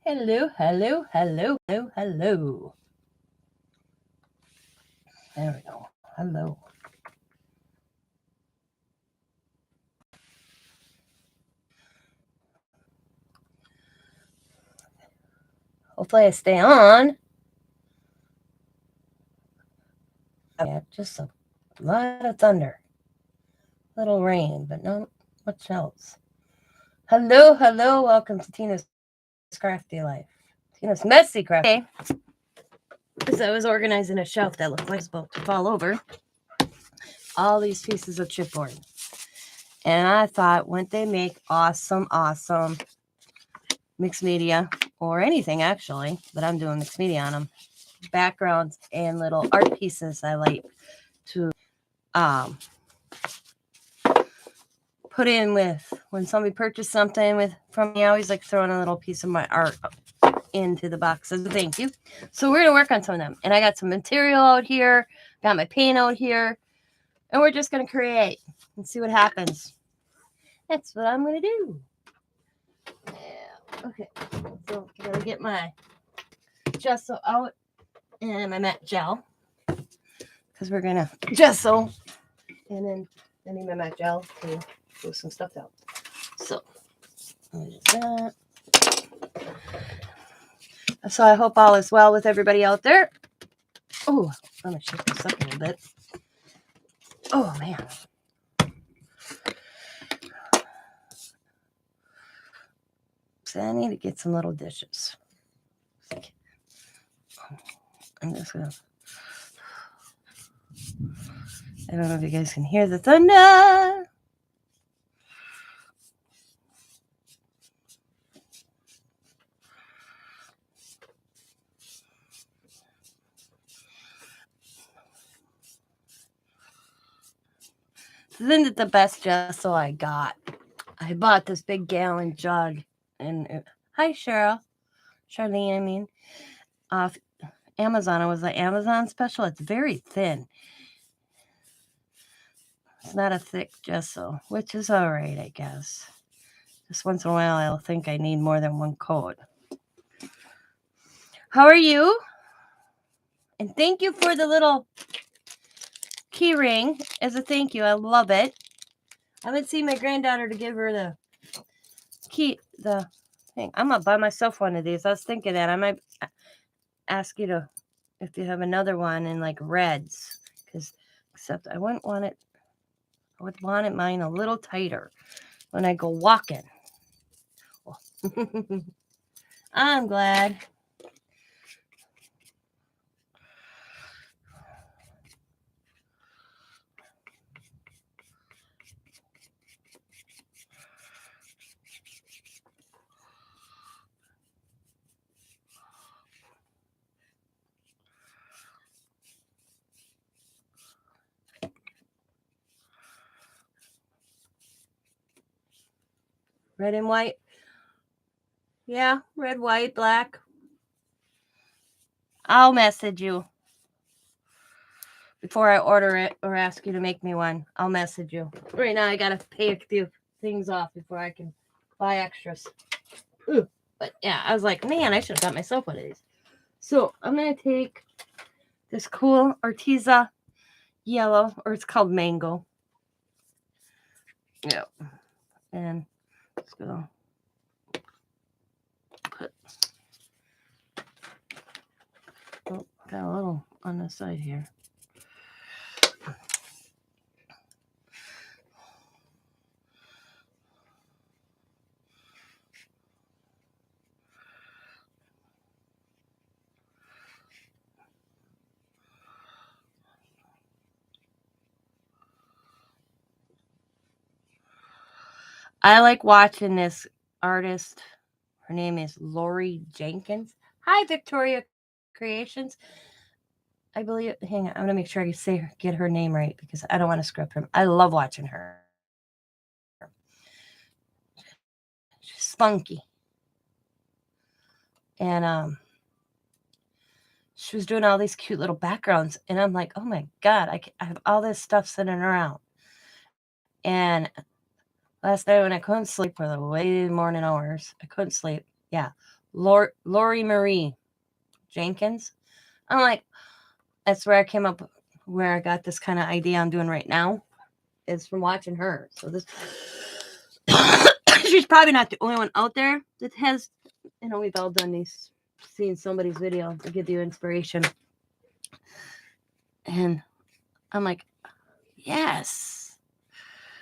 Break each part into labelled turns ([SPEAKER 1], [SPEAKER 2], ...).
[SPEAKER 1] Hello, hello, hello, hello, hello. There we go. Hello. Hopefully I stay on. Yeah, just a lot of thunder. Little rain, but not much else. Hello, hello. Welcome to Tina's Crafty Life. Tina's Messy Crafty. As I was organizing a shelf that looked like it was about to fall over, all these pieces of chipboard. And I thought, wouldn't they make awesome mixed media, or anything actually, but I'm doing mixed media on them, backgrounds and little art pieces I like to put in with when somebody purchased something from me. I always like throwing a little piece of my art into the box as a thank you. So we're gonna work on some of them, and I got some material out here, got my paint out here, and we're just gonna create and see what happens. That's what I'm gonna do. Yeah. Okay. So I gotta get my gesso out and my matte gel, because we're gonna gesso, and then I need my matte gel to glue some stuff out. So that. So I hope all is well with everybody out there. Oh, I'm gonna shake this up a little bit. Oh man. So I need to get some little dishes. I'm just gonna. I don't know if you guys can hear the thunder. Isn't it the best gesso I got? I bought this big gallon jug, and hi Charlene. I mean, off Amazon. It was an Amazon special. It's very thin. It's not a thick gesso, which is all right, I guess. Just once in a while, I'll think I need more than one coat. How are you? And thank you for the little key ring as a thank you. I love it. I haven't seen my granddaughter to give her the thing. I'm gonna buy myself one of these. I was thinking that I might ask you to, if you have another one in like reds, because except I wouldn't want it. I would want mine a little tighter when I go walking. I'm glad. Red and white. Yeah, red, white, black. I'll message you before I order it or ask you to make me one. I'll message you. Right now, I gotta pay a few things off before I can buy extras. Ooh. But yeah, I was like, man, I should have got myself one of these. So I'm gonna take this cool Arteza yellow, or it's called mango. Yep. And let's go. Oh, got a little on the side here. I like watching this artist. Her name is Lori Jenkins. Hi, Victoria Creations. I believe. Hang on, I'm gonna make sure I get her name right, because I don't want to screw up her. I love watching her. She's spunky, and she was doing all these cute little backgrounds, and I'm like, oh my god, I have all this stuff sitting around. And last night when I couldn't sleep for the way morning hours, I couldn't sleep. Yeah, Lori Marie Jenkins. I'm like, that's where I came up, where I got this kind of idea I'm doing right now, is from watching her. So this, she's probably not the only one out there that has, we've all done these, seen somebody's video to give you inspiration. And I'm like, yes.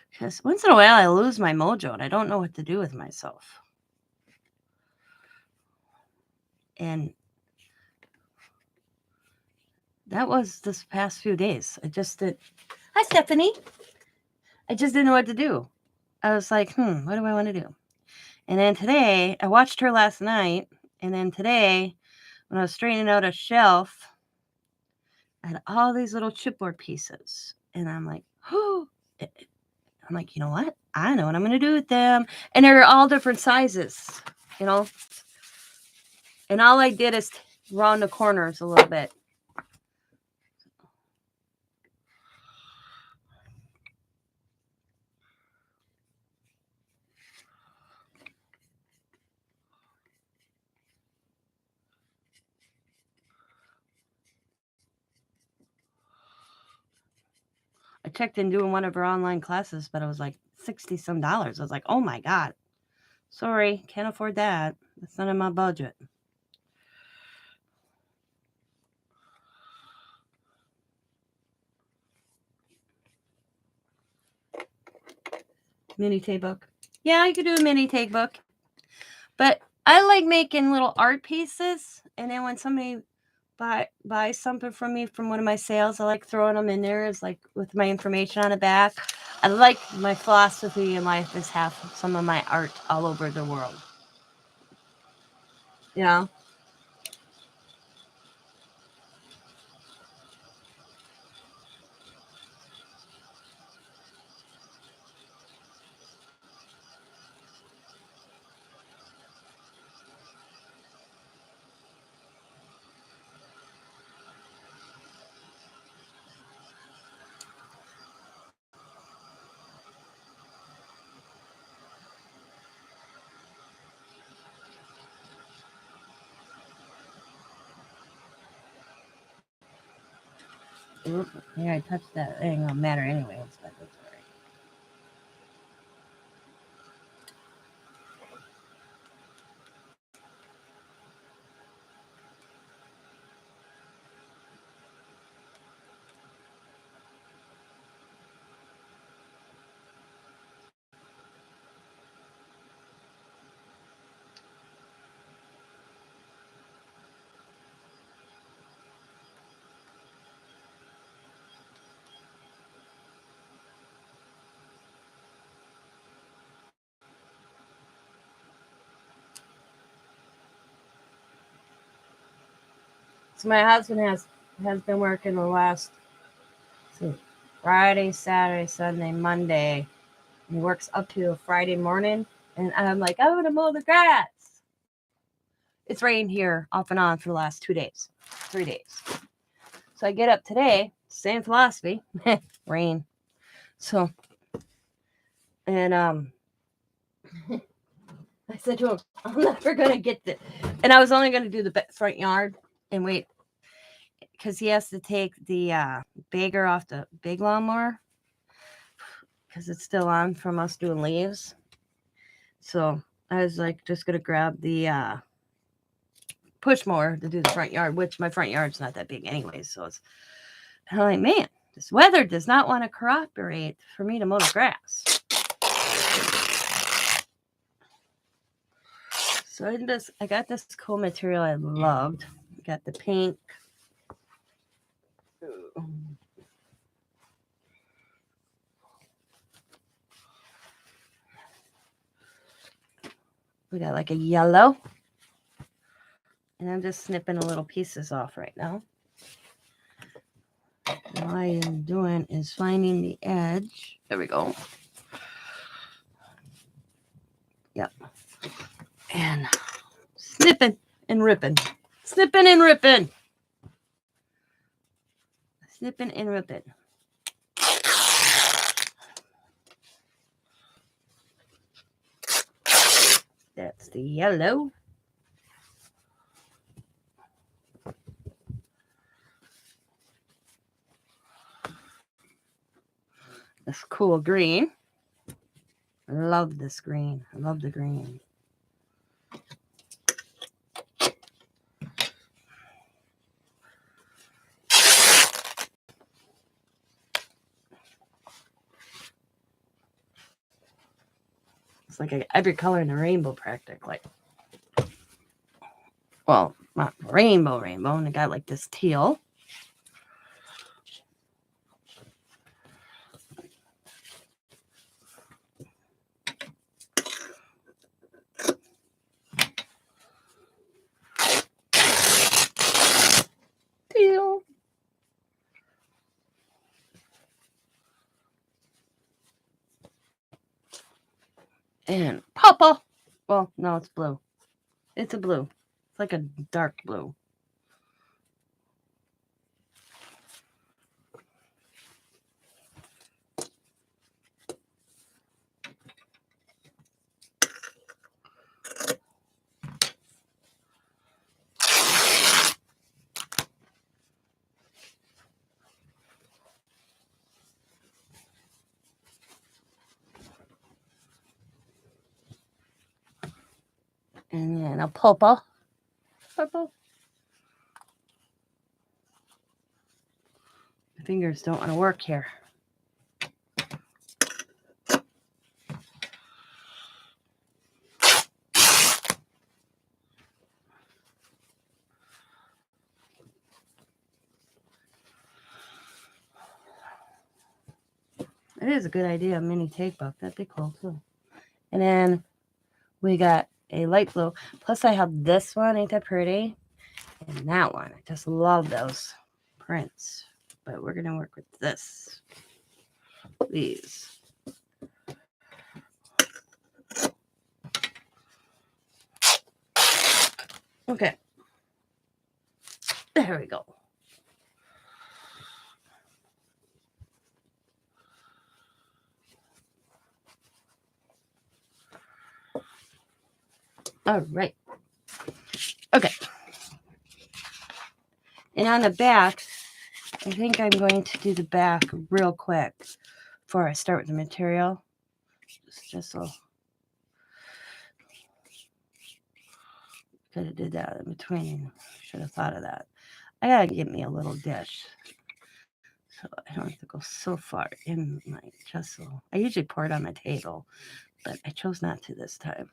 [SPEAKER 1] Because once in a while I lose my mojo and I don't know what to do with myself. And that was this past few days. I just did. Hi, Stephanie. I just didn't know what to do. I was like, what do I want to do? And then today, I watched her last night. And then today, when I was straightening out a shelf, I had all these little chipboard pieces. And I'm like, you know what? I know what I'm going to do with them. And they're all different sizes, And all I did is round the corners a little bit. I checked in doing one of her online classes, but it was like $60 some. I was like, oh my God. Sorry, can't afford that. That's not in my budget. Mini take book. Yeah, I could do a mini take book. But I like making little art pieces. And then when somebody buys something from me from one of my sales, I like throwing them in there as like with my information on the back. I like my philosophy in life is have some of my art all over the world. Oop, here I touched that. It ain't gonna matter anyways, but that's all right. So my husband has been working the last Friday, Saturday, Sunday, Monday. And he works up to Friday morning. And I'm like, I'm going to mow the grass. It's rained here off and on for the last 3 days. So I get up today, same philosophy, rain. So, and I said to him, I'm never going to get this. And I was only going to do the front yard and wait, because he has to take the bagger off the big lawnmower because it's still on from us doing leaves. So I was like, just going to grab the push mower to do the front yard, which my front yard's not that big anyway. So it's, I'm like, man, this weather does not want to cooperate for me to mow the grass. So I got this cool material I loved. I got the pink. We got like a yellow. And I'm just snipping the little pieces off right now. All I am doing is finding the edge. There we go. Yep. And snipping and ripping. Snipping and ripping. Snipping and ripping. That's the yellow. this cool green. I love this green. I love the green. It's like every color in the rainbow practically. Well, not rainbow, and I got like this teal. Teal. And purple. Well, no, it's blue. It's a blue. It's like a dark blue. And then a purple. Purple. My fingers don't want to work here. It is a good idea, a mini tape book. That'd be cool too. And then we got a light blue. Plus I have this one, ain't that pretty? And that one. I just love those prints. But we're going to work with this. These. Okay. There we go. All right. Okay. And on the back, I think I'm going to do the back real quick before I start with the material. Just so. Could have did that in between. Should have thought of that. I gotta get me a little dish, so I don't have to go so far in my gesso. I usually pour it on my table, but I chose not to this time.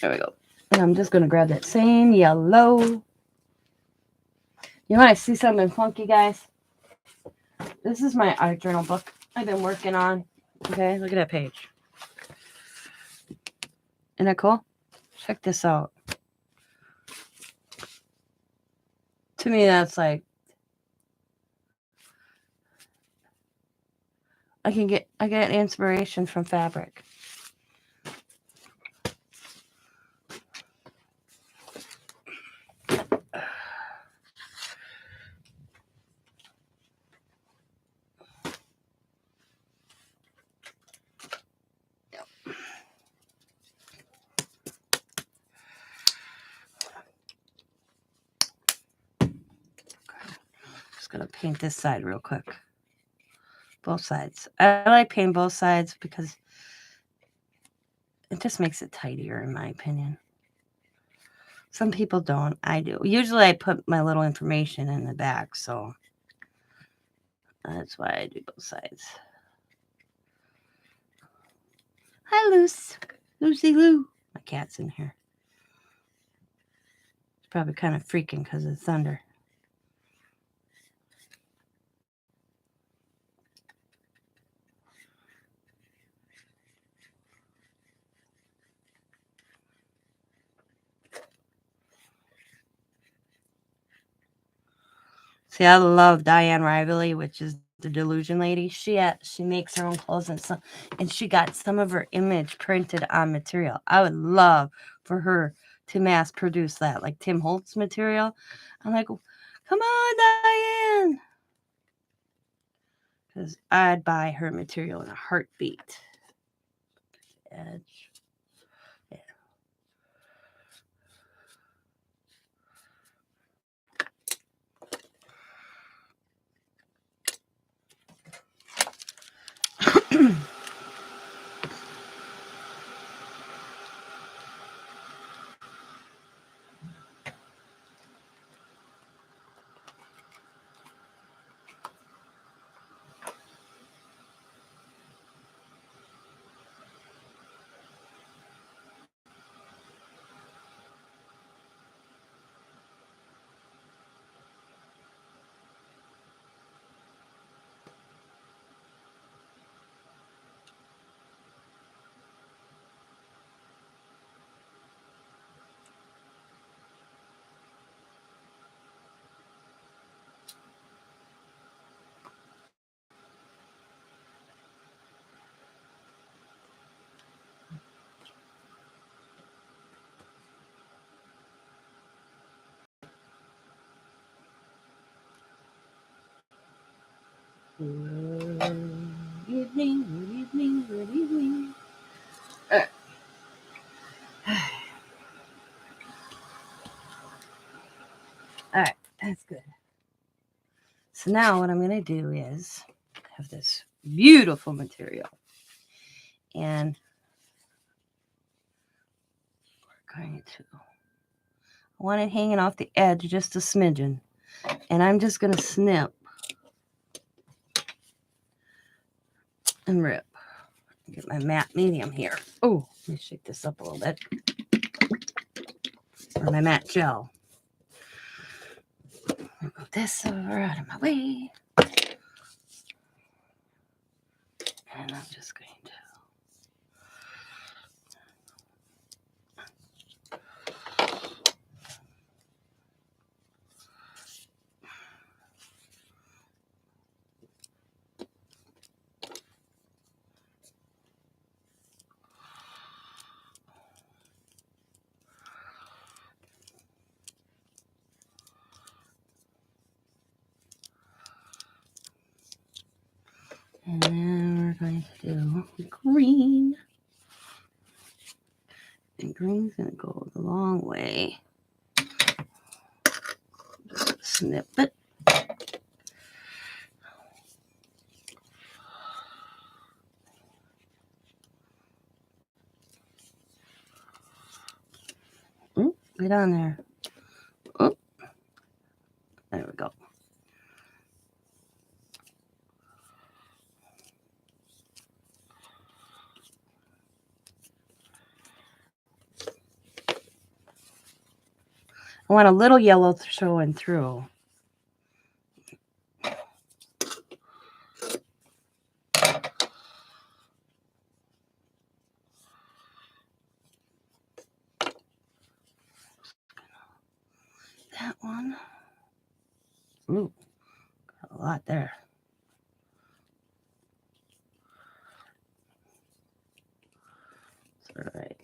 [SPEAKER 1] There we go. And I'm just going to grab that same yellow. You want to see something funky, guys? This is my art journal book I've been working on. Okay, look at that page. Isn't that cool? Check this out. To me, that's like, I get inspiration from fabric. Gonna paint this side real quick. Both sides. I like painting both sides because it just makes it tidier in my opinion. Some people don't. I do. Usually I put my little information in the back, so that's why I do both sides. Hi, Lucy Lou. My cat's in here. It's probably kind of freaking because of the thunder. See, I love Diane Rively, which is the Delusion lady. She makes her own clothes and she got some of her image printed on material. I would love for her to mass produce that, like Tim Holtz material. I'm like, Come on, Diane. Because I'd buy her material in a heartbeat. Edge. Yeah. Good evening, good evening, good evening. All right, that's good. So now what I'm going to do is have this beautiful material. And we're going to, I want it hanging off the edge just a smidgen. And I'm just going to snip and rip. Get my matte medium here. Oh, let me shake this up a little bit. Or my matte gel. Move this over out of my way. And I'm just going to. And then we're going to do green. And green's going to go the long way. Just snip it. Oh, get on there. Oh, there we go. I want a little yellow showing through. That one. Ooh, got a lot there. It's all right.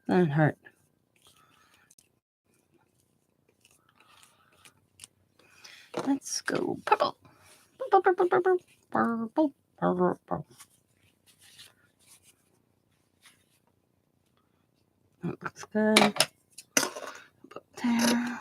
[SPEAKER 1] Doesn't hurt. Let's go purple. Purple, purple, purple, purple, purple, purple. That looks good. Put there.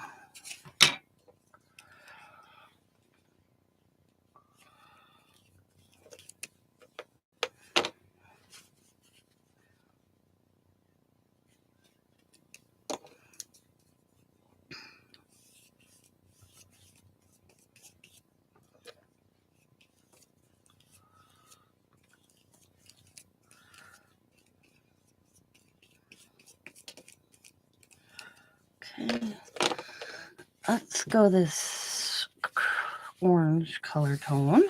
[SPEAKER 1] Okay. Let's go this orange color tone.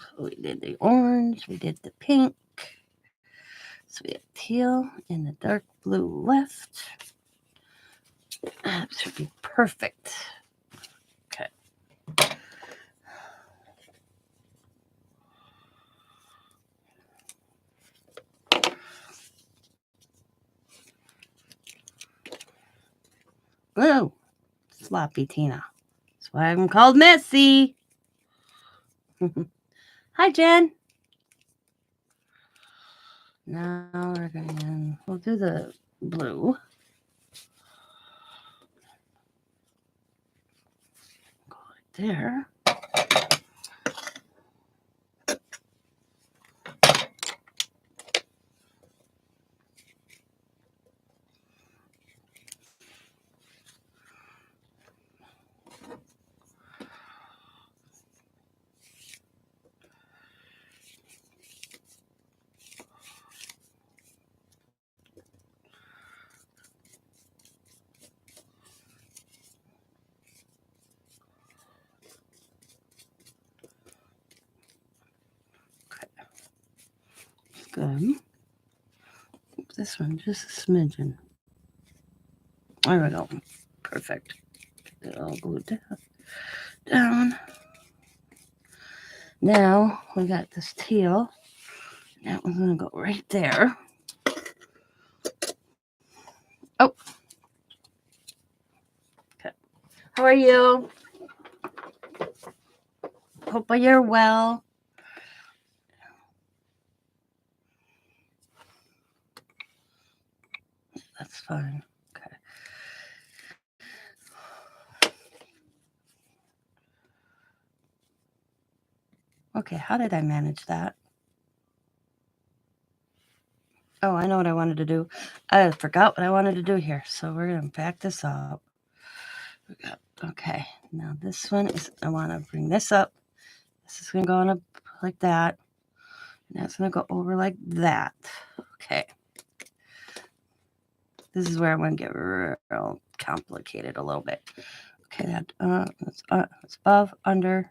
[SPEAKER 1] So we did the orange, we did the pink. So we have teal and the dark blue left. That should be perfect. Okay. Oh, sloppy Tina. That's why I'm called Messy. Hi, Jen. Now we'll do the blue. Go right there. Good. This one, just a smidgen. There we go. Perfect. Get it all glued down. Now we got this teal. That one's going to go right there. Oh. Okay. How are you? Hope you're well. That's fine. Okay. Okay, how did I manage that? Oh, I know what I wanted to do. I forgot what I wanted to do here. So we're going to back this up. Okay, now this one is, I want to bring this up. This is going to go on up like that. And that's going to go over like that. Okay. This is where I'm going to get real complicated a little bit. Okay, that's above, under.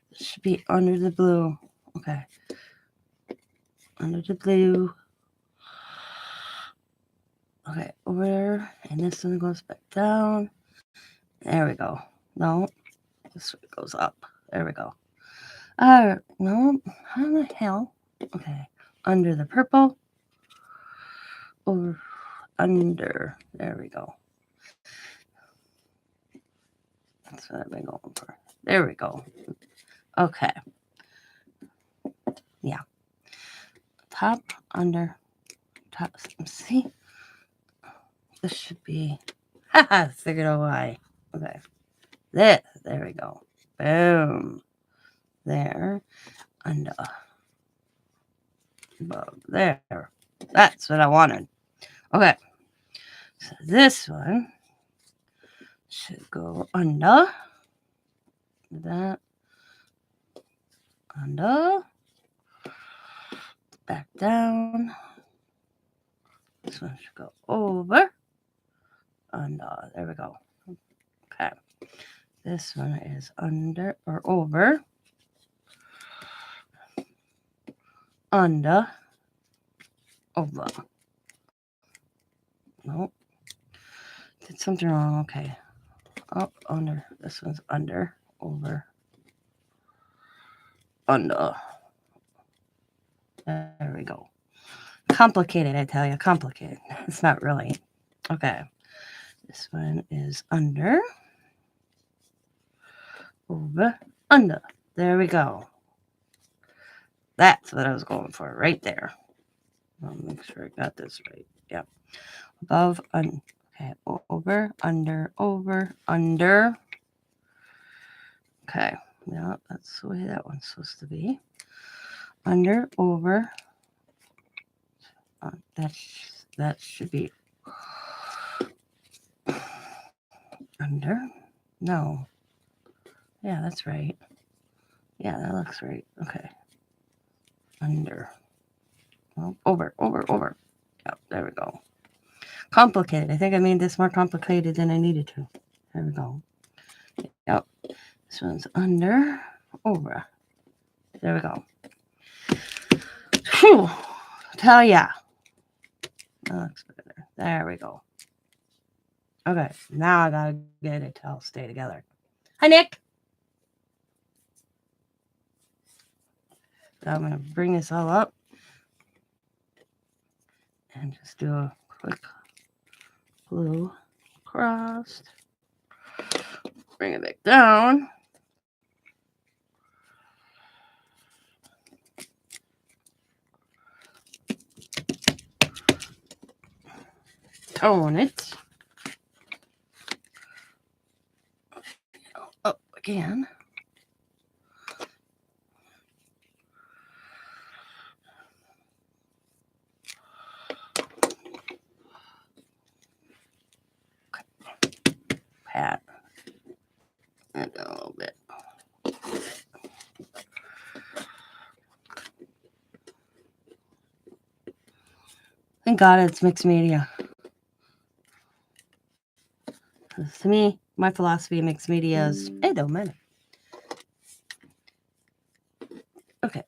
[SPEAKER 1] This should be under the blue. Okay. Under the blue. Okay, over, and this one goes back down. There we go. No, this one goes up. There we go. No, how the hell? Okay, under the purple. Over, under. There we go. That's what I've been going for. There we go. Okay. Yeah. Top, under, top. See? This should be. Haha, figured out why. Okay. There we go. Boom. There. Under. Above. There. That's what I wanted. Okay. So this one should go under. That. Under. Back down. This one should go over. Under. There we go. Okay. This one is under or over. Under. Over. Nope. Did something wrong. Okay. Up, under. This one's under. Over. Under. There we go. Complicated, I tell you. Complicated. It's not really. Okay. This one is under. Over. Under. There we go. That's what I was going for right there. I'll make sure I got this right. Yep. Above, okay. Over, under, under. Okay. Yeah, that's the way that one's supposed to be. Under, over. That should be under. No. Yeah, that's right. Yeah, that looks right. Okay. Under. Well, over. Yep, there we go. Complicated. I think I made this more complicated than I needed to. There we go. Yep. This one's under, over. There we go. Whew. Tell ya. That looks better. There we go. Okay. Now I gotta get it to all stay together. Hi, Nick. So I'm gonna bring this all up and just do a quick blue crossed. Bring it back down. Tone it. Up again. Pat. And a little bit. Thank God it's mixed media. To me, my philosophy of mixed media is it don't matter. Okay.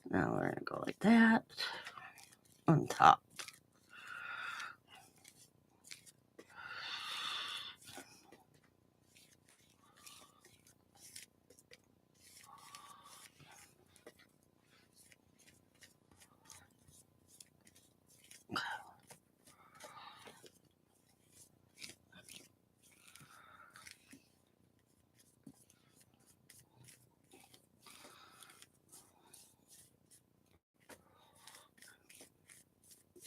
[SPEAKER 1] Now we're gonna go like that on top.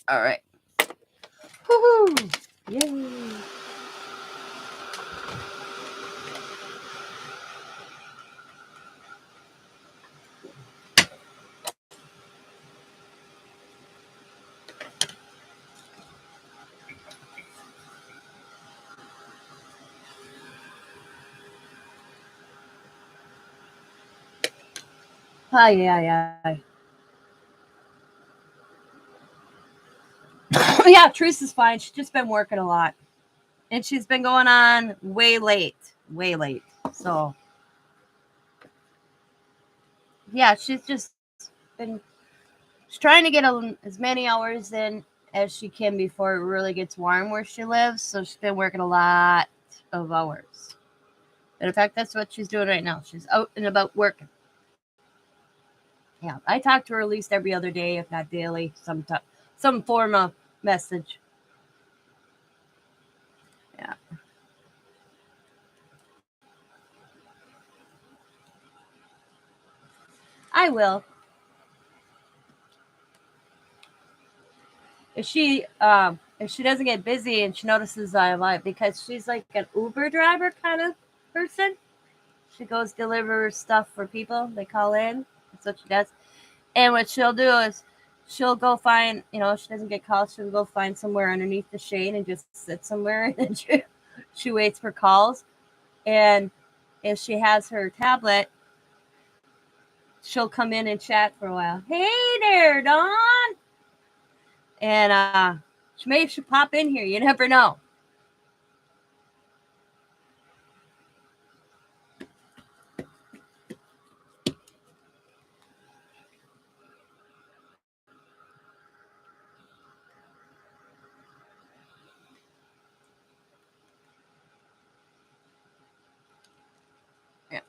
[SPEAKER 1] All right. Woohoo! Yay! Hi. Yeah, Truce is fine. She's just been working a lot. And she's been going on way late. So, yeah, she's just been trying to get as many hours in as she can before it really gets warm where she lives. So she's been working a lot of hours. And in fact, that's what she's doing right now. She's out and about working. Yeah, I talk to her at least every other day, if not daily, some form of message. Yeah. I will. If she doesn't get busy and she notices I like, because she's like an Uber driver kind of person. She goes deliver stuff for people. They call in. That's what she does. And what she'll do is she'll go find, if she doesn't get calls, she'll go find somewhere underneath the shade and just sit somewhere. And then she waits for calls. And if she has her tablet, she'll come in and chat for a while. Hey there, Dawn. And maybe she'll pop in here. You never know. Yeah.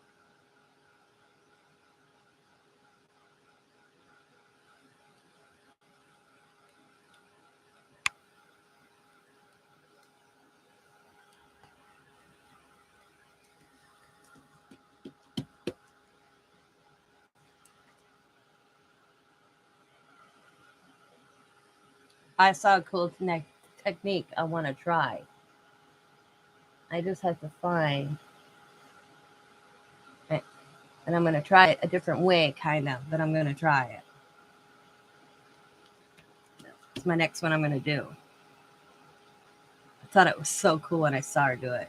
[SPEAKER 1] I saw a cool technique I want to try. I just have to find it. And I'm going to try it a different way, kind of, but I'm going to try it. It's my next one I'm going to do. I thought it was so cool when I saw her do it.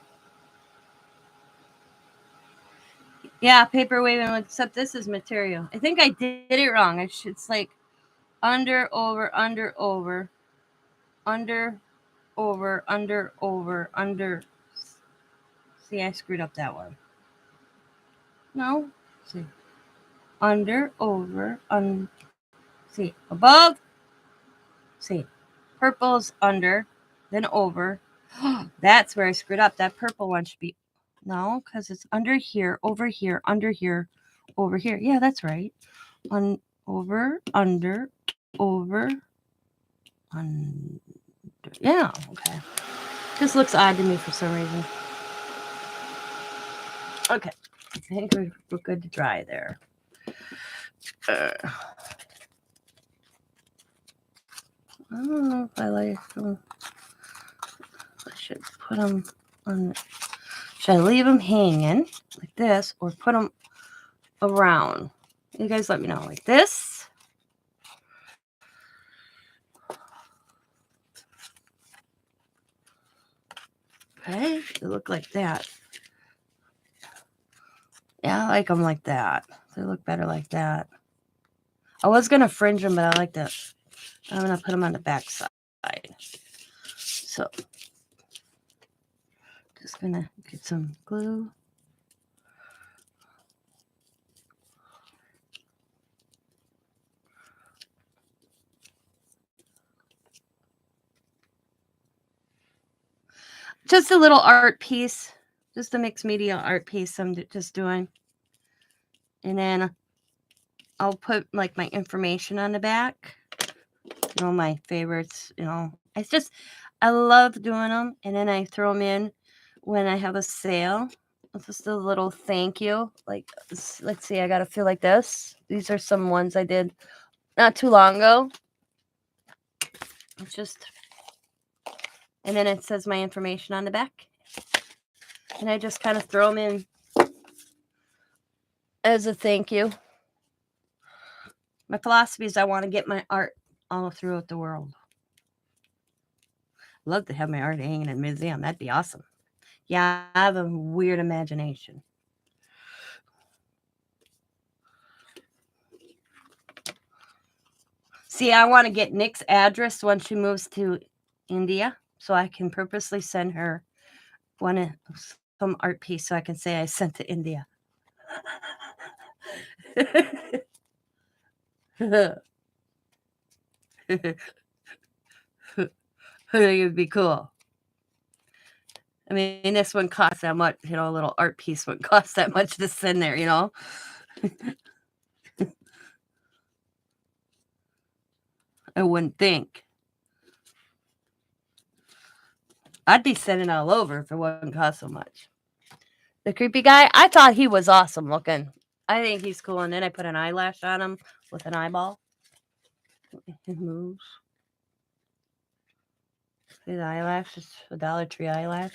[SPEAKER 1] Yeah, paper waving, except this is material. I think I did it wrong. It's like under, over, under, over, under, over, under, over, under. See, I screwed up that one. No. See. Under, over, see, above. See, purple's under, then over. That's where I screwed up. That purple one should be, no, because it's under here, over here, under here, over here. Yeah, that's right. Over, under, over, under. Yeah, okay. Just looks odd to me for some reason. Okay. I think we're good to dry there. I don't know if I like them. I should put them on. Should I leave them hanging like this or put them around? You guys let me know. Like this. Okay. They look like that. Yeah, I like them like that. They look better like that. I was going to fringe them, but I like that. I'm going to put them on the back side. So, just going to get some glue. Just a little art piece. Just a mixed media art piece I'm just doing. And then I'll put like my information on the back. You know, my favorites, you know. It's just, I love doing them. And then I throw them in when I have a sale. It's just a little thank you. Like, let's see, I got to feel like this. These are some ones I did not too long ago. It's just, and then it says my information on the back. And I just kind of throw them in as a thank you. My philosophy is I want to get my art all throughout the world. I'd love to have my art hanging in a museum. That'd be awesome. Yeah, I have a weird imagination. See, I want to get Nick's address when she moves to India, so I can purposely send her some art piece so I can say I sent to India. I think it'd be cool. I mean, this one costs that much, you know, a little art piece wouldn't cost that much to send there, you know. I wouldn't think. I'd be sending all over if it wouldn't cost so much. The creepy guy, I thought he was awesome looking. I think he's cool. And then I put an eyelash on him with an eyeball. It moves. See the eyelash? It's a Dollar Tree eyelash.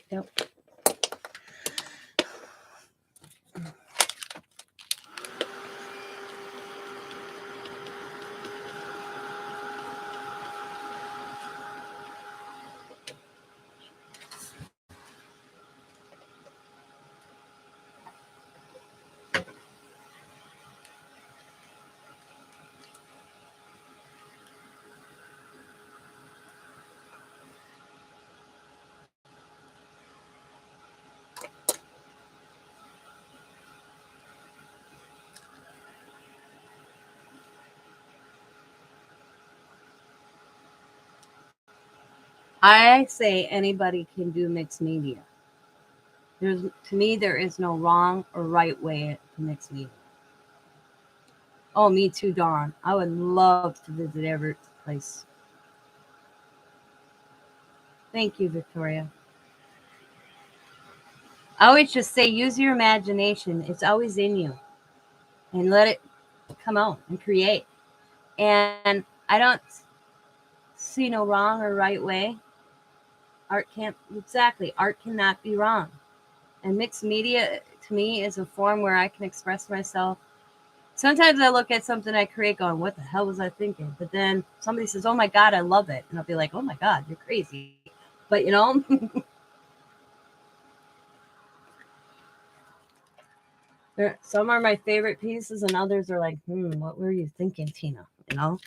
[SPEAKER 1] Yep. I say anybody can do mixed media. To me, there is no wrong or right way to mix media. Oh, me too, Dawn. I would love to visit every place. Thank you, Victoria. I always just say use your imagination. It's always in you. And let it come out and create. And I don't see no wrong or right way. Art cannot be wrong. And mixed media to me is a form where I can express myself. Sometimes I look at something I create going, what the hell was I thinking? But then somebody says, oh my God, I love it. And I'll be like, oh my God, you're crazy. But you know, some are my favorite pieces and others are like, what were you thinking, Tina? You know,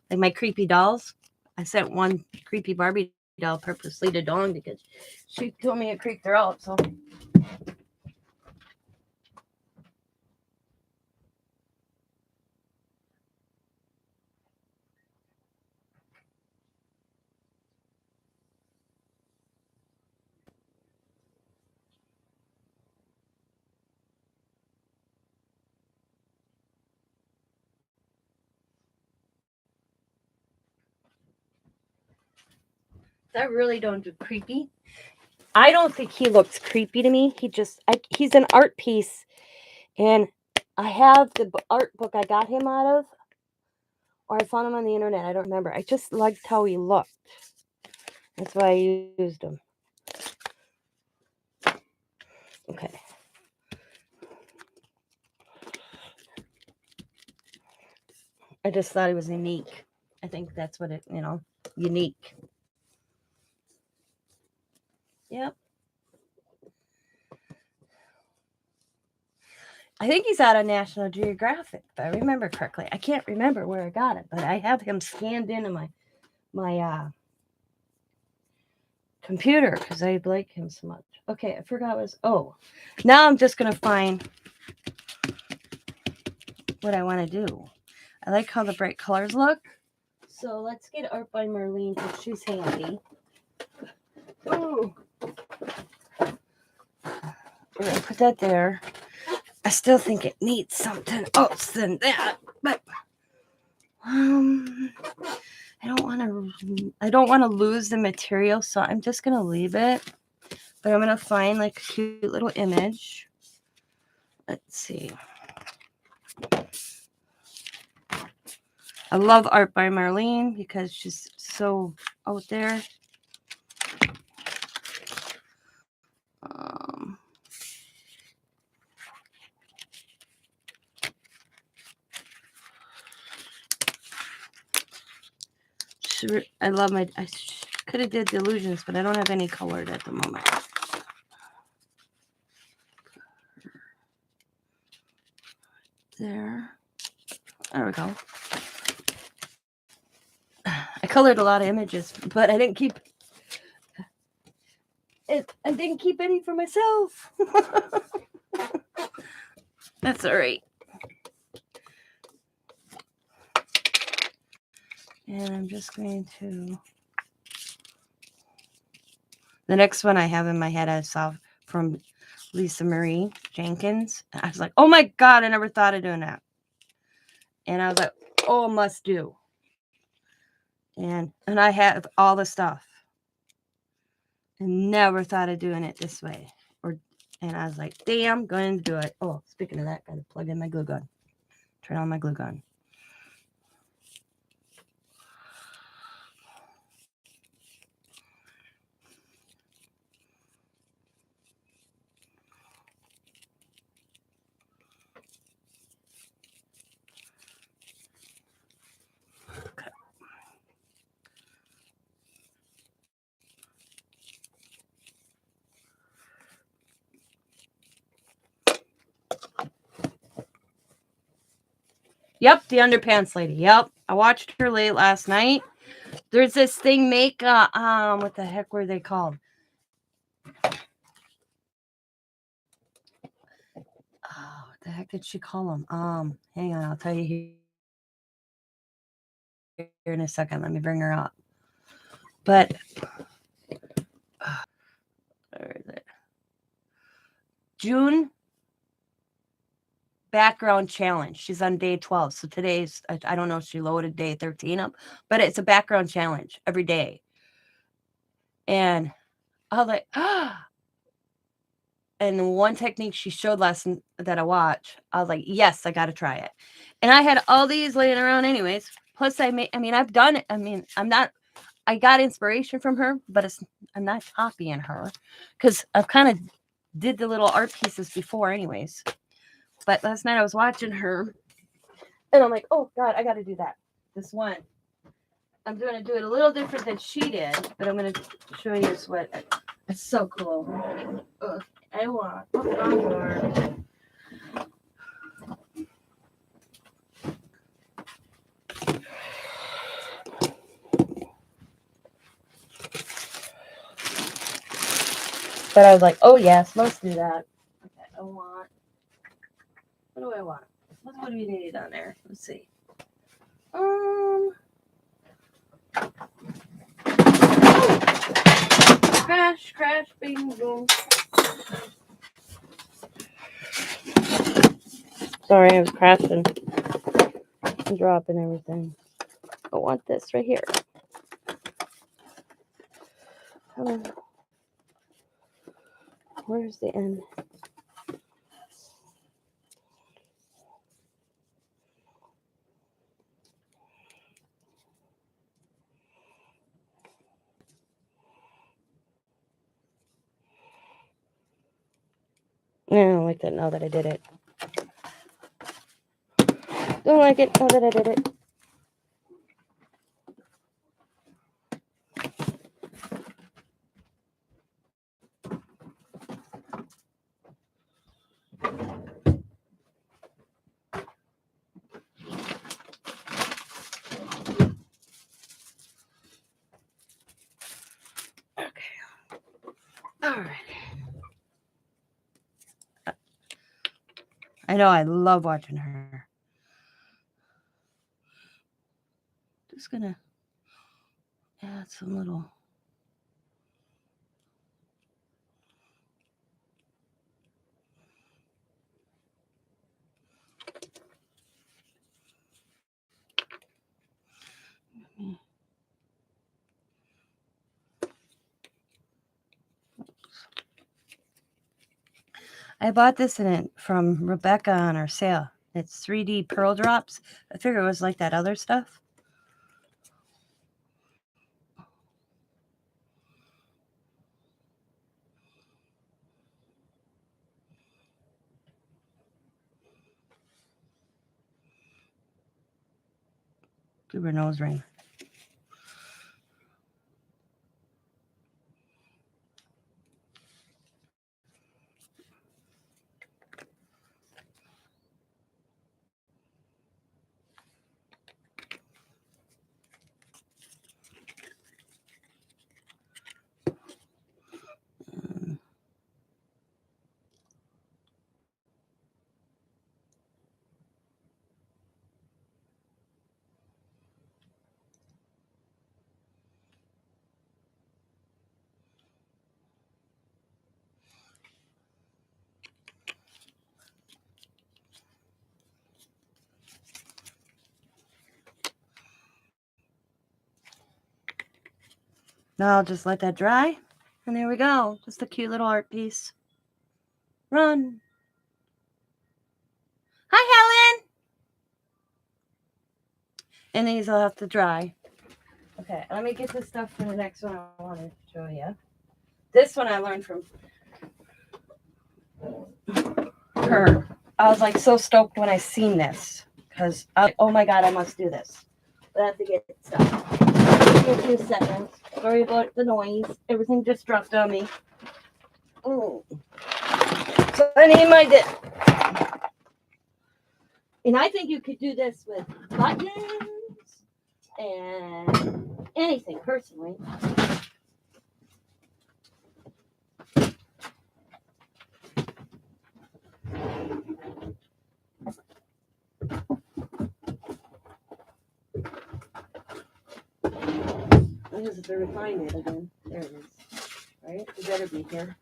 [SPEAKER 1] like my creepy dolls. I sent one creepy Barbie I'll purposely to Dawn because she told me it creaked her out. So that really don't do creepy. I don't think he looks creepy to me. He's an art piece, and I have the art book I got him out of, or I found him on the internet. I don't remember. I just liked how he looked. That's why I used him. Okay. I just thought he was unique. I think that's what it, unique. Yep. I think he's out of National Geographic, if I remember correctly. I can't remember where I got it, but I have him scanned into my computer because I like him so much. Okay, I forgot now I'm just going to find what I want to do. I like how the bright colors look. So let's get art by Marlene because she's handy. Ooh. We're going to put that there. I still think it needs something else than that, but I don't want to lose the material, so I'm just going to leave it. But I'm going to find like a cute little image. Let's see. I love art by Marlene because she's so out there. I love I could have did Delusions, but I don't have any colored at the moment. There we go. I colored a lot of images, but I didn't keep it. I didn't keep any for myself. That's all right. And I'm just going to. The next one I have in my head I saw from Lisa Marie Jenkins. I was like, oh my God, I never thought of doing that. And I was like, oh, must do. And I have all the stuff. And never thought of doing it this way. And I was like, damn, going to do it. Oh, speaking of that, gotta plug in my glue gun. Turn on my glue gun. Okay. Yep, the underpants lady. Yep, I watched her late last night. There's this thing what the heck were they called? Oh, what the heck did she call them? Hang on, I'll tell you here in a second. Let me bring her up. But where is it? June background challenge. She's on day 12. So today's, I don't know if she loaded day 13 up, but it's a background challenge every day. And I was like, and one technique she showed lesson that I watched, I was like, yes, I got to try it. And I had all these laying around anyways. Plus I've done it. I got inspiration from her, but I'm not copying her because I've kind of did the little art pieces before anyways. But last night I was watching her and I'm like, oh God, I got to do that. This one. I'm going to do it a little different than she did, but I'm going to show you what. It's so cool. I want. but I was like, oh yes, let's do that. Okay, I want. What do I want? What do we need on there? Let's see. Crash, crash, bing, boom. Sorry, I was crashing and dropping everything. I want this right here. Oh. Where's the end? I don't like that now that I did it. Don't like it now that I did it. Okay. All right. I know I love watching her. Just gonna add some little. I bought this from Rebecca on her sale. It's 3D pearl drops. I figured it was like that other stuff. Do her nose ring. Now I'll just let that dry. And there we go. Just a cute little art piece. Run. Hi, Helen. And these will have to dry. Okay, let me get the stuff for the next one I want to show you. This one I learned from her. I was like so stoked when I seen this. Because I was like, oh my God, I must do this. But I have to get stuff. Give me a few seconds. Sorry about the noise. Everything just dropped on me. Ooh. So I need my dip. And I think you could do this with buttons and anything, personally. I have to refine it again. There it is. Right? It better be here.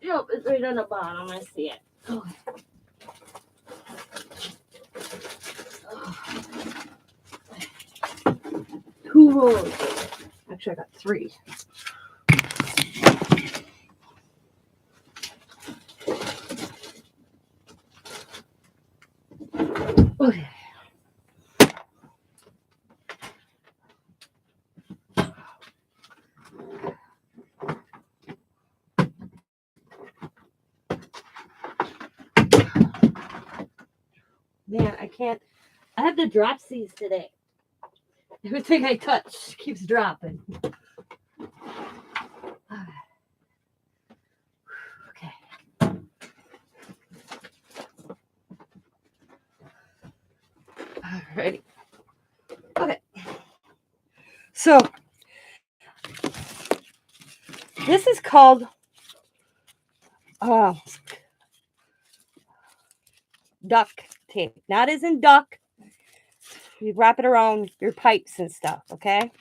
[SPEAKER 1] Yep, it's right on the bottom. I see it. Oh. Two rolls. Actually, I got three. Okay. Man, I can't. I have to drop these today. Everything I touch keeps dropping. Okay. Alrighty. Okay. So, this is called duck tape. Not as in duck. You wrap it around your pipes and stuff, okay?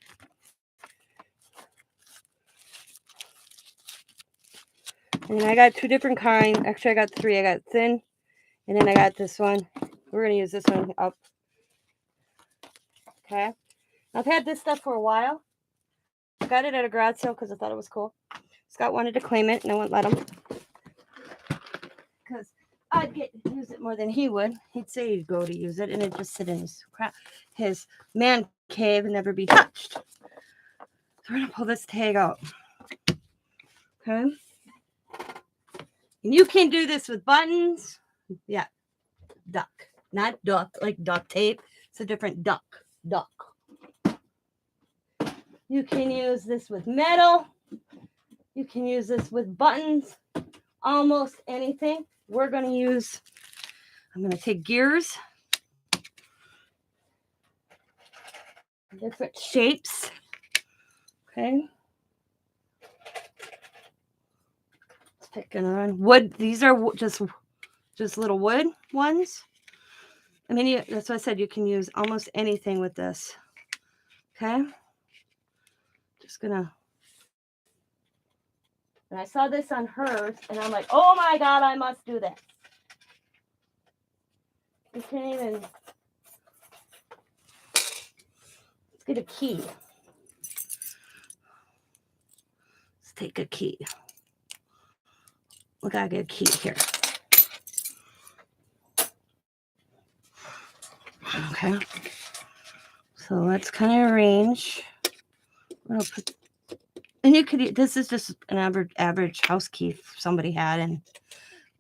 [SPEAKER 1] And I got 2 different kinds. Actually, I got 3. I got thin, and then I got this one. We're going to use this one up. Okay? I've had this stuff for a while. I got it at a garage sale because I thought it was cool. Scott wanted to claim it, and I wouldn't let him. Because I'd use it more than he would. He'd say he'd go to use it, and it'd just sit in his man cave and never be touched. So we're going to pull this tag out. Okay? And you can do this with buttons. Yeah. Duck. Not duck, like duct tape. It's a different duck. Duck. You can use this with metal. You can use this with buttons. Almost anything. We're going to use, I'm going to take gears. Different shapes. Okay. Let's pick another one. Wood. These are just little wood ones. I mean, that's what I said. You can use almost anything with this. Okay. Just gonna. And I saw this on hers, and I'm like, oh my God, I must do this. You can't even. Let's get a key. Let's take a key. We gotta get a key here. Okay. So let's kind of arrange. I'll put, and you could. This is just an average house key somebody had, and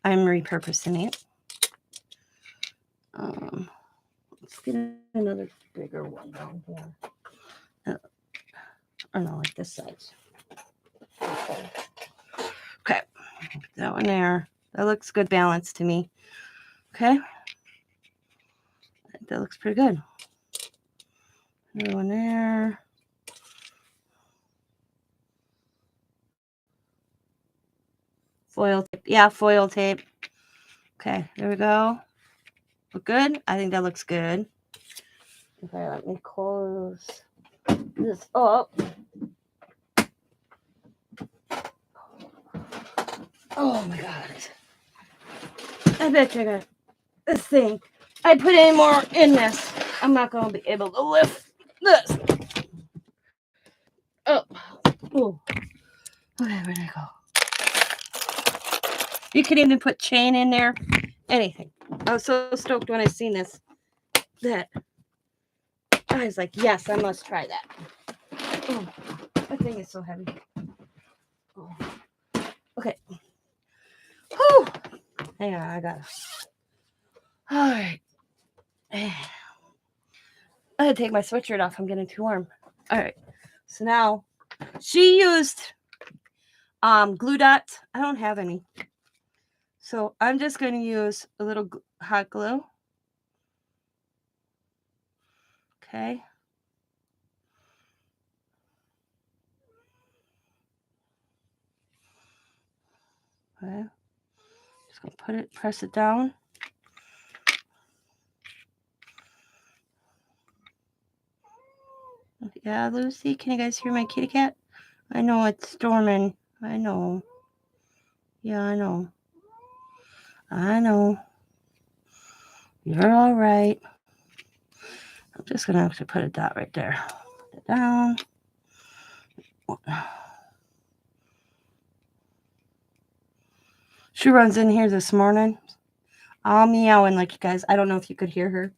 [SPEAKER 1] I'm repurposing it. Let's get another bigger one down here. Or no, like this size. Okay. Put that one there. That looks good balance to me. Okay. That looks pretty good. Another one there. Foil tape. Yeah, foil tape. Okay, there we go. Look good? I think that looks good. Okay, let me close this up. Oh my God. I bet you got this thing. I put any more in this, I'm not going to be able to lift this. Oh. Ooh. Okay, where'd I go? You could even put chain in there. Anything. I was so stoked when I seen this that I was like, yes, I must try that. Oh, that thing is so heavy. Oh. Okay. Whew. Hang on, I got it. All right. I had to take my sweatshirt off. I'm getting too warm. All right. So now she used glue dots. I don't have any. So I'm just going to use a little hot glue. Okay. Okay. Just going to put it, press it down. Yeah, Lucy, can you guys hear my kitty cat? I know it's storming. I know. Yeah, I know. I know. You're all right. I'm just going to actually put a dot right there. Put it down. She runs in here this morning. All meowing like you guys. I don't know if you could hear her.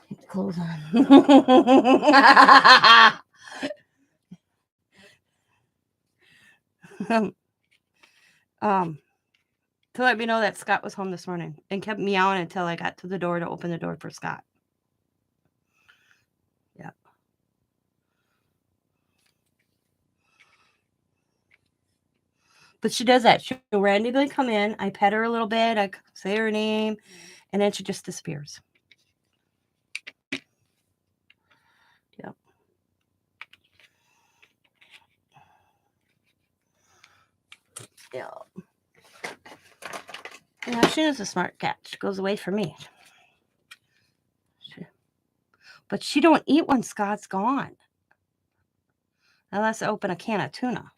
[SPEAKER 1] Keep the clothes on. To let me know that Scott was home this morning and kept meowing until I got to the door to open the door for Scott. Yeah. But she does that. She'll randomly come in. I pet her a little bit. I say her name. And then she just disappears. Yep. Yeah. Yeah, she is a smart cat. She goes away from me. But she don't eat when Scott's gone. Unless I open a can of tuna.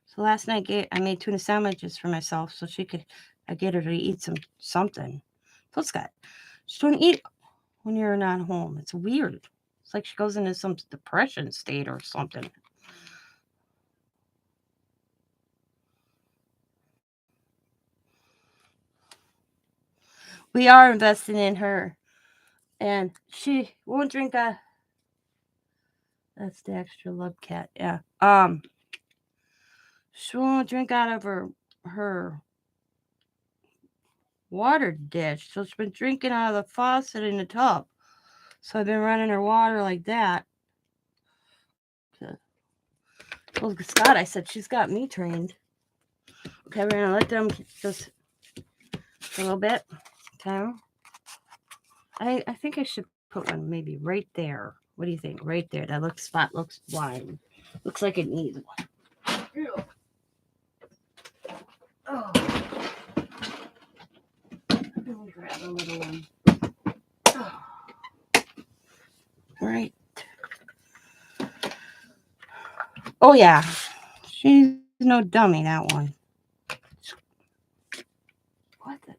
[SPEAKER 1] So last night I made tuna sandwiches for myself so I get her to eat something. So Scott, she don't eat when you're not home. It's weird. It's like she goes into some depression state or something. We are investing in her. And she won't drink that's the extra love cat, yeah. She won't drink out of her water dish. So she's been drinking out of the faucet in the tub. So I've been running her water like that. Well, Scott, I said, she's got me trained. Okay, we're going to let them just a little bit. Okay. I think I should put one maybe right there. What do you think? Right there. That spot looks blind. Looks like it needs one. Ew. Oh. Let me grab a little one. Oh. Right. Oh, yeah. She's no dummy, that one. What the?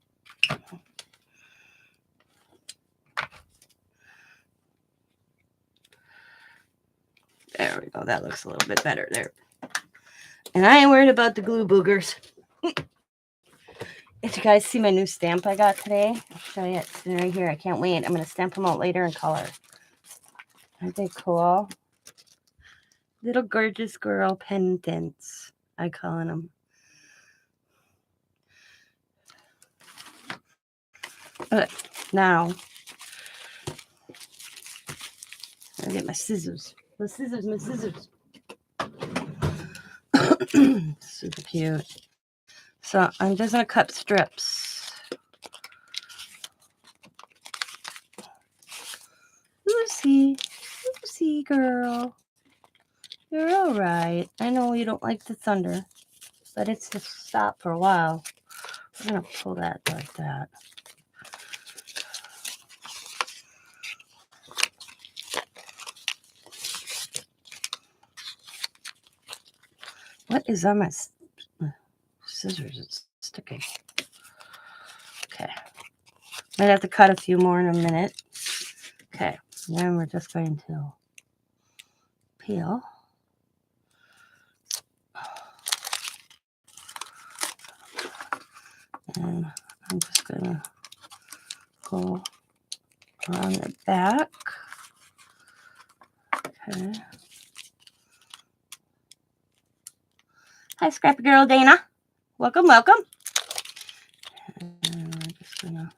[SPEAKER 1] There we go. That looks a little bit better there. And I ain't worried about the glue boogers. If you guys see my new stamp I got today, I'll show you it. It's right here. I can't wait. I'm going to stamp them out later in color. Aren't they cool? Little gorgeous girl pendants, I call them. Okay, now, I'll get my scissors. My scissors. Super cute. So I'm just going to cut strips. Lucy, girl. You're all right. I know you don't like the thunder, but it's just stopped for a while. I'm going to pull that like that. What is on my scissors? It's sticking. Okay. Might have to cut a few more in a minute. Okay. Then we're just going to peel. And I'm just going to go around the back. Okay. Hi, Scrappy Girl Dana. Welcome. And I'm just going to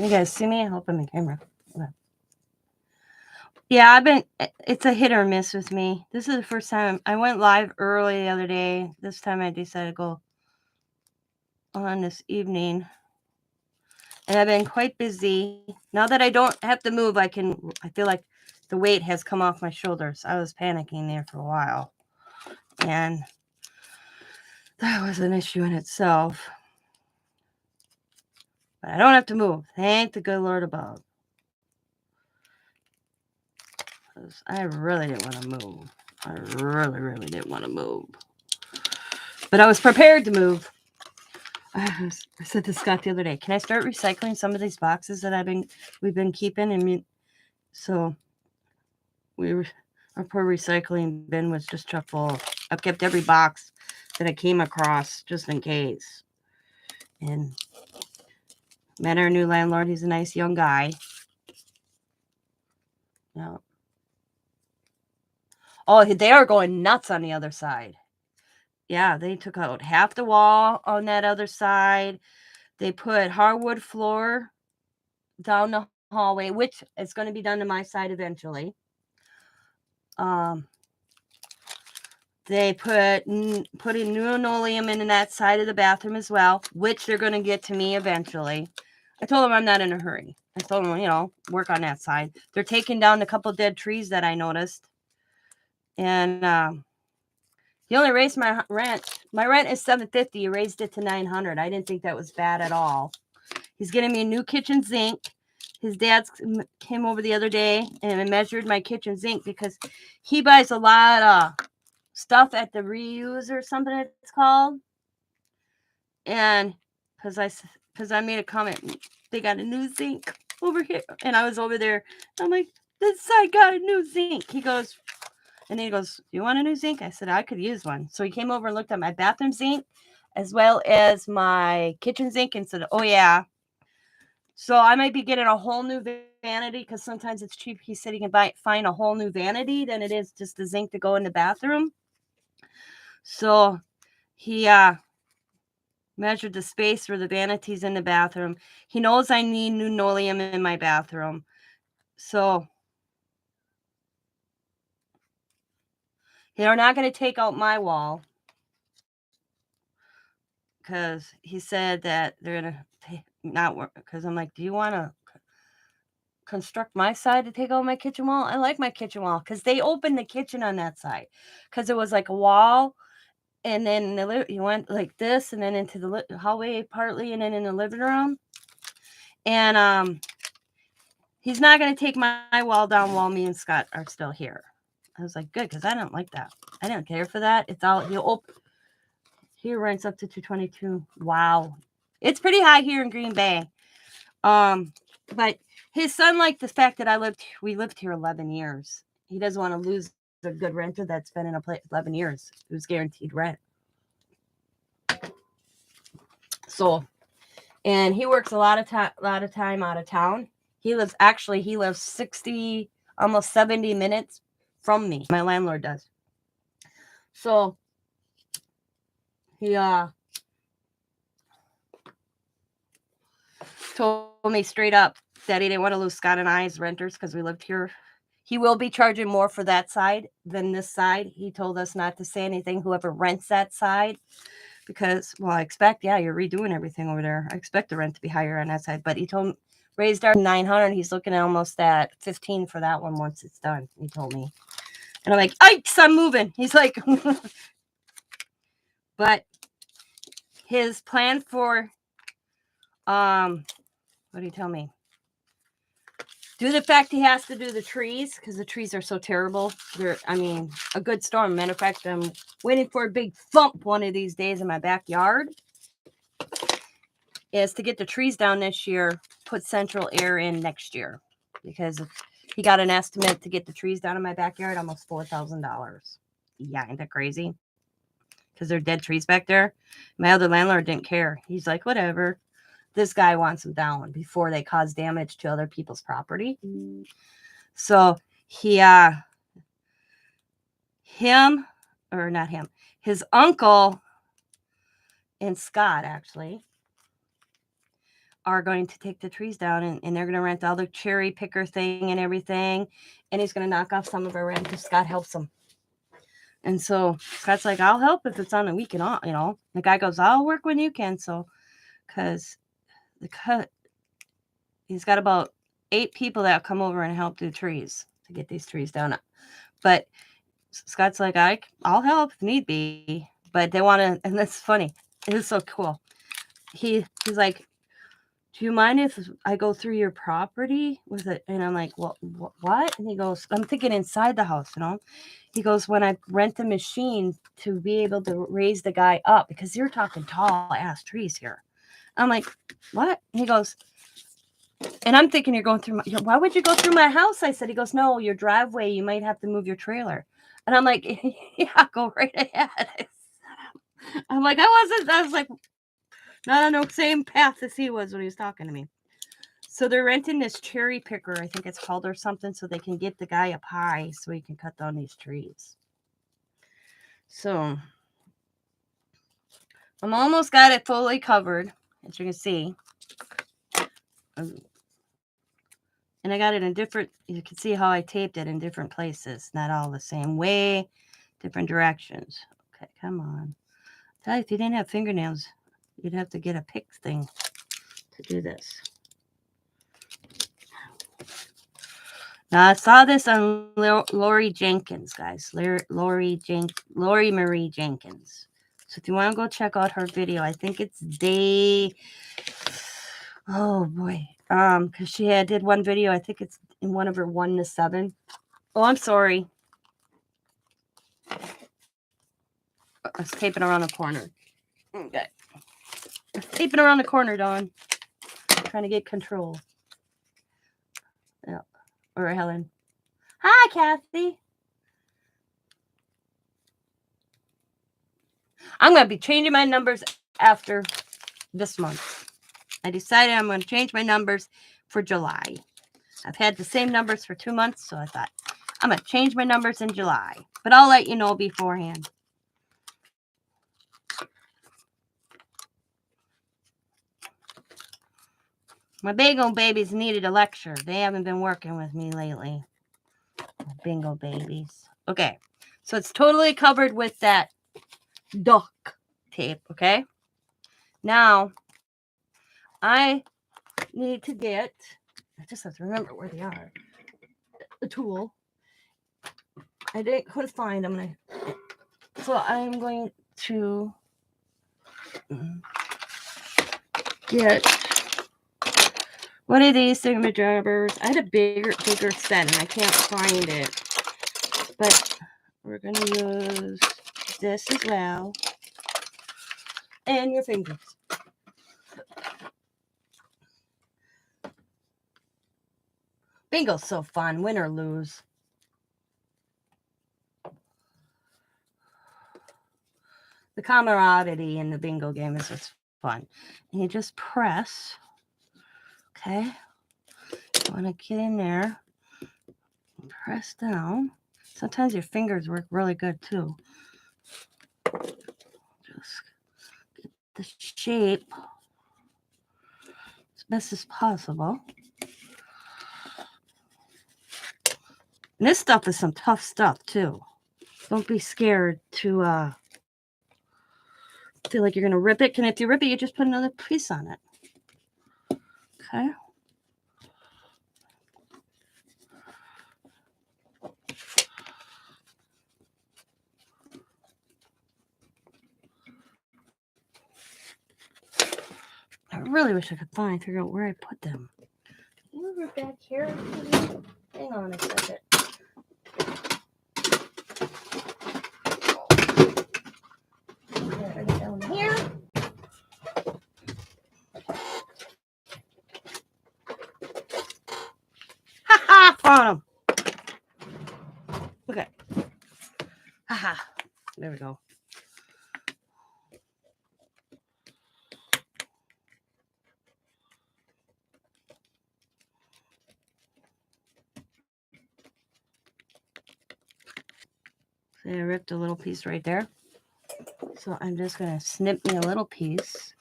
[SPEAKER 1] You guys see me? I hope I'm in camera. Yeah, it's a hit or miss with me. This is the first time. I went live early the other day. This time I decided to go on this evening. And I've been quite busy. Now that I don't have to move, I feel like the weight has come off my shoulders. I was panicking there for a while. And that was an issue in itself. But I don't have to move. Thank the good Lord above. Because I really didn't want to move. I really didn't want to move. But I was prepared to move. I said to Scott the other day, can I start recycling some of these boxes that we've been keeping? And So our poor recycling bin was just chock full. I've kept every box that I came across just in case. And met our new landlord. He's a nice young guy. Yeah. Oh, they are going nuts on the other side. Yeah, they took out half the wall on that other side. They put hardwood floor down the hallway, which is going to be done to my side eventually. They put in new linoleum in that side of the bathroom as well, which they're going to get to me eventually. I told them I'm not in a hurry. I told them, work on that side. They're taking down a couple dead trees that I noticed. And he only raised my rent. My rent is $750. He raised it to $900. I didn't think that was bad at all. He's getting me a new kitchen sink. His dad came over the other day and measured my kitchen sink because he buys a lot of stuff at the reuse or something it's called. And because I made a comment, they got a new sink over here. And I was over there. I'm like, this side got a new sink. He goes, you want a new sink? I said, I could use one. So he came over and looked at my bathroom sink as well as my kitchen sink and said, oh, yeah. So I might be getting a whole new vanity because sometimes it's cheap. He said he can find a whole new vanity than it is just the zinc to go in the bathroom. So he measured the space for the vanities in the bathroom. He knows I need new linoleum in my bathroom. So they're not going to take out my wall because he said that they're going to not work. Because I'm like, do you want to construct my side to take out my kitchen wall? I like my kitchen wall because they opened the kitchen on that side because it was like a wall. And then you went like this and then into the hallway partly and then in the living room. And he's not going to take my wall down while me and Scott are still here. I was like, good, because I don't like that. I don't care for that. It's all, here rents up to $222. Wow. It's pretty high here in Green Bay. But his son liked the fact that we lived here 11 years. He doesn't want to lose a good renter that's been in a place 11 years who's guaranteed rent. So, and he works a lot of time out of town. He lives 60, almost 70 minutes from me. My landlord does. So he told me straight up that he didn't want to lose Scott and I as renters because we lived here. He will be charging more for that side than this side. He told us not to say anything, whoever rents that side, because, well, I expect, you're redoing everything over there. I expect the rent to be higher on that side. But he raised our $900. He's looking at almost at $1,500 for that one once it's done, he told me. And I'm like, Ike's, I'm moving. He's like, but his plan for, what did he tell me? Due to the fact he has to do the trees, because the trees are so terrible. A good storm. Matter of fact, I'm waiting for a big thump one of these days in my backyard. Is to get the trees down this year, put central air in next year. Because he got an estimate to get the trees down in my backyard, almost $4,000. Yeah, ain't that crazy? Because they're dead trees back there. My other landlord didn't care. He's like, whatever. This guy wants them down before they cause damage to other people's property. So his uncle and Scott actually are going to take the trees down and they're going to rent all the cherry picker thing and everything. And he's going to knock off some of our rent if Scott helps him. And so Scott's like, I'll help if it's on a weekend off, The guy goes, I'll work when you can. So, because he's got about 8 people that come over and help do trees to get these trees down. But Scott's like, I'll help if need be. But they want to, and that's funny. It was so cool. He's like, do you mind if I go through your property with it? And I'm like, well, what? And he goes, I'm thinking inside the house, He goes, when I rent the machine to be able to raise the guy up, because you're talking tall ass trees here. I'm like, what? And he goes, And I'm thinking you're going through my, why would you go through my house? I said, he goes, no, your driveway, you might have to move your trailer. And I'm like, yeah, go right ahead. I'm like, I was like, not on the same path as he was when he was talking to me. So they're renting this cherry picker, I think it's called, or something, so they can get the guy up high so he can cut down these trees. So I'm almost got it fully covered, as you can see. And I got it in different, you can see how I taped it in different places, not all the same way, different directions. Okay, come on. Tell you, if you didn't have fingernails, you'd have to get a pick thing to do this. Now, I saw this on Lori Jenkins, guys. Lori Marie Jenkins. So if you want to go check out her video, I think it's day... Oh, boy. Because she did one video. I think it's in one of her 1 to 7. Oh, I'm sorry. I was taping around the corner. Okay. I was taping around the corner, Dawn. Trying to get control. Yeah. Or Helen. Hi, Kathy. I'm going to be changing my numbers after this month. I decided I'm going to change my numbers for July. I've had the same numbers for 2 months, so I thought I'm going to change my numbers in July. But I'll let you know beforehand. My Bingo babies needed a lecture. They haven't been working with me lately. Bingo babies. Okay, so it's totally covered with that duck tape, okay? Now, I need to get, I just have to remember where they are. The tool. I couldn't find them. So I'm going to get one of these thingamajabers. I had a bigger set and I can't find it. But we're going to use this as well. And your fingers. Bingo's so fun, win or lose. The camaraderie in the bingo game is what's fun. And you just press. Okay. You want to get in there. Press down. Sometimes your fingers work really good too. Just get the shape as best as possible. And this stuff is some tough stuff too. Don't be scared to feel like you're going to rip it. And if you rip it, you just put another piece on it. Okay. I really wish I could figure out where I put them. Over back here. Hang on a second. Down here. Ha ha! Found them. Okay. Ha ha. There we go. See, I ripped a little piece right there. So I'm just going to snip me a little piece.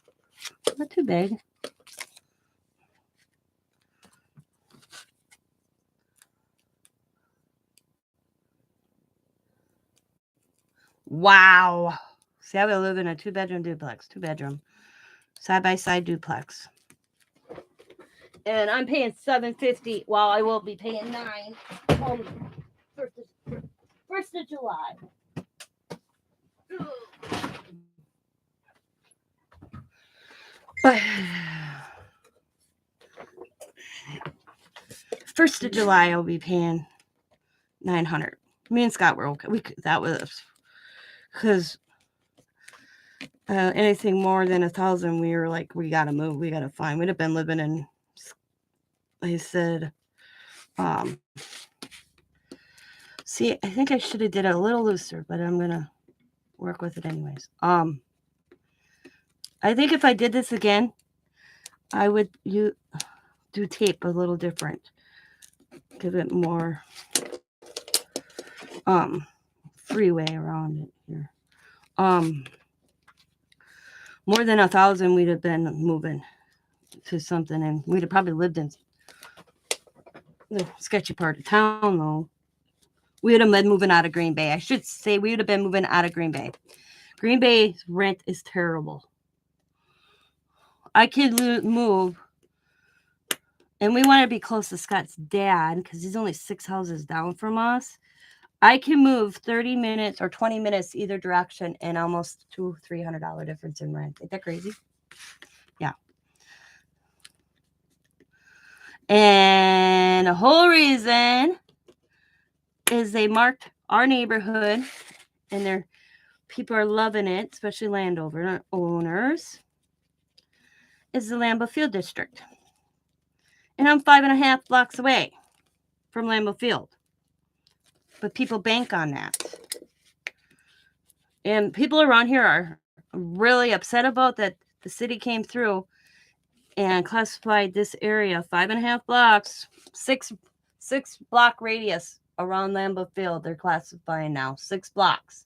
[SPEAKER 1] Not too big. Wow. See, I would live in a 2-bedroom duplex. 2-bedroom. Side-by-side duplex. And I'm paying $750. Well, I will be paying $9. First of July. But 1st of July, I'll be paying $900. Me and Scott were okay. That was because anything more than $1,000, we were like, we gotta move. We gotta find. We'd have been living in I said, see, I think I should have did it a little looser, but I'm going to work with it anyways. I think if I did this again, I would do tape a little different. Give it more freeway around it here. More than 1,000 we'd have been moving to something, and we'd have probably lived in the sketchy part of town, though. We would have been moving out of Green Bay. I should say we would have been moving out of Green Bay. Green Bay's rent is terrible. I could move, and we want to be close to Scott's dad because he's only 6 houses down from us. I can move 30 minutes or 20 minutes either direction and almost $200-300 difference in rent. Ain't that crazy? Yeah. And the whole reason is they marked our neighborhood, and their people are loving it, especially landowners, is the Lambeau Field District. And I'm 5.5 blocks away from Lambeau Field. But people bank on that. And people around here are really upset about that. The city came through and classified this area 5.5 blocks, six block radius around Lambeau Field. They're classifying now 6 blocks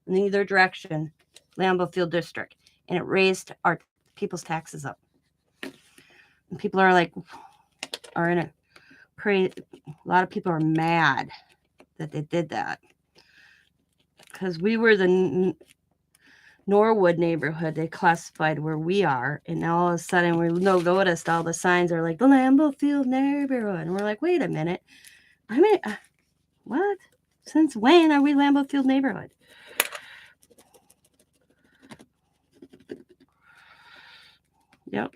[SPEAKER 1] in either direction, Lambeau Field District. And it raised our people's taxes up. And people are like, are in it. A lot of people are mad that they did that. Because we were the Norwood neighborhood, they classified where we are, and now all of a sudden we noticed all the signs are like the Lambeau Field neighborhood, and we're like, wait a minute, I mean, what? Since when are we Lambeau Field neighborhood? Yep.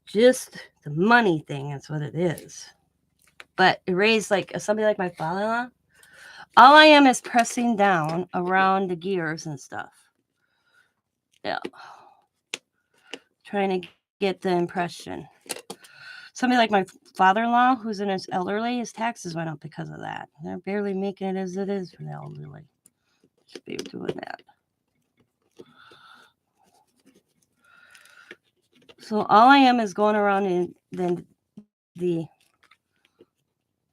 [SPEAKER 1] Just the money thing, that's what it is. But it raised like somebody like my father-in-law. All I am is pressing down around the gears and stuff. Yeah. Trying to get the impression. Somebody like my father-in-law, who's in his elderly, his taxes went up because of that. They're barely making it as it is for the elderly. Should be doing that. So all I am is going around in then the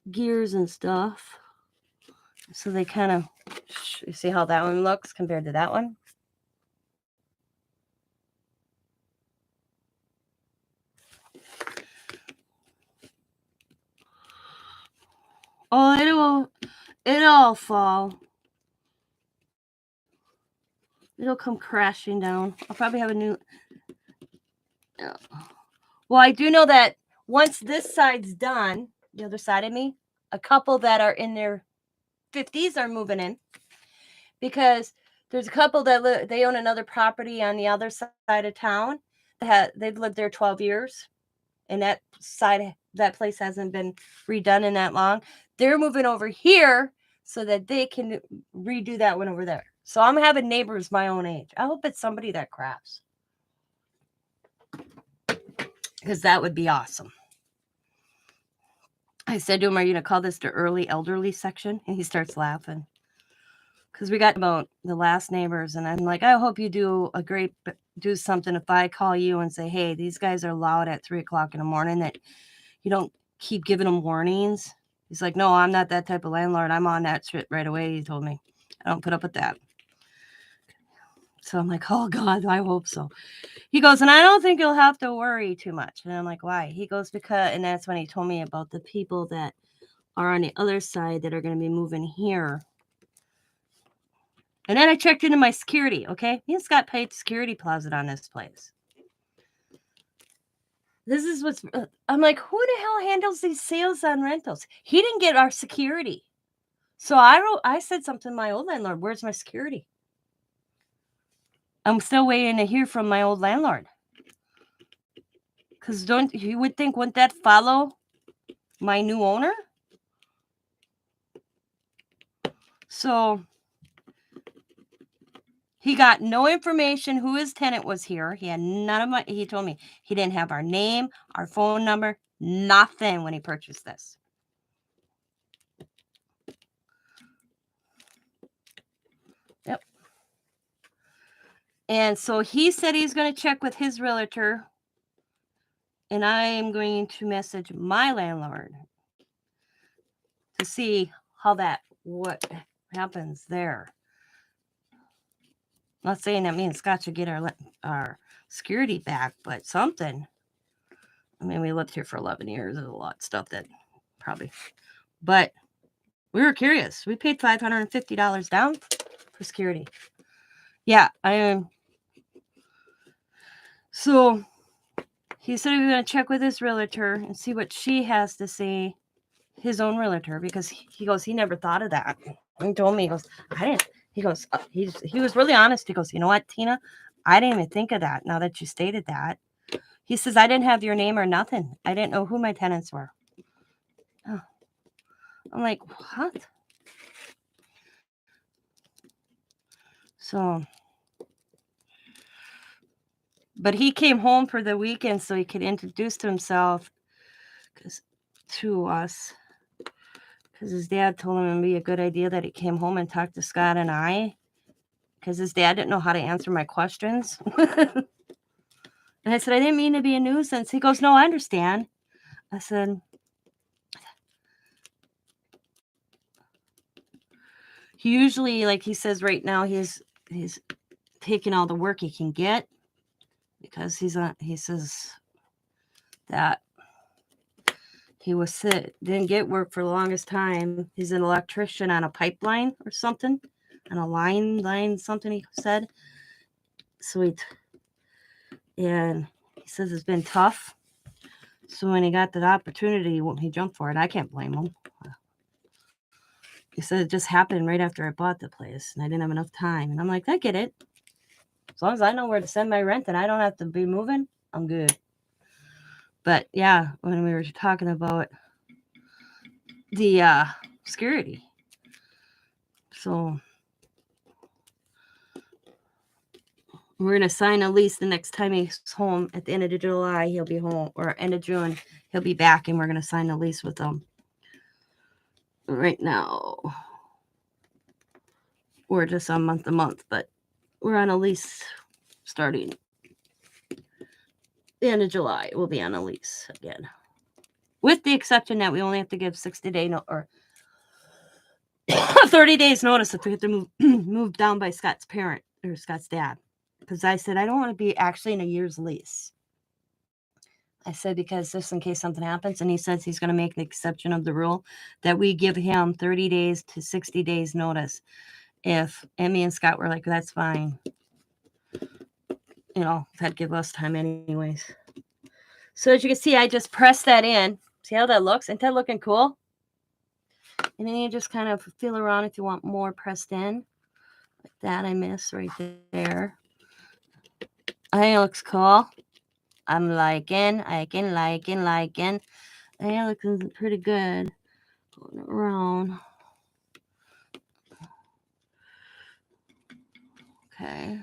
[SPEAKER 1] gears and stuff. So they kind of, you see how that one looks compared to that one? Oh, it'll fall. It'll come crashing down. I'll probably have a new. Well, I do know that once this side's done, the other side of me, a couple that are in their 50s are moving in, because there's a couple that they own another property on the other side of town. They've lived there 12 years, and that place hasn't been redone in that long. They're moving over here so that they can redo that one over there. So I'm having neighbors my own age. I hope it's somebody that crafts, because that would be awesome. I said to him, are you going to call this the early elderly section? And he starts laughing. Because we got about the last neighbors, and I'm like, I hope you do something if I call you and say, hey, these guys are loud at 3 o'clock in the morning, that you don't keep giving them warnings. He's like, no, I'm not that type of landlord. I'm on that shit right away. He told me, I don't put up with that. So I'm like, oh God, I hope so. He goes, and I don't think you'll have to worry too much. And I'm like, why? He goes, and that's when he told me about the people that are on the other side that are going to be moving here. And then I checked into my security, okay? He's got paid security deposit on this place. This is what's, I'm like, who the hell handles these sales on rentals? He didn't get our security. So I said something to my old landlord, where's my security? I'm still waiting to hear from my old landlord. Because you would think, wouldn't that follow my new owner? So He got no information who his tenant was here. He had none of my, he told me he didn't have our name, our phone number, nothing when he purchased this. Yep. And so he said he's going to check with his realtor, and I am going to message my landlord to see what happens there. I'm not saying that me and Scott should get our security back, but something. I mean, we lived here for 11 years. There's a lot of stuff that probably, but we were curious. We paid $550 down for security. Yeah, I am. So he said he was going to check with his realtor and see what she has to say, his own realtor, because he goes, he never thought of that. He told me, he goes, I didn't. He goes, he was really honest. He goes, you know what, Tina? I didn't even think of that now that you stated that. He says, I didn't have your name or nothing. I didn't know who my tenants were. Oh. I'm like, what? So, but he came home for the weekend so he could introduce himself to us. Because his dad told him it would be a good idea that he came home and talked to Scott and I. Because his dad didn't know how to answer my questions. And I said, I didn't mean to be a nuisance. He goes, no, I understand. I said, he usually, like he says right now, he's taking all the work he can get because he says that he was sick, didn't get work for the longest time. He's an electrician on a pipeline or something, on a line, something he said. Sweet. And he says it's been tough. So when he got that opportunity, he jumped for it. I can't blame him. He said it just happened right after I bought the place, and I didn't have enough time. And I'm like, I get it. As long as I know where to send my rent and I don't have to be moving, I'm good. But yeah, when we were talking about the security, so we're going to sign a lease the next time he's home. At the end of July, he'll be home, or end of June, he'll be back, and we're going to sign a lease with him. Right now, we're just on month to month, but we're on a lease starting the end of July. We'll be on a lease again, with the exception that we only have to give 60-day or 30 days notice if we have to move down by Scott's parent or Scott's dad. Because I said, I don't want to be actually in a year's lease. I said, because just in case something happens, and he says he's going to make the exception of the rule that we give him 30 days to 60 days notice. If Emmy and Scott were like, that's fine. You know, that'd give us time anyways. So as you can see, I just pressed that in. See how that looks? Ain't that looking cool? And then you just kind of feel around if you want more pressed in. Like that, I miss right there. I think it looks cool. I'm liking. I think it looks pretty good. Going around. Okay.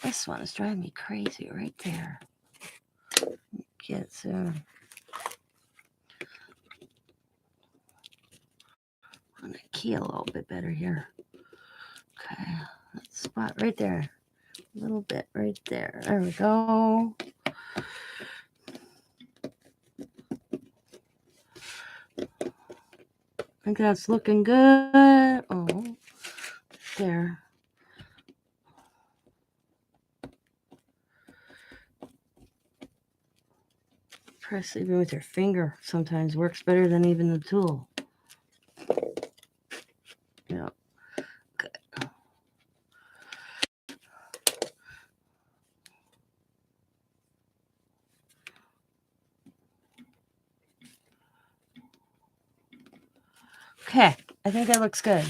[SPEAKER 1] This one is driving me crazy right there. Get some. On the key a little bit better here. Okay. That spot right there. A little bit right there. There we go. I think that's looking good. Oh, there. Press even with your finger sometimes works better than even the tool. Yeah. Okay. Okay, I think that looks good.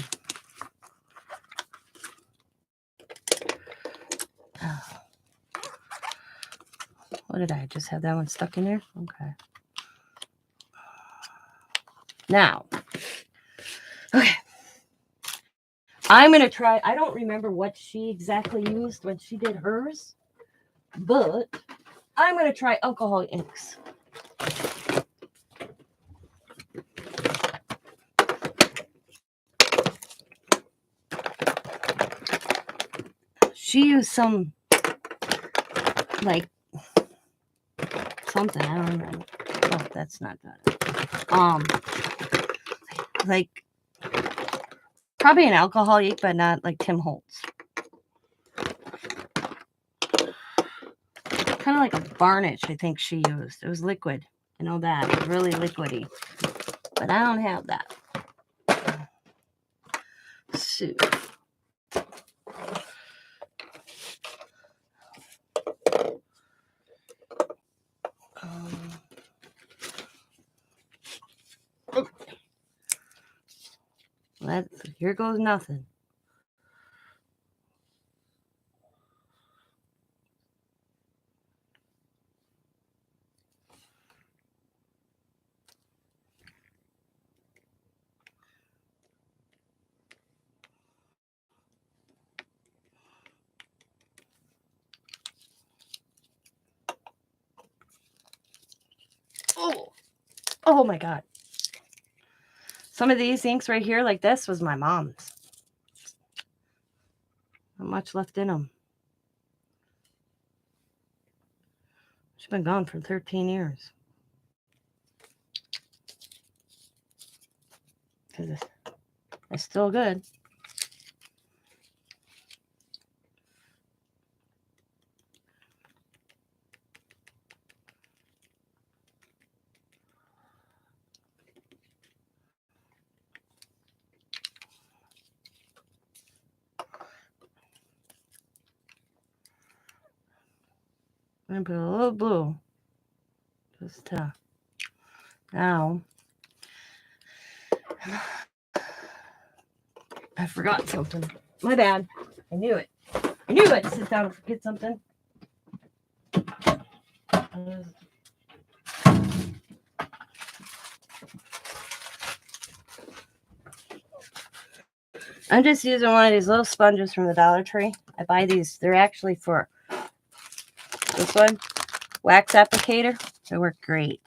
[SPEAKER 1] What did I just have that one stuck in there? Okay. Now, okay, I'm going to try. I don't remember what she exactly used when she did hers, but I'm going to try alcohol inks. She used some, like, something. I don't remember. Oh, that's not that. Like, probably an alcohol ink, but not like Tim Holtz. Kind of like a varnish, I think she used. It was liquid. I know that. It was really liquidy. But I don't have that. So. Here goes nothing. Oh my God. Some of these inks right here, like this, was my mom's. Not much left in them. She's been gone for 13 years. Because it's still good. I'm going to put a little blue. Just now. I forgot something. My bad. I knew it. I knew I'd sit down and forget something. I'm just using one of these little sponges from the Dollar Tree. I buy these. They're actually for this one, wax applicator. They work great.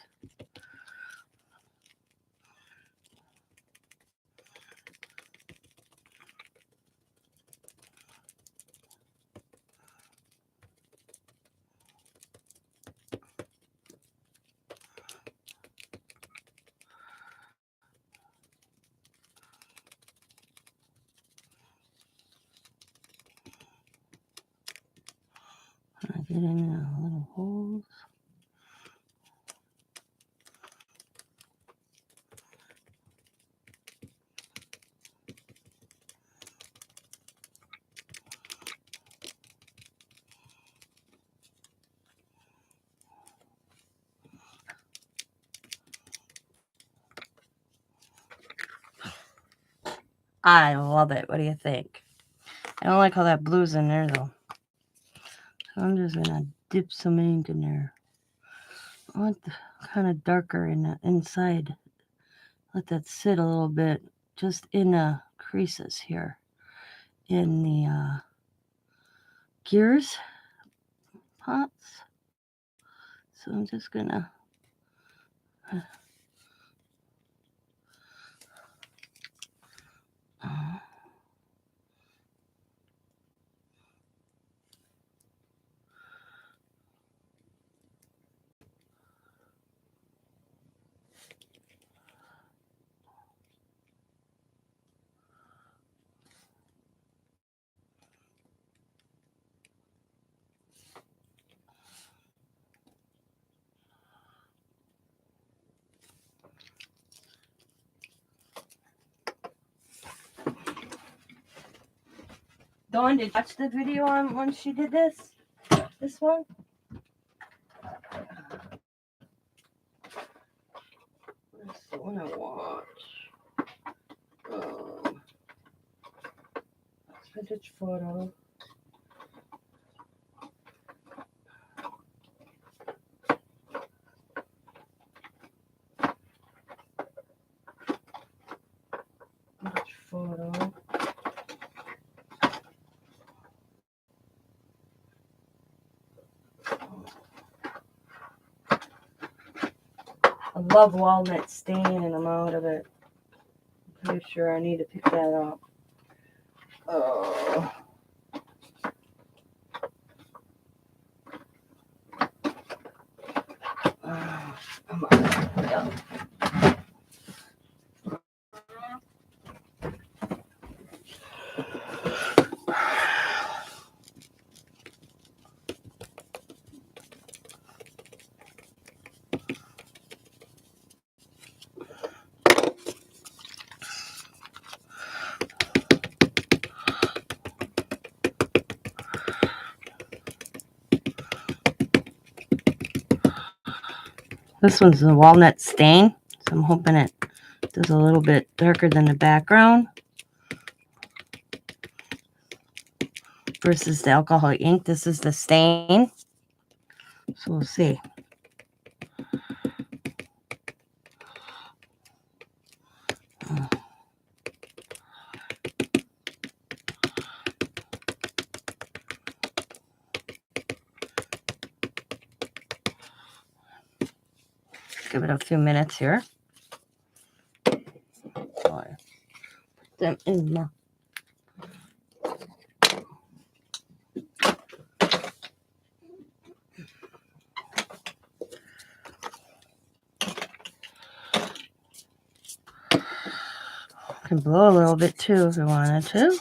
[SPEAKER 1] I get in the little holes. I love it. What do you think? I don't like how that blue's in there, though. So I'm just going to dip some ink in there. I want the kind of darker in the inside. Let that sit a little bit just in the creases here in the gears pots. So I'm just going to Dawn, did you watch the video on when she did this? This one? That's the one I watch. Vintage photo. Vintage photo. love Walnut Stain and I'm out of it. I'm pretty sure I need to pick that up. Oh. Come on. Yep. This one's the Walnut Stain, so I'm hoping it does a little bit darker than the background versus the alcohol ink. This is the stain, so we'll see. Give it a few minutes here. Put them in now. Can blow a little bit too if you wanted to.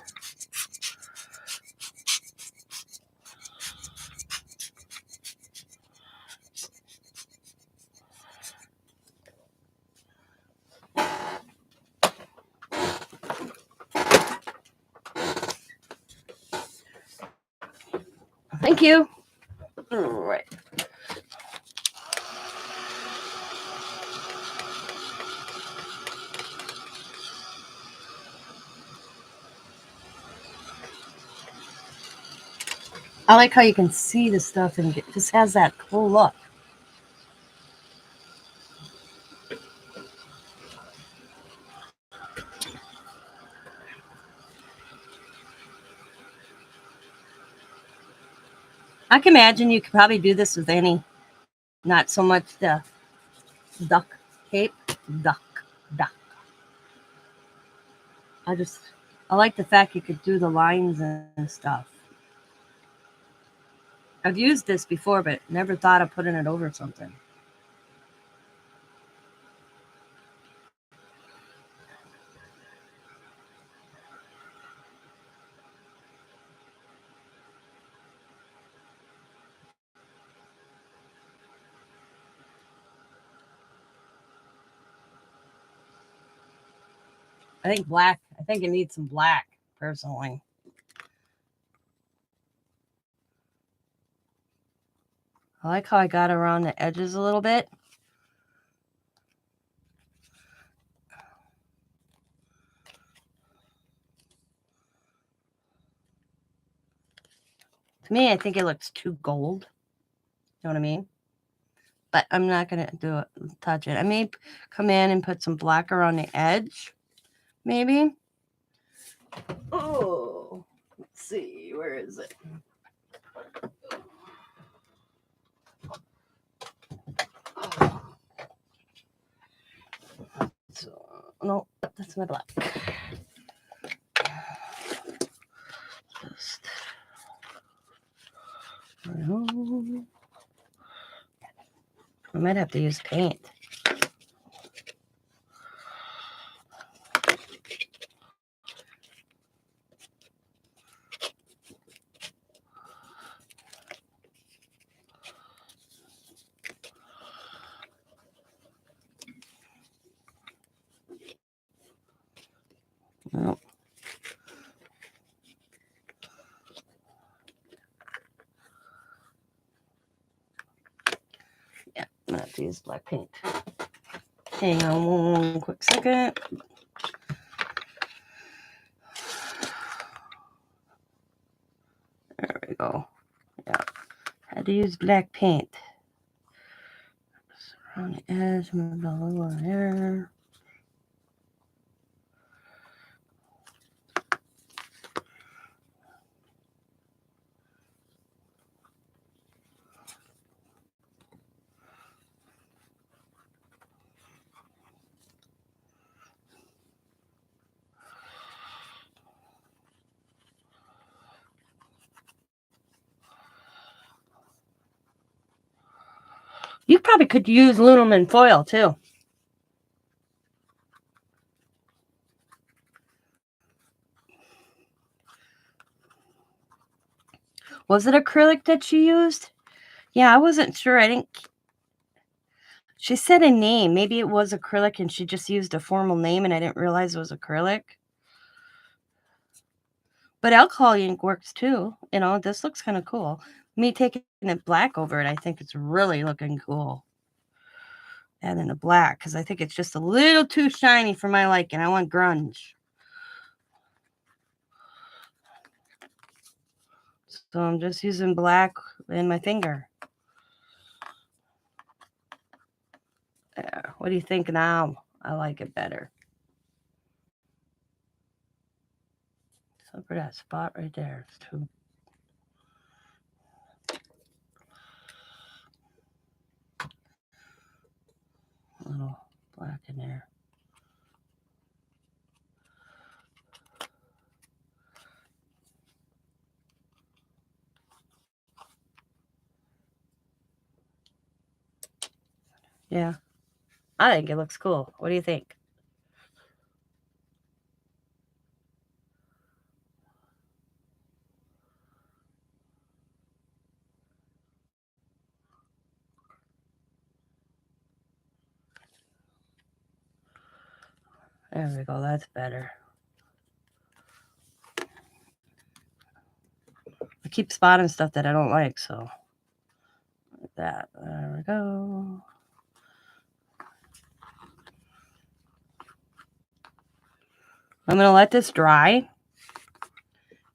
[SPEAKER 1] Thank you. All right. I like how you can see the stuff and it just has that cool look. I can imagine you could probably do this with any, not so much the duck tape. Duck. I like the fact you could do the lines and stuff. I've used this before, but never thought of putting it over something. I think it needs some black, personally. I like how I got around the edges a little bit. To me, I think it looks too gold. You know what I mean? But I'm not going to touch it. I may come in and put some black around the edge, maybe. Oh, let's see. Where is it? So, no, that's my black. Just, I might have to use paint. Nope. Yeah, I'm gonna have to use black paint. Hang on one quick second. There we go. Yeah, had to use black paint. Just around the edge, move a little there. You probably could use aluminum foil too. Was it acrylic that she used? Yeah, I wasn't sure. I didn't. She said a name. Maybe it was acrylic and she just used a formal name and I didn't realize it was acrylic. But alcohol ink works too. You know, this looks kind of cool. Me taking it black over it, I think it's really looking cool. And then the black, because I think it's just a little too shiny for my liking. I want grunge. So I'm just using black in my finger. There. What do you think now? I like it better. So for that spot right there, it's too. A little black in there. Yeah. I think it looks cool. What do you think? There we go. That's better. I keep spotting stuff that I don't like, so like that. There we go. I'm going to let this dry,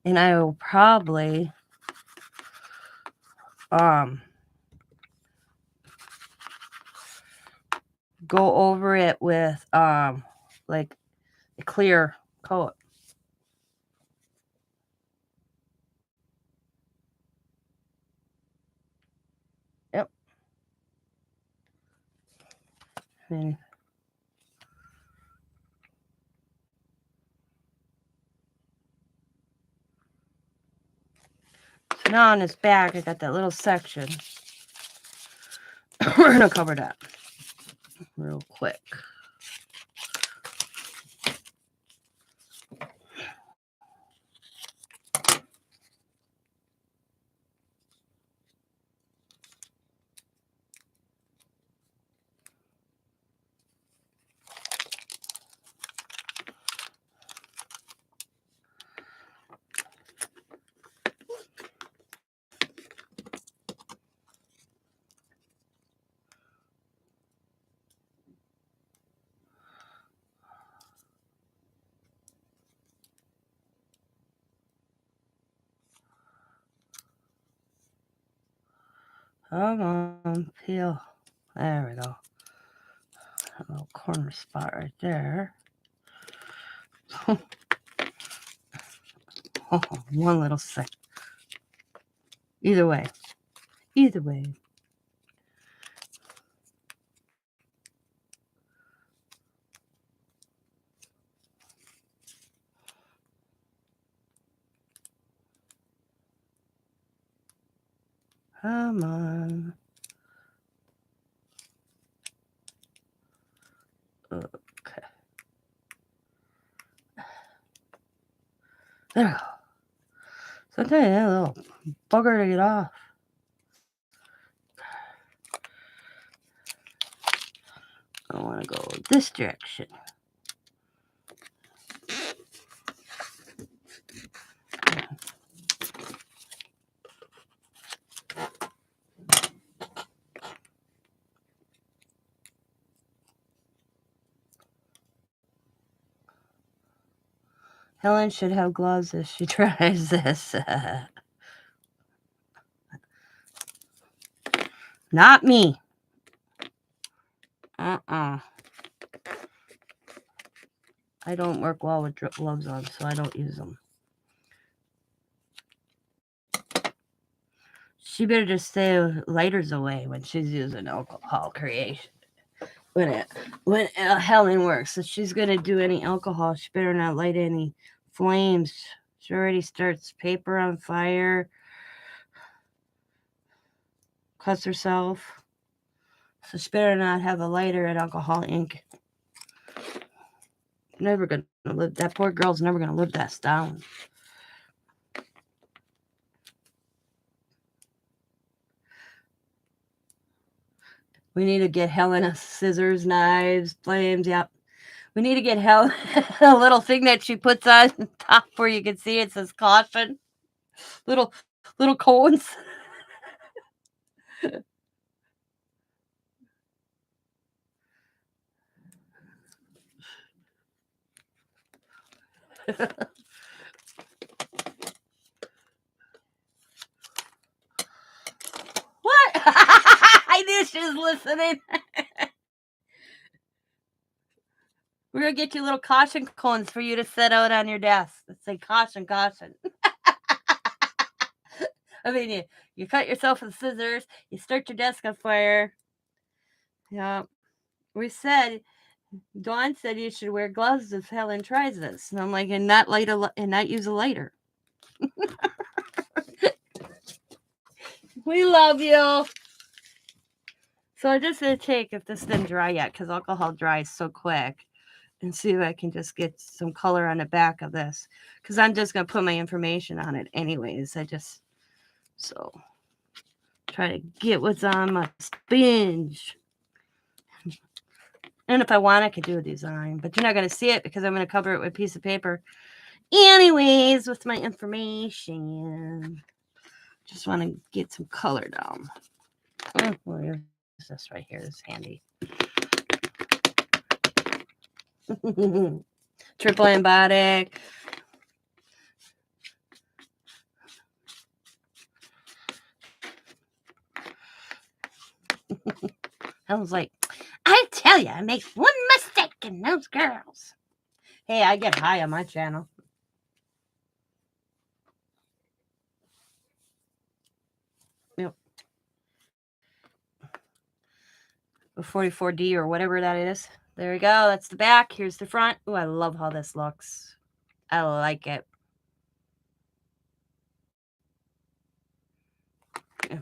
[SPEAKER 1] and I will probably go over it with like a clear coat. Yep. And so now on this back, I got that little section. We're going to cover that real quick. Come on, peel. There we go. A little corner spot right there. Oh, one little sec. Either way. Either way. Come on. Okay. There we go. Sometimes a little bugger to get off. I want to go this direction. Helen should have gloves as she tries this. Not me. I don't work well with gloves on, so I don't use them. She better just stay lighters away when she's using alcohol creation. When Helen works, if she's gonna do any alcohol, she better not light any flames. She already starts paper on fire, cuts herself. So she better not have a lighter and alcohol ink. Never gonna live. That poor girl's never gonna live that down. We need to get Helen scissors, knives, flames. Yep. We need to get Helen a little thing that she puts on top where you can see it says caution. Little cones. What? I knew she was listening. We're going to get you little caution cones for you to set out on your desk that say caution, caution. I mean, you cut yourself with scissors, you start your desk on fire. Yeah. We said, Dawn said you should wear gloves if Helen tries this. And I'm like, and not use a lighter. We love you. So I'm just going to take, if this didn't dry yet, because alcohol dries so quick, and see if I can just get some color on the back of this. Because I'm just going to put my information on it anyways. So try to get what's on my sponge. And if I want, I could do a design. But you're not going to see it because I'm going to cover it with a piece of paper. Anyways, with my information. Just want to get some color down. Well, here's this right here. This is handy. Triple antibiotic. I was like, I tell you, I make one mistake in those girls. Hey, I get high on my channel. Yep. A 44D or whatever that is. There we go. That's the back. Here's the front. Oh, I love how this looks. I like it. Yeah.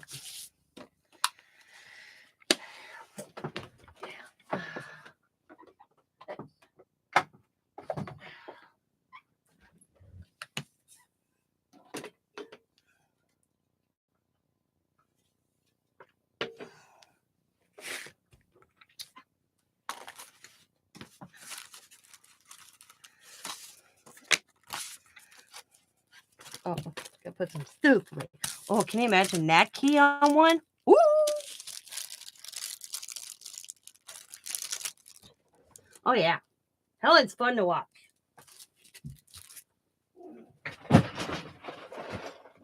[SPEAKER 1] Oh, gotta put some soup. Oh, can you imagine that key on one? Woo! Oh, yeah. Helen's fun to watch.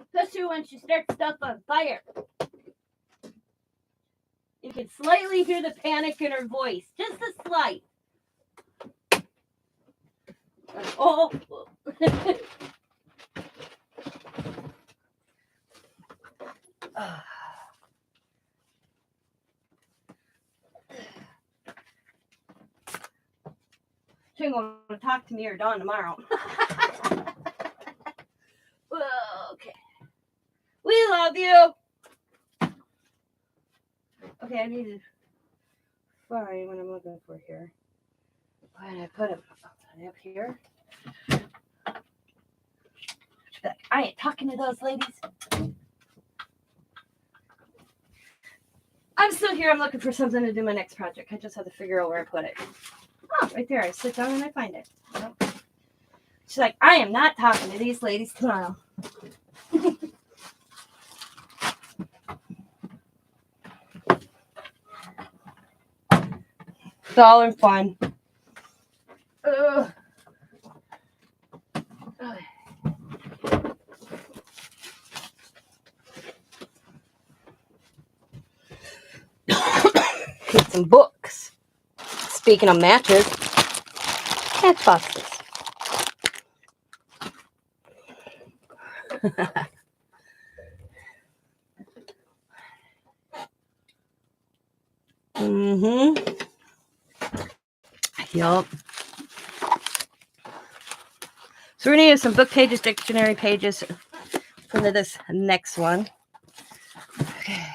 [SPEAKER 1] Especially when she starts stuff on fire. You can slightly hear the panic in her voice. Just a slight. Oh. She ain't going to talk to me or Dawn tomorrow. Okay. We love you. Okay, I need to find what I'm looking for here. Why did I put it up here? I ain't talking to those ladies. I'm still here. I'm looking for something to do my next project. I just have to figure out where I put it. Oh, right there. I sit down and I find it. She's like, I am not talking to these ladies tomorrow. It's all in fun. Get some books. Speaking of matches, matchboxes. Yup. So we're going to use some book pages, dictionary pages for this next one. Okay.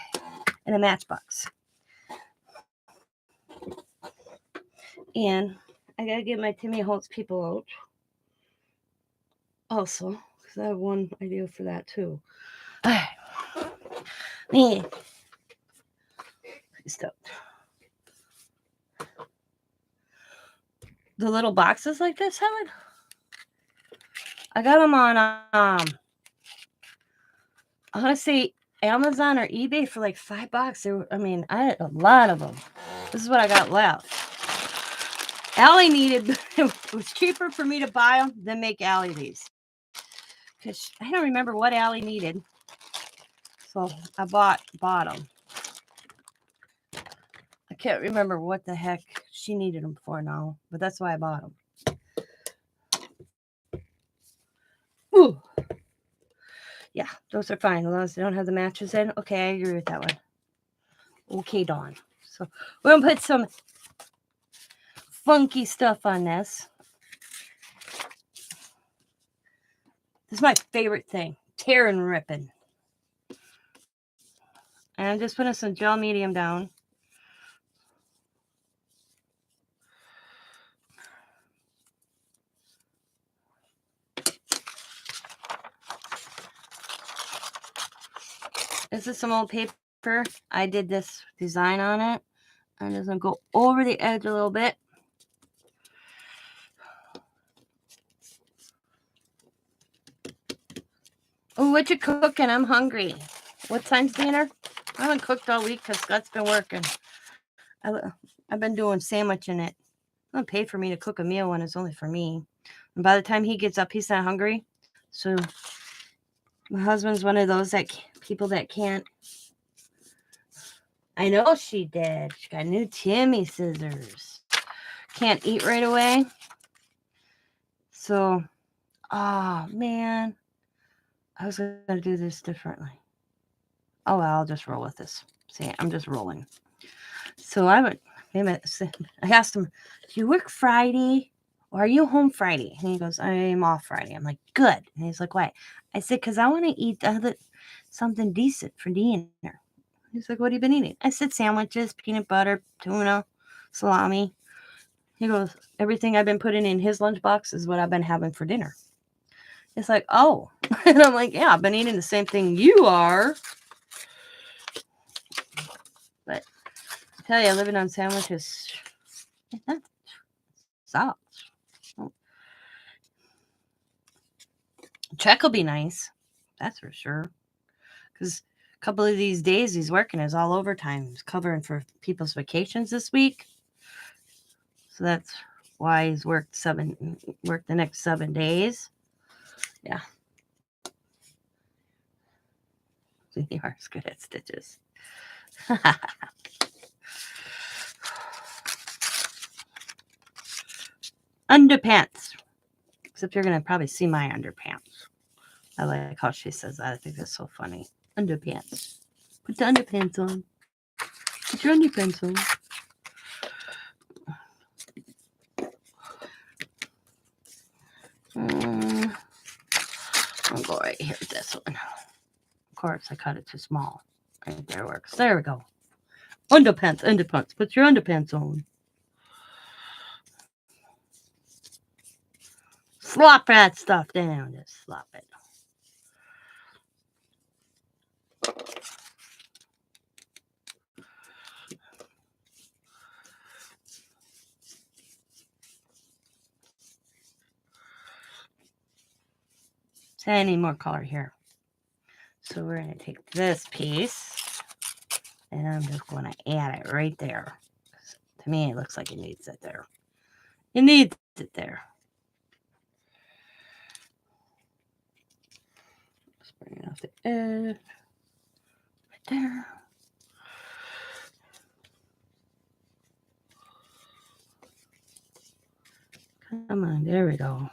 [SPEAKER 1] And a matchbox. And I got to get my Timmy Holtz people out also, because I have one idea for that too. Me. Stop. The little boxes like this, Helen? I got them on, I want to say Amazon or eBay for like $5. I had a lot of them. This is what I got left. Allie needed, it was cheaper for me to buy them than make Allie these. Because I don't remember what Allie needed. So I bought them. I can't remember what the heck she needed them for now, but that's why I bought them. Ooh. Yeah, those are fine as long as they don't have the matches in. Okay, I agree with that one. Okay, Dawn. So we're going to put some funky stuff on this. This is my favorite thing. Tear and ripping. And I'm just putting some gel medium down. This is some old paper. I did this design on it. I'm just going to go over the edge a little bit. Oh, what you cooking? I'm hungry. What time's dinner? I haven't cooked all week because Scott's been working. I've been doing sandwiching it. Don't pay for me to cook a meal when it's only for me. And by the time he gets up, he's not hungry. So my husband's one of those people that can't. I know she did. She got new Timmy scissors. Can't eat right away. So, oh man, I was going to do this differently. Oh, well, I'll just roll with this. See, I'm just rolling. So I asked him, do you work Friday or are you home Friday? And he goes, I'm off Friday. I'm like, good. And he's like, why? I said, because I want to eat something decent for dinner. He's like, what have you been eating? I said, sandwiches, peanut butter, tuna, salami. He goes, everything I've been putting in his lunchbox is what I've been having for dinner. It's like, oh. And I'm like, yeah, I've been eating the same thing you are. But I tell you, living on sandwiches, that sucks. Check will be nice. That's for sure. Because a couple of these days he's working is all overtime. He's covering for people's vacations this week. So that's why he's worked the next 7 days. Yeah. You are as good at stitches. Underpants. Except you're going to probably see my underpants. I like how she says that. I think that's so funny. Underpants. Put the underpants on. Put your underpants on. I'll go right here with this one. Of course, I cut it too small. Right there works. There we go. Underpants. Put your underpants on. Slop that stuff down. Just slop it. So I need more color here. So we're going to take this piece and I'm just going to add it right there. To me, it looks like it needs it there. It needs it there. Just bring it off the edge. Right there. Come on, there we go.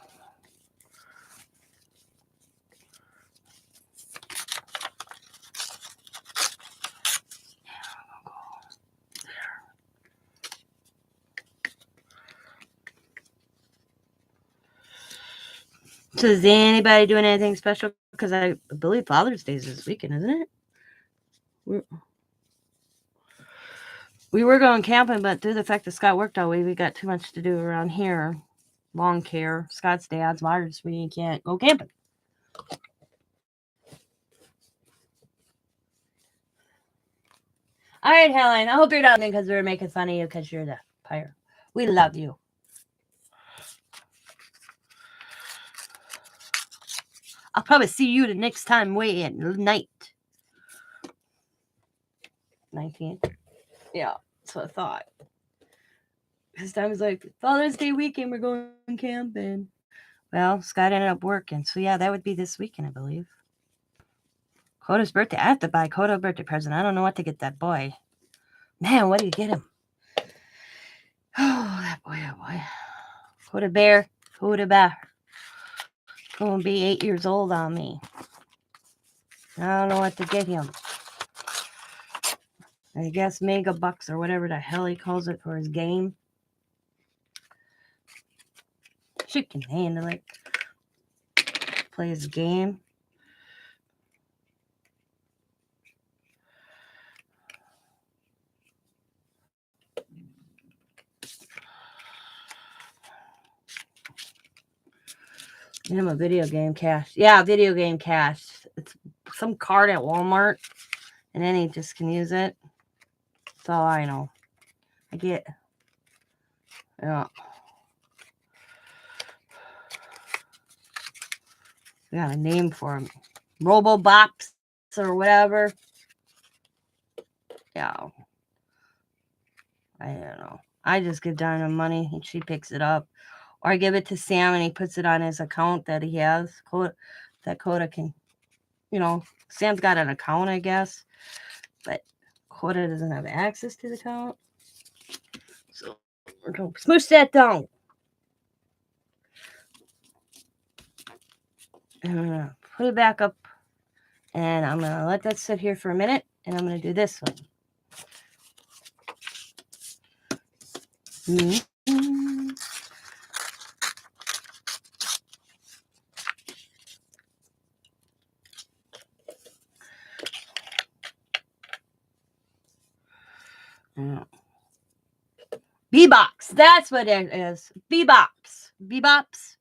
[SPEAKER 1] So is anybody doing anything special? Because I believe Father's Day is this weekend, isn't it? We were going camping, but due to the fact that Scott worked all week, we got too much to do around here. Lawn care, Scott's dad's virus, we can't go camping. All right, Helen. I hope you're not because we were making fun of you because you're the pirate. We love you. I'll probably see you the next time way at night. 19th. Yeah, that's what I thought. Because I was like, Father's Day weekend, we're going camping. Well, Scott ended up working. So, yeah, that would be this weekend, I believe. Coda's birthday. I have to buy Coda a birthday present. I don't know what to get that boy. Man, what do you get him? Oh, that boy, oh boy. Coda bear. Coda bear. Going to be 8 years old on me. I don't know what to get him. I guess mega bucks or whatever the hell he calls it for his game. She can handle it. Play his game. Get him a video game cache. Yeah, video game cache. It's some card at Walmart, and then he just can use it. That's all I know. I get. Yeah. We got a name for him. Robobox or whatever. Yeah. I don't know. I just give Donna money and she picks it up. Or I give it to Sam and he puts it on his account that he has. That Coda can, Sam's got an account, I guess. But Coda doesn't have access to the account. So we're going to smoosh that down. And I'm going to put it back up. And I'm going to let that sit here for a minute. And I'm going to do this one. Mm-hmm. Yeah. B-Box. That's what it is. B-Box. B-Bops.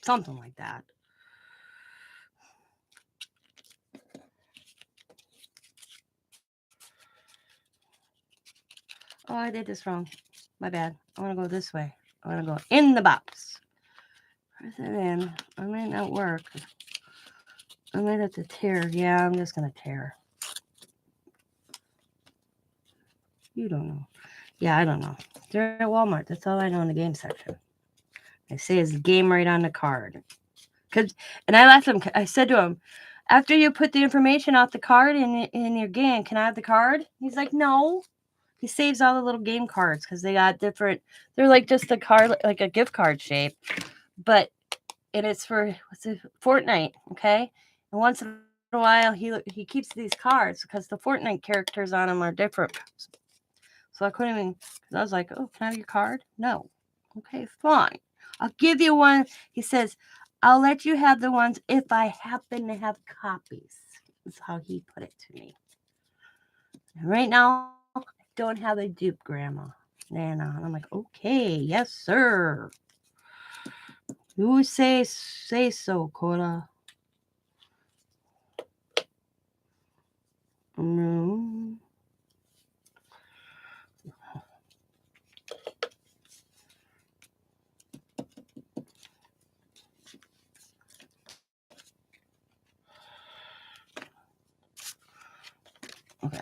[SPEAKER 1] Something like that. Oh, I did this wrong. My bad. I want to go this way. I want to go in the box. Press it in. I might not work. I might have to tear. Yeah, I'm just going to tear. You don't know. Yeah, I don't know. They're at Walmart. That's all I know in the game section. They say it's game right on the card. And I asked him, I said to him, after you put the information off the card in your game, can I have the card? He's like, no. He saves all the little game cards because they got different. They're like just a card, like a gift card shape. But and it's for Fortnite, okay? And once in a while, he keeps these cards because the Fortnite characters on them are different. So I couldn't even, because I was like, oh, can I have your card? No. Okay, fine. I'll give you one. He says, I'll let you have the ones if I happen to have copies. That's how he put it to me. And right now, I don't have a dupe, Grandma. And I'm like, okay, yes, sir. You say so, Coda. No. Okay.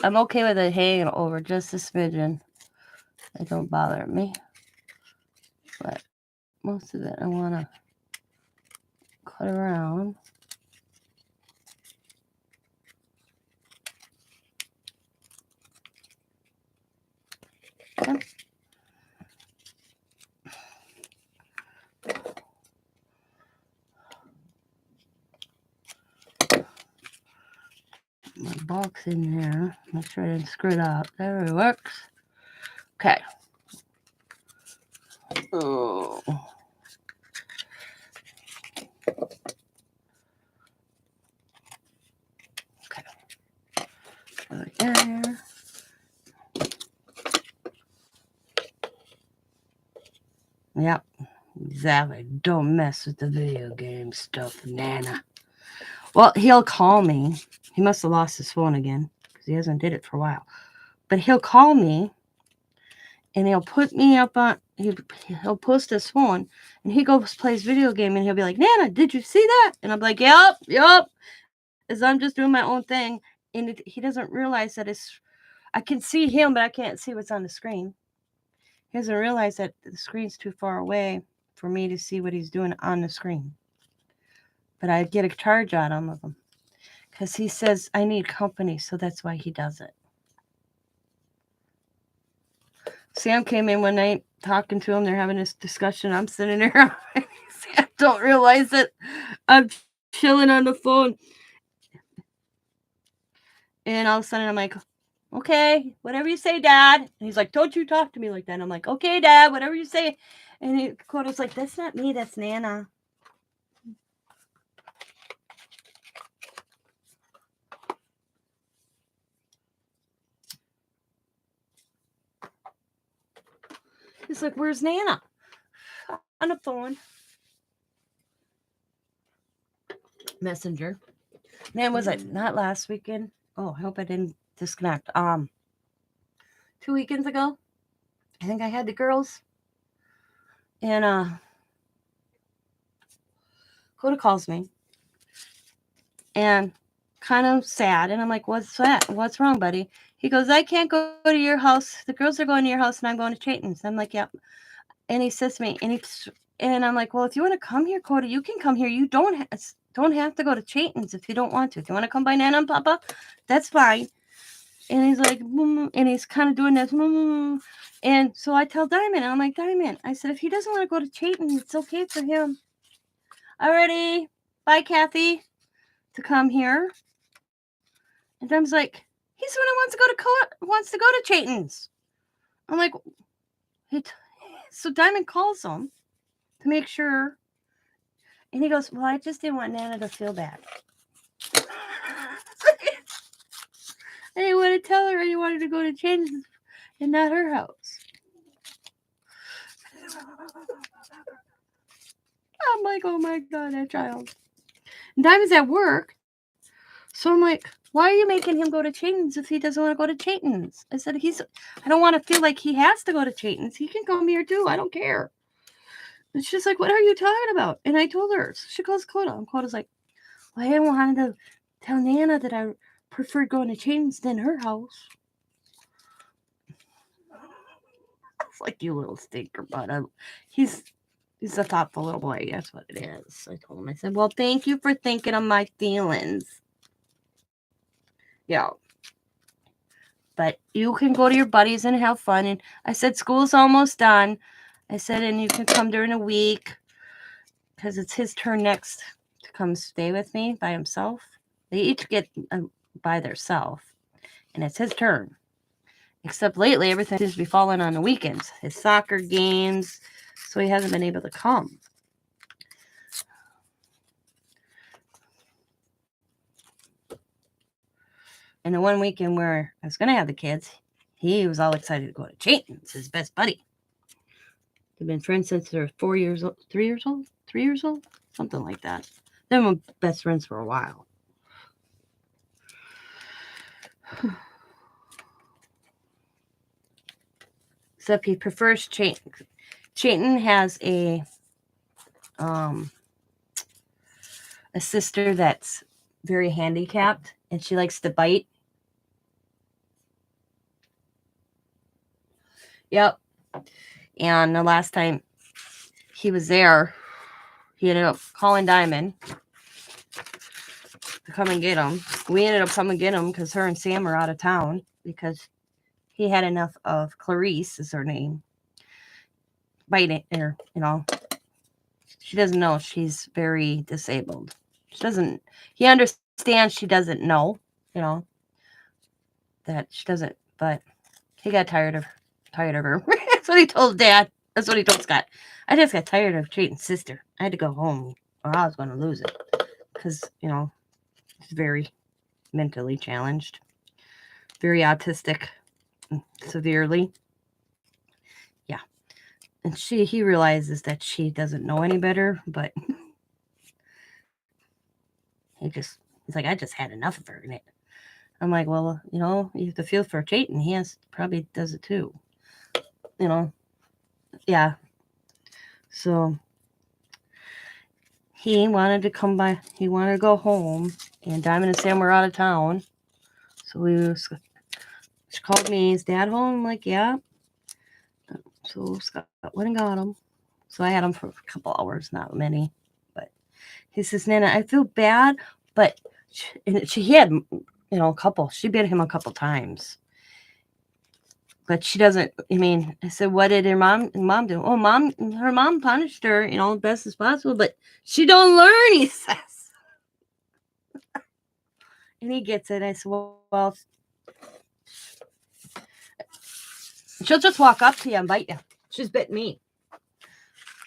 [SPEAKER 1] I'm okay with it hanging over just a smidgen. It don't bother me. But most of it I want to cut around. Okay. My box in there. Make sure I didn't screw it up. There it works. Okay. Oh. Okay. Right there. Yep. Exactly. Don't mess with the video game stuff, Nana. Well, he'll call me. He must have lost his phone again because he hasn't did it for a while. But he'll call me and he'll put me up on, he'll post his phone and he goes plays video game and he'll be like, Nana, did you see that? And I'm like, yep. As I'm just doing my own thing. And he doesn't realize that I can see him, but I can't see what's on the screen. He doesn't realize that the screen's too far away for me to see what he's doing on the screen. But I get a charge out of him because he says I need company, so that's why he does it. Sam came in one night talking to him. They're having this discussion. I'm sitting there. I don't realize it. I'm chilling on the phone. And all of a sudden I'm like, okay, whatever you say, Dad. And he's like, don't you talk to me like that. And I'm like, okay, Dad, whatever you say. And Coda's like, that's not me, that's Nana. He's like, where's Nana? On the phone. Messenger. Man, was it not last weekend? Oh, I hope I didn't disconnect. 2 weekends ago, I think I had the girls. And Coda calls me. And kind of sad. And I'm like, what's that? What's wrong, buddy? He goes, I can't go to your house. The girls are going to your house and I'm going to Chayton's. I'm like, yep. And he says to me, and I'm like, well, if you want to come here, Coda, you can come here. You don't have to go to Chayton's if you don't want to. If you want to come by Nana and Papa, that's fine. And he's like, and he's kind of doing this. And so I tell Diamond, and I'm like, Diamond, I said, if he doesn't want to go to Chayton's, it's okay for him. Alrighty, bye, Kathy, to come here. And Diamond's like, he's the one who wants to go to Chayton's. I'm like, so Diamond calls him to make sure. And he goes, well, I just didn't want Nana to feel bad. I didn't want to tell her I wanted to go to Chayton's and not her house. I'm like, oh my God, that child. And Diamond's at work. So I'm like, why are you making him go to Chayton's if he doesn't want to go to Chayton's? I said, I don't want to feel like he has to go to Chayton's. He can come here too. I don't care. And she's like, what are you talking about? And I told her. So she calls Coda. And Coda's like, well, I wanted to tell Nana that I preferred going to Chayton's than her house. It's like, you little stinker, but he's a thoughtful little boy. That's what it is. I told him. I said, well, thank you for thinking of my feelings. Yeah. But you can go to your buddies and have fun. And I said, school's almost done. I said, and you can come during the week because it's his turn next to come stay with me by himself. They each get by themselves, and it's his turn. Except lately, everything seems to be falling on the weekends. His soccer games, so he hasn't been able to come. And the one weekend where I was going to have the kids, he was all excited to go to Chayton's, his best buddy. They've been friends since they're 4 years old, 3 years old, 3 years old, something like that. They've been best friends for a while. Except he prefers Chayton. Chayton has a sister that's very handicapped, and she likes to bite. Yep. And the last time he was there, he ended up calling Diamond to come and get him. We ended up coming and get him because her and Sam are out of town because he had enough of Clarice, is her name, biting her, She doesn't know she's very disabled. He understands she doesn't know, that she doesn't, but he got tired of tired of her. That's what he told Dad. That's what he told Scott. I just got tired of Chayton's sister. I had to go home or I was going to lose it. Because, you know, he's very mentally challenged. Very autistic. Severely. Yeah. And he realizes that she doesn't know any better, but he's like, I just had enough of her. And I'm like, well, you know, you have to feel for Chayton. He probably does it too. You know, yeah. So he wanted to come by. He wanted to go home, and Diamond and Sam were out of town. So she called me. Is Dad home? I'm like, yeah. So Scott went and got him. So I had him for a couple hours, not many. But he says, Nana, I feel bad, but he had, you know, she bit him a couple times. But she doesn't, I mean, I said, what did her mom do? Oh, her mom punished her, you know, best as possible, but she don't learn, he says. And he gets it. I said, well, she'll just walk up to you and bite you. She's bit me.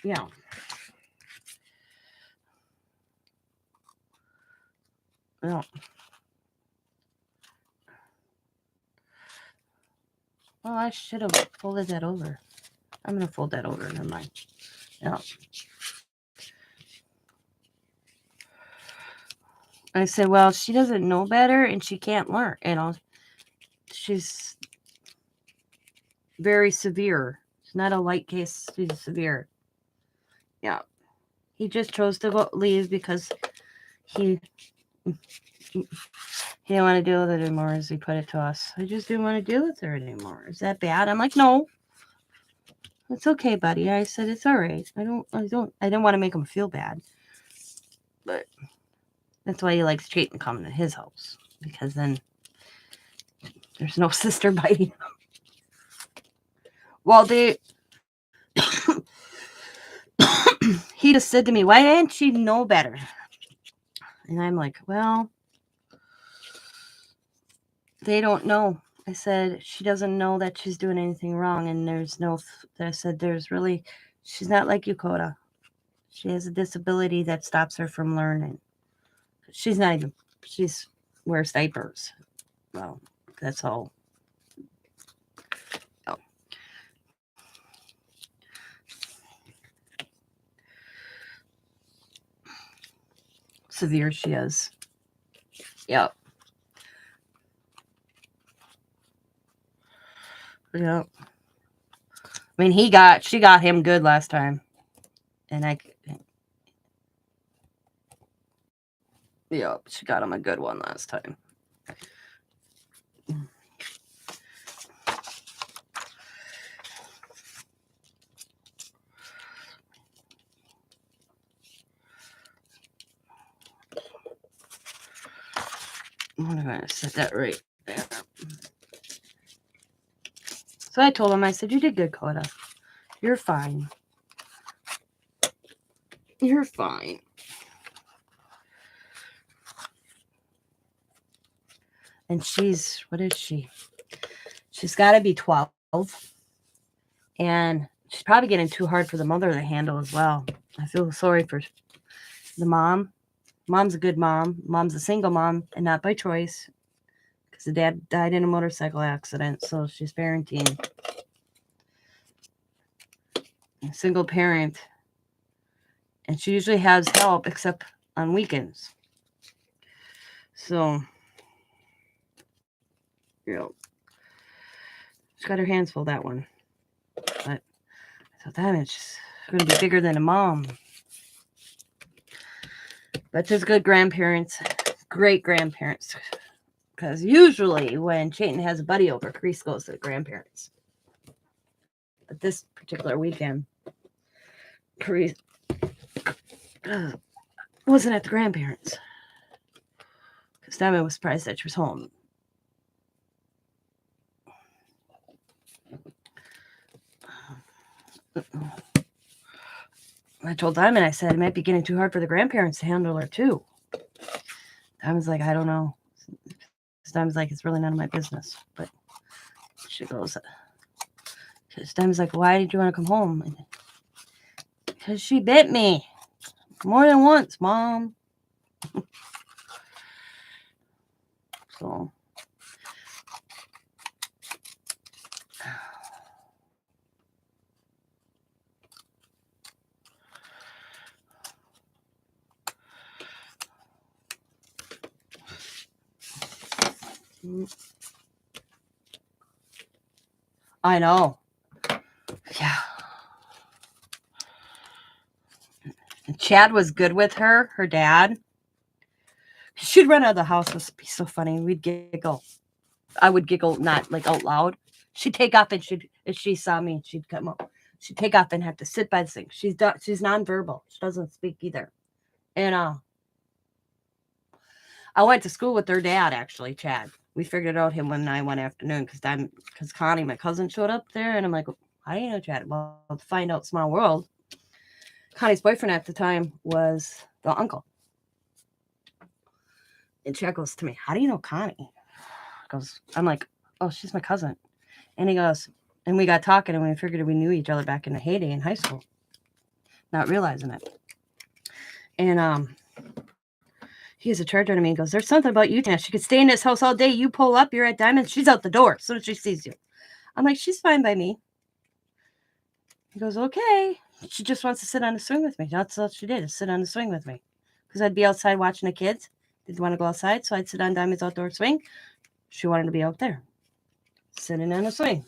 [SPEAKER 1] You know. Yeah. Well, I should have folded that over. I'm going to fold that over. Never mind. Yeah. I said, well, she doesn't know better and she can't learn. You know, she's very severe. It's not a light case. She's severe. Yeah. He just chose to leave because he didn't want to deal with it anymore, as he put it to us. I just didn't want to deal with her anymore. Is that bad? I'm like, no. It's okay, buddy. I said, it's all right. I didn't want to make him feel bad. But that's why he likes Chayton coming to his house. Because then there's no sister biting him. Well, he just said to me, why didn't she know better? And I'm like, well, they don't know. I said, she doesn't know that she's doing anything wrong. And I said, she's not like you, Coda. She has a disability that stops her from learning. She wears diapers. Well, that's all. Oh. Severe she is. Yep. Yep. I mean, she got him good last time. And yep, she got him a good one last time. I'm going to set that right there. So I told him, I said, you did good, Coda. You're fine. You're fine. And what is she? She's got to be 12. And she's probably getting too hard for the mother to handle as well. I feel sorry for the mom. Mom's a good mom. Mom's a single mom and not by choice. Because the dad died in a motorcycle accident. So she's parenting. A single parent. And she usually has help except on weekends. So, you know, she's got her hands full, that one. But I thought that is going to be bigger than a mom. But there's good grandparents, great grandparents. Because usually when Chayton has a buddy over, Crease goes to the grandparents. But this particular weekend, Crease wasn't at the grandparents. Because Diamond was surprised that she was home. I told Diamond, I said, it might be getting too hard for the grandparents to handle her too. Diamond's like, I don't know. Diamond's like, it's really none of my business. But she goes, Because Diamond's like, why did you want to come home? Because she bit me. More than once, Mom. So. I know. Yeah. And Chad was good with her dad. She'd run out of the house. It would be so funny. We'd giggle. I would giggle, not like out loud. She'd take off and if she saw me, she'd come up. She'd take off and have to sit by the sink. She's nonverbal. She doesn't speak either. And I went to school with their dad, actually, Chad. We figured out him one afternoon because Connie, my cousin, showed up there, and I'm like, how do you know Chad? Well, to find out small world, Connie's boyfriend at the time was the uncle. And Chad goes to me, how do you know Connie? I'm like, oh, she's my cousin. And he goes, and we got talking, and we figured we knew each other back in the heyday in high school, not realizing it. And he has a charger to me and goes, there's something about you, Tina. She could stay in this house all day. You pull up, you're at Diamond, she's out the door as soon as she sees you. I'm like, she's fine by me. He goes, okay. She just wants to sit on the swing with me. That's all she did, is sit on the swing with me. Because I'd be outside watching the kids. Didn't want to go outside, so I'd sit on Diamond's outdoor swing. She wanted to be out there, sitting on the swing.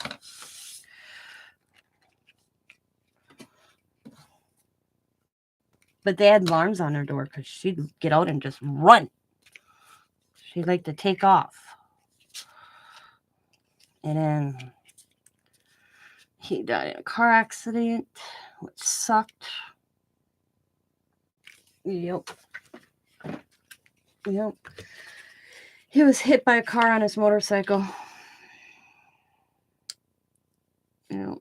[SPEAKER 1] But they had alarms on her door because she'd get out and just run. She'd like to take off. And then he died in a car accident, which sucked. Yep. He was hit by a car on his motorcycle. Yep.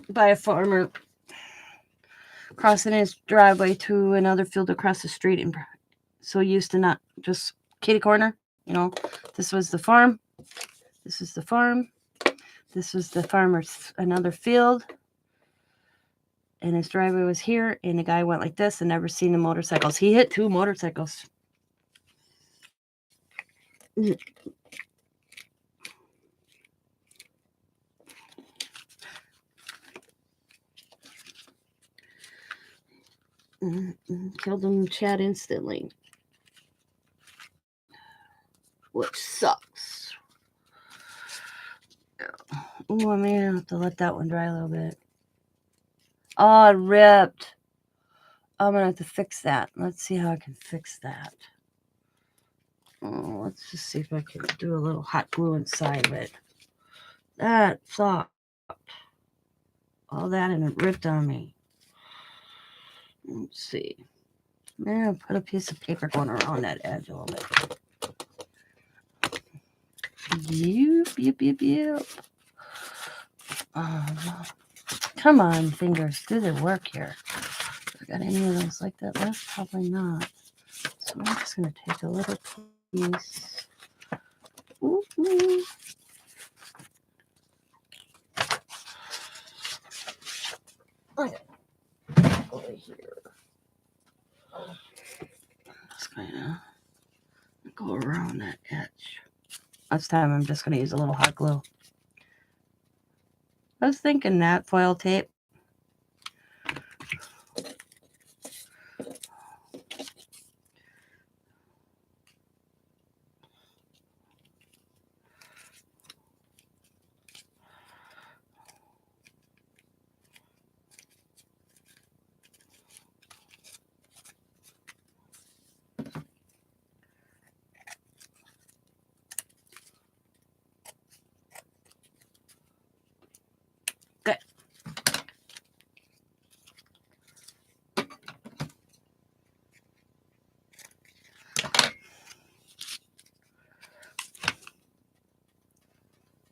[SPEAKER 1] By a farmer crossing his driveway to another field across the street. And so used to not just kitty corner, this was the farm. This is the farm. This was the farmer's another field. And his driveway was here. And the guy went like this and never seen the motorcycles. He hit 2 motorcycles. Killed him, Chad, instantly. Which sucks. Oh, I may have to let that one dry a little bit. Oh, it ripped. I'm going to have to fix that. Let's see how I can fix that. Oh, let's just see if I can do a little hot glue inside of it. That sucked. All that and it ripped on me. Let's see. Yeah, put a piece of paper going around that edge a little bit. Yep. Come on, fingers, do the work here. I got any of those like that left? Probably not. So I'm just going to take a little piece. Okay. Over here. Just going to go around that edge. This time I'm just going to use a little hot glue. I was thinking that foil tape. Good.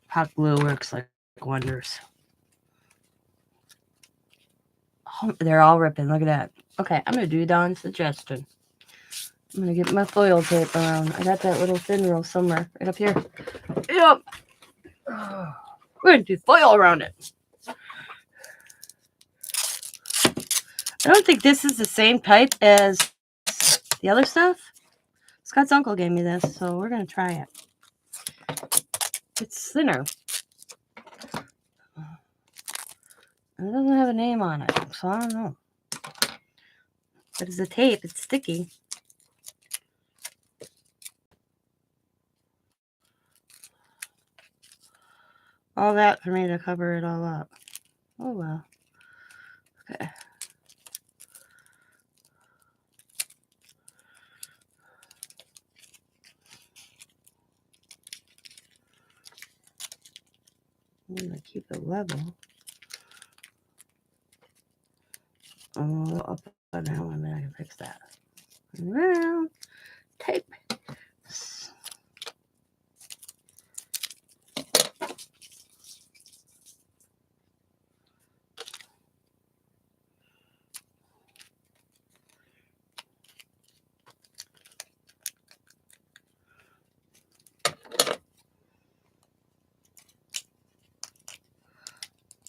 [SPEAKER 1] Hot glue works like wonders. Oh, they're all ripping. Look at that. Okay, I'm going to do Dawn's suggestion. I'm going to get my foil tape around. I got that little thin roll somewhere right up here. Yep. We're going to do foil around it. I don't think this is the same type as the other stuff. Scott's uncle gave me this, so we're going to try it. It's thinner. It doesn't have a name on it, so I don't know. But it's a tape. It's sticky. All that for me to cover it all up. Oh, well. Okay. I'm going to keep it level. Oh, up and down, and then I can fix that. Around. Tape.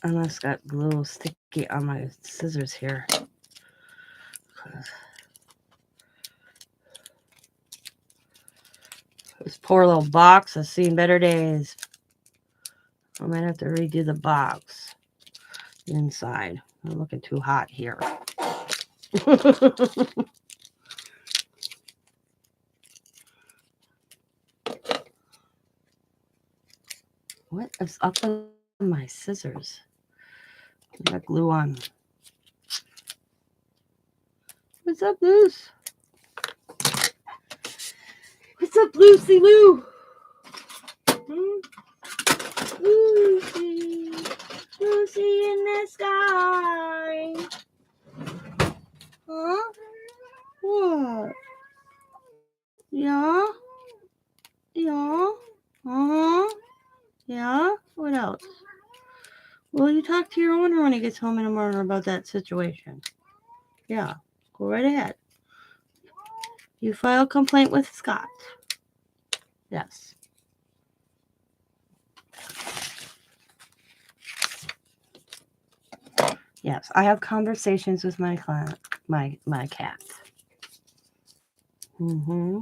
[SPEAKER 1] I almost got glue sticky on my scissors here. This poor little box has seen better days. I might have to redo the box inside. I'm looking too hot here. What is up with my scissors? I got glue on. What's up, Luce? What's up, Lucy Lou? Lucy, Lucy in the sky. Huh? What? Yeah? Yeah? Uh-huh. Yeah? What else? Will you talk to your owner when he gets home in the morning about that situation? Yeah. Go right ahead. You file a complaint with Scott. Yes. Yes, I have conversations with my client, my cat. Mm-hmm.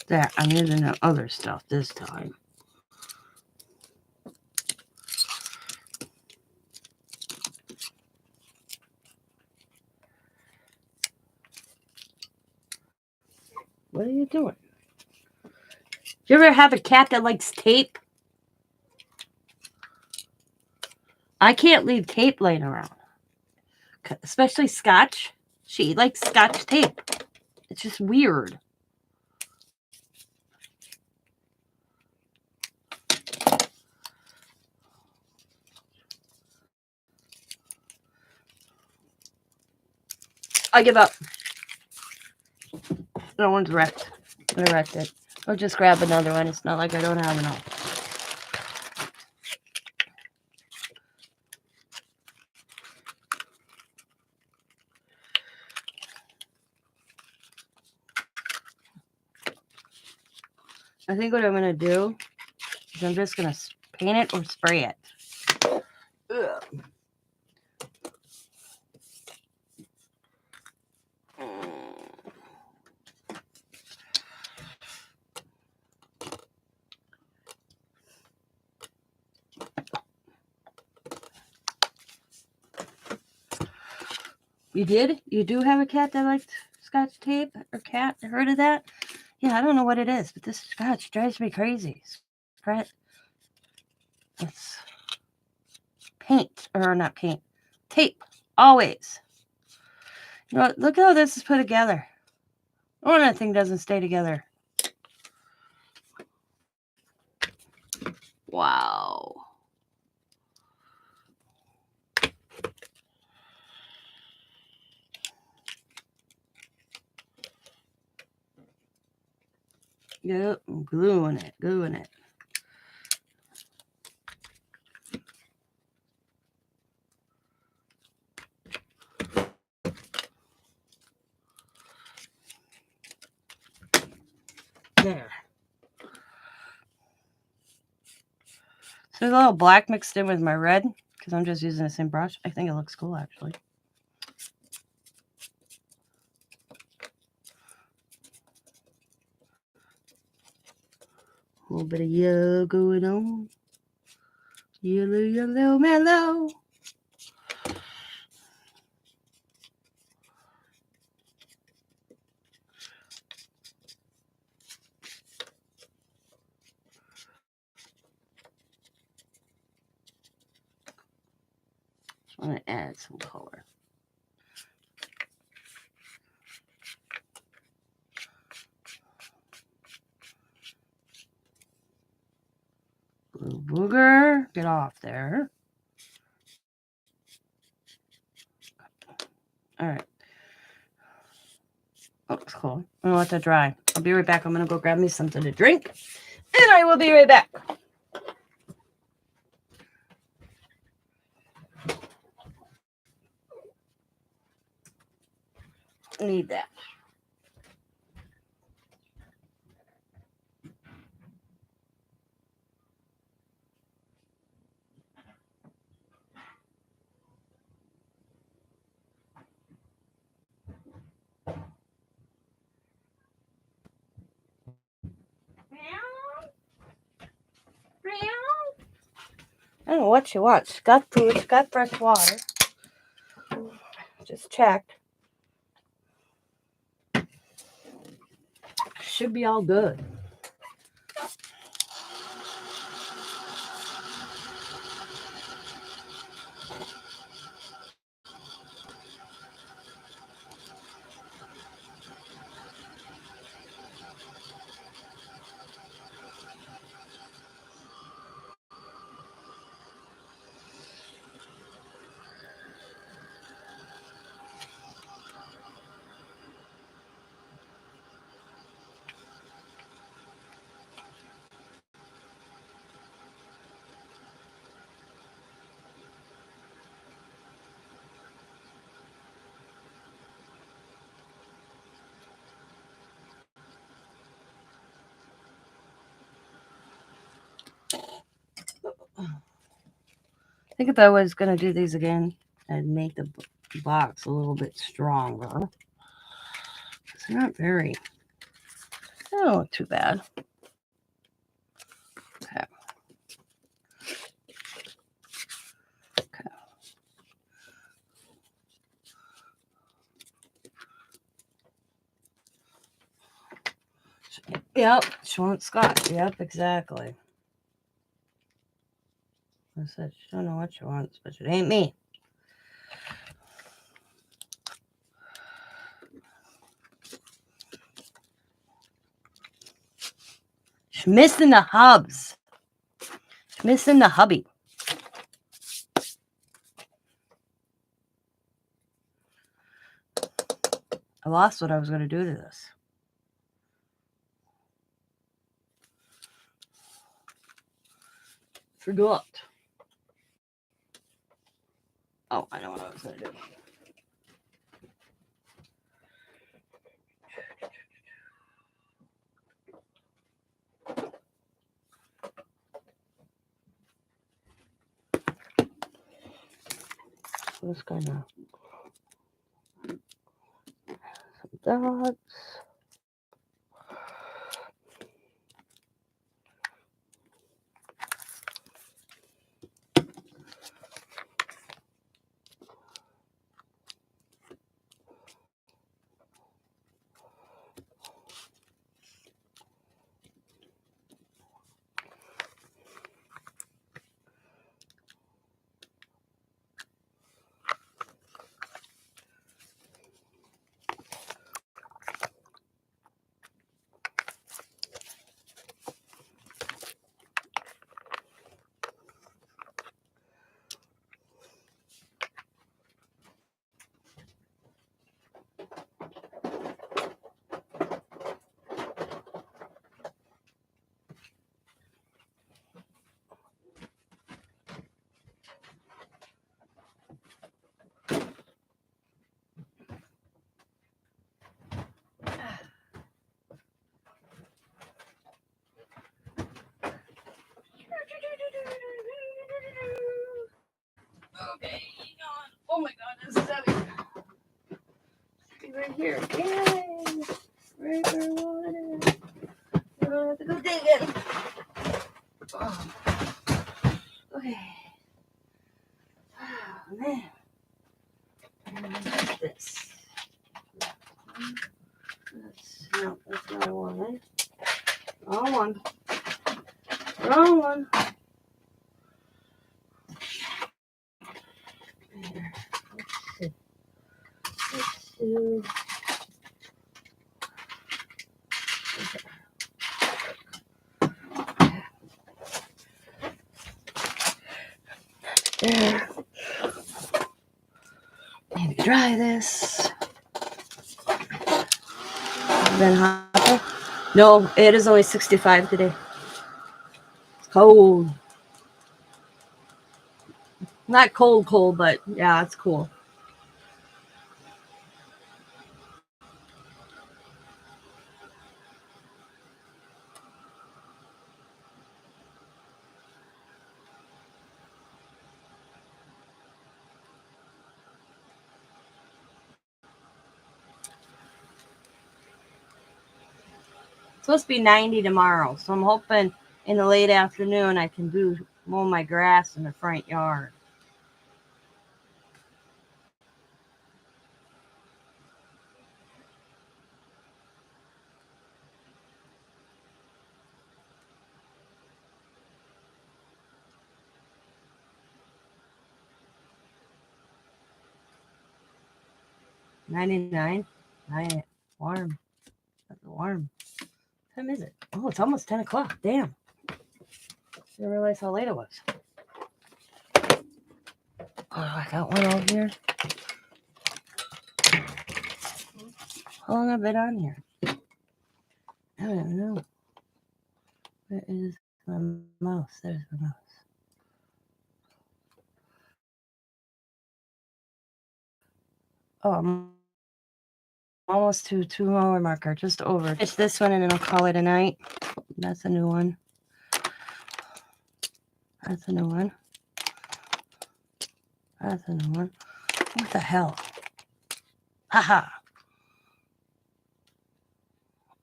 [SPEAKER 1] There, I'm using the other stuff this time. What are you doing? Do you ever have a cat that likes tape? I can't leave tape laying around. Especially scotch. She likes scotch tape. It's just weird. I give up. That one's wrecked. I wrecked it. I'll just grab another one. It's not like I don't have enough. I think what I'm going to do is I'm just going to paint it or spray it. Ugh. You did? You do have a cat that likes scotch tape or cat? Heard of that? Yeah, I don't know what it is, but this scotch drives me crazy. It's paint, or not paint, tape, always. You know what? Look how this is put together. Oh, that thing doesn't stay together. Wow. Yep, I'm gluing it. there's a little black mixed in with my red because I'm just using the same brush. I think it looks cool, actually. A little bit of yellow going on. Yellow, yellow, mellow. Just want to add some color. Blue booger, get off there. All right. Oh, it's cool. I'm gonna let that dry. I'll be right back. I'm gonna go grab me something to drink, and I will be right back. Need that. I don't know what she wants. She's got food. She's got fresh water. Just checked. Should be all good. I think if I was going to do these again, I'd make the box a little bit stronger. It's not very, they don't look too bad. Okay. Okay. Yep, she wants Scott. Yep, exactly. I said she don't know what she wants, but it ain't me. She's missing the hubs. She's missing the hubby. I lost what I was going to do to this. Forgot. Oh, I know what I was going to do. Just gonna some dots. Okay, hang on. Oh my god, this is heavy. Right here. Yay! Right where I want it. I don't have to go digging. Oh. Okay. Oh, man. What's this? No, that's not what I wanted. Wrong one. Wrong one. There. Let's see. Let's do. There. Maybe dry this. Been hot. No, it is only 65 today. It's cold. Not cold, but yeah, it's cool. It's supposed to be 90 tomorrow, so I'm hoping in the late afternoon I can mow my grass in the front yard. $99. Warm. That's warm. What time is it? Oh, it's almost 10 o'clock. Damn. Didn't realize how late it was. Oh, I got one over here. How long have I been on here? I don't know. Where is my mouse? There's my mouse. Oh, I'm almost to 2-hour marker, just over. It's this one and then I'll call it a night. That's a new one. That's a new one. That's a new one. What the hell? Haha.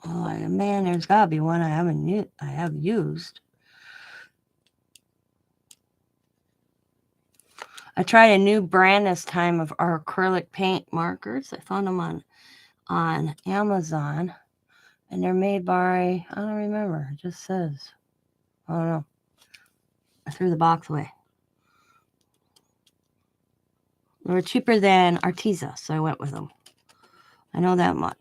[SPEAKER 1] Oh man, there's gotta be one I have used. I tried a new brand this time of our acrylic paint markers. I found them on Amazon, and they're made by, I don't remember. It just says, I don't know. I threw the box away. They were cheaper than Arteza, so I went with them. I know that much.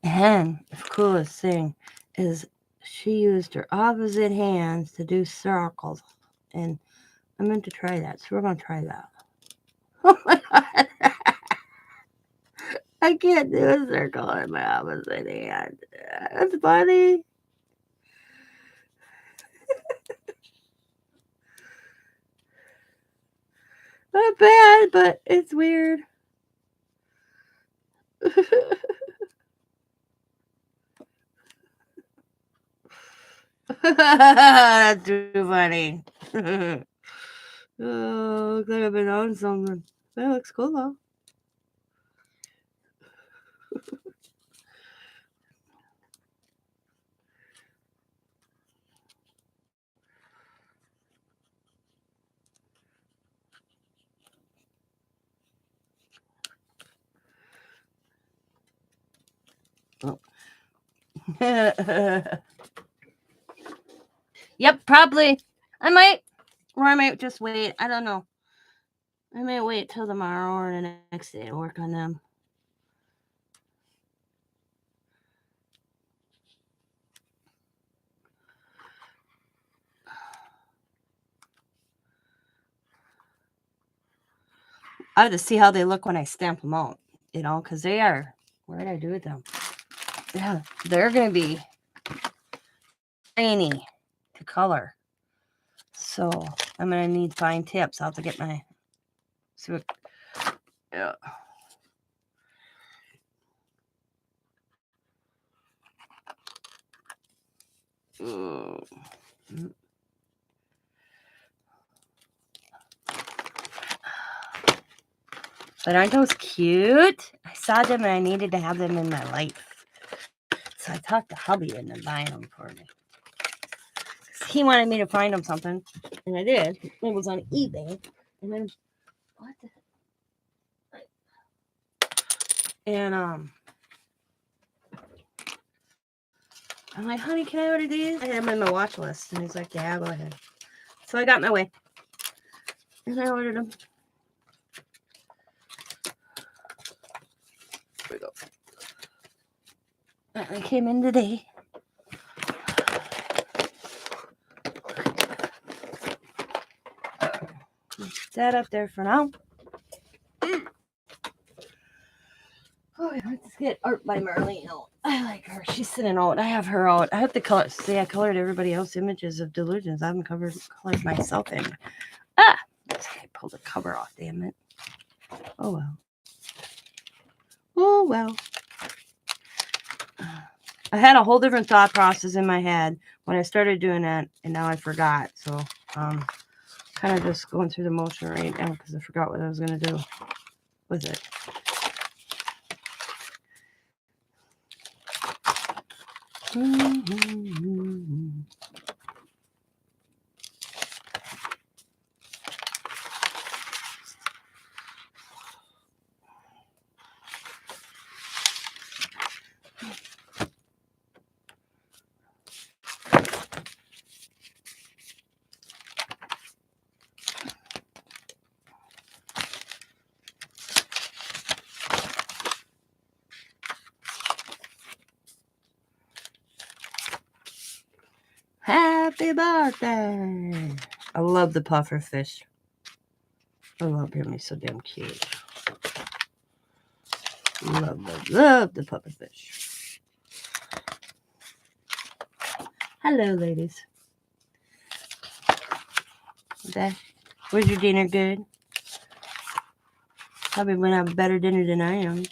[SPEAKER 1] And the coolest thing is she used her opposite hands to do circles. And I meant to try that, so we're going to try that. Oh my God. I can't do a circle in my opposite hand. That's funny. Not bad, but it's weird. That's too funny. Oh, looks like I've been on something. That looks cool though. Oh. Yep, probably. I might just wait. I don't know. I might wait till tomorrow or the next day to work on them. I have to see how they look when I stamp them out, because they are. What did I do with them? Yeah, they're going to be shiny to color. So I'm going to need fine tips. I'll have to get my. See what, yeah. But aren't those cute? I saw them and I needed to have them in my life. So I talked to hubby into buying them for me. He wanted me to find him something. And I did. It was on eBay. And then, what the? And, I'm like, honey, can I order these? I had them in my watch list. And he's like, yeah, go ahead. So I got my way. And I ordered them. There we go. I came in today. Put that up there for now. Oh, yeah, let's get art by Marlene out. I like her. She's sitting out. I have her out. I have to color. See, I colored everybody else images of delusions. I haven't colored myself in. Ah! I pulled the cover off, damn it. Oh, well. Oh, well. I had a whole different thought process in my head when I started doing that, and now I forgot. So, kind of just going through the motion right now because I forgot what I was going to do with it. Happy birthday! I love the puffer fish. I love him. He's so damn cute. Love the puffer fish. Hello, ladies. Okay. Was your dinner good? Probably went have a better dinner than I am.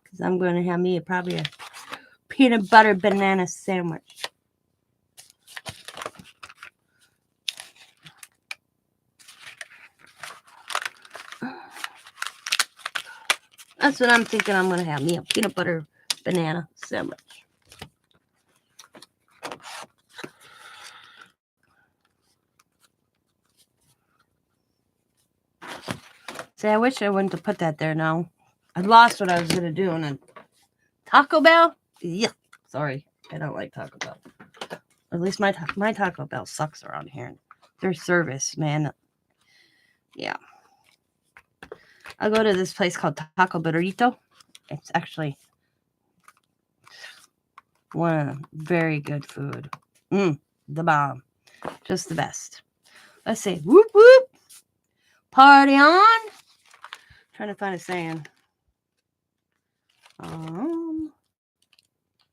[SPEAKER 1] Because I'm going to have me probably a peanut butter banana sandwich. That's what I'm thinking. I'm going to have me a peanut butter banana sandwich. See, I wish I wouldn't have put that there now. I lost what I was going to do. And then Taco Bell? Yeah. Sorry. I don't like Taco Bell. At least my Taco Bell sucks around here. Their service, man. Yeah. I go to this place called Taco Burrito. It's actually one very good food. The bomb. Just the best. Let's see. Whoop, whoop. Party on. Trying to find a saying.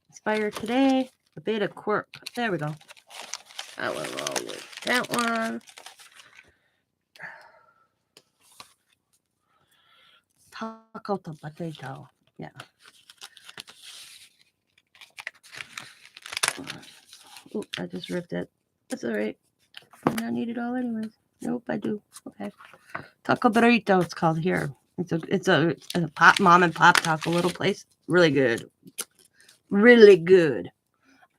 [SPEAKER 1] Inspire today. A bit of quirk. There we go. I will roll with that one. Taco to potato. Yeah. Oh, I just ripped it. That's all right. I don't need it all anyways. Nope, I do. Okay. Taco Burrito, it's called here. It's a pop mom and pop taco little place. Really good. Really good.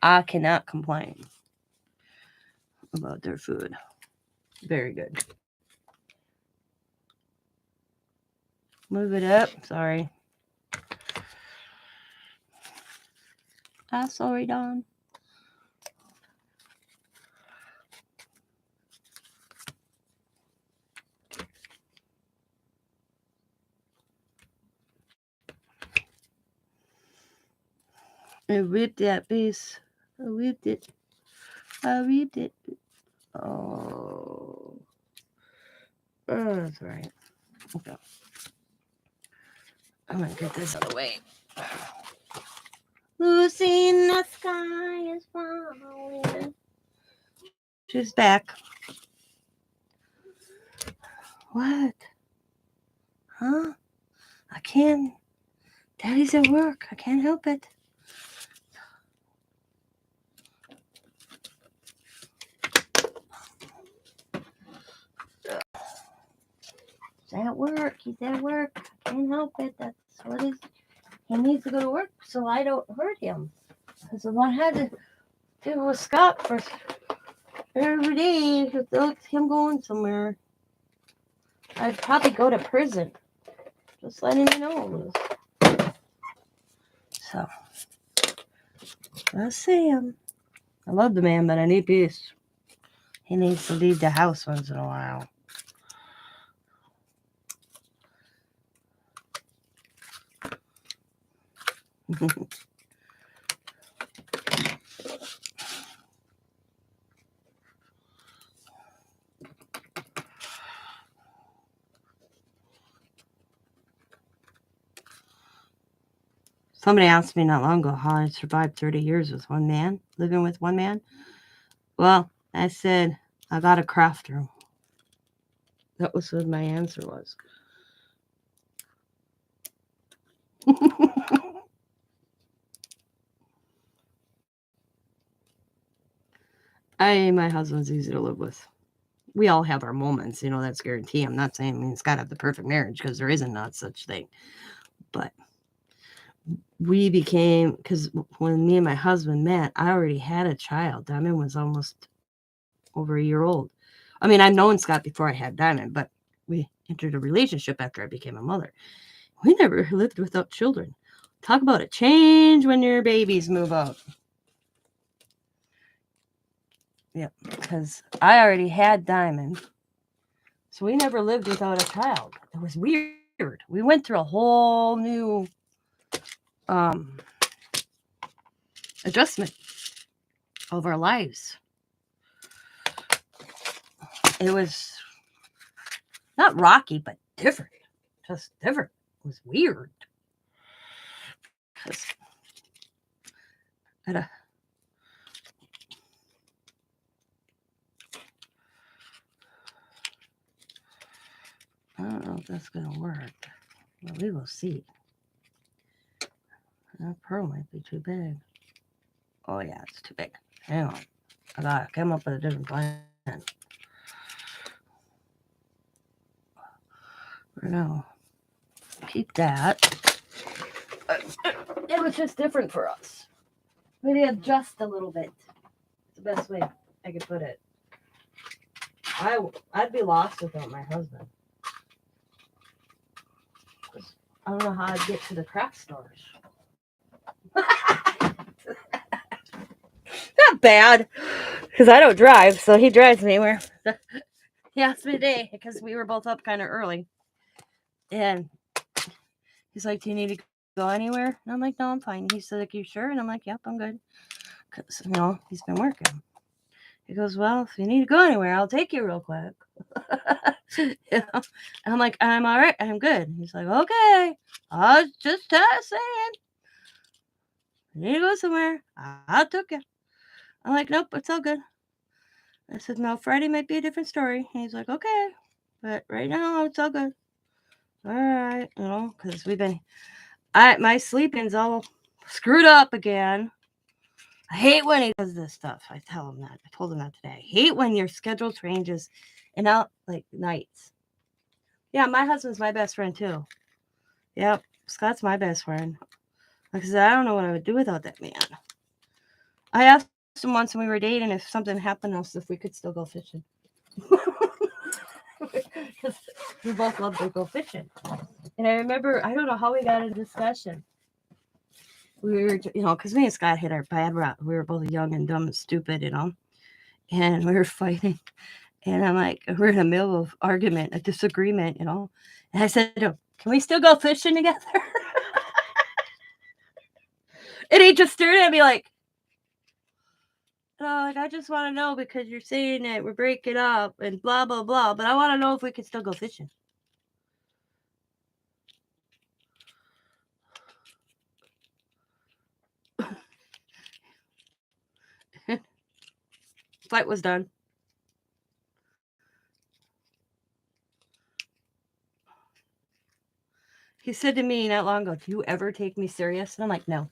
[SPEAKER 1] I cannot complain about their food. Very good. Move it up. Sorry. Sorry, Don. I ripped that piece. I ripped it. Oh, that's right. Okay. I'm going to get this out of the way. Lucy in the sky is falling. She's back. What? Huh? I can't. Daddy's at work. I can't help it. He's at work. He's at work. I can't help it. That's what is. He needs to go to work so I don't hurt him. Because if I had to deal with Scott for every day without him going somewhere, I'd probably go to prison. Just letting you know. So, let's see him. I love the man, but I need peace. He needs to leave the house once in a while. Somebody asked me not long ago how I survived 30 years with one man, living with one man. Well, I said, I got a craft room. That was what my answer was. My husband's easy to live with. We all have our moments, that's guarantee. I'm not saying it's got to have the perfect marriage because there isn't not such thing. But we became, because when me and my husband met, I already had a child. Diamond was almost over a year old. I mean, I've known Scott before I had Diamond, but we entered a relationship after I became a mother. We never lived without children. Talk about a change when your babies move out. Yep, because I already had Diamond. So we never lived without a child. It was weird. We went through a whole new adjustment of our lives. It was not rocky, but different. Just different. It was weird. Because I don't know if that's going to work. But we will see. That pearl might be too big. Oh, yeah, it's too big. Hang on. I got to come up with a different plan. No. Keep that. It was just different for us. Maybe adjust a little bit. It's the best way I could put it. I'd be lost without my husband. I don't know how I'd get to the craft stores. Not bad, because I don't drive, so he drives me where. He asked me today because we were both up kind of early, and he's like, "Do you need to go anywhere?" And I'm like, "No, I'm fine." He said, "Like, you sure?" And I'm like, "Yep, I'm good," because he's been working. He goes, "Well, if you need to go anywhere, I'll take you real quick." And I'm like, "I'm all right. I'm good." He's like, "Okay, I was just saying. You need to go somewhere. I'll take you." I'm like, "Nope, it's all good." I said, "No, Friday might be a different story." And he's like, "Okay, but right now it's all good." All right, because my sleeping's all screwed up again. I hate when he does this stuff. I told him that today. I hate when your schedule changes and out like nights. Yeah, my husband's my best friend too. Yep, Scott's my best friend. Because I don't know what I would do without that man. I asked him once when we were dating if something happened to us, if we could still go fishing. Because we both love to go fishing. And I remember, I don't know how we got in discussion. We were, because me and Scott hit our bad route. We were both young and dumb and stupid, and we were fighting. And I'm like, we're in the middle of argument, a disagreement, And I said to him, "Can we still go fishing together?" And he just stared at me like, I just want to know because you're saying that we're breaking up and blah, blah, blah. But I want to know if we can still go fishing. Fight was done. He said to me not long ago, "Do you ever take me serious?" And I'm like, no.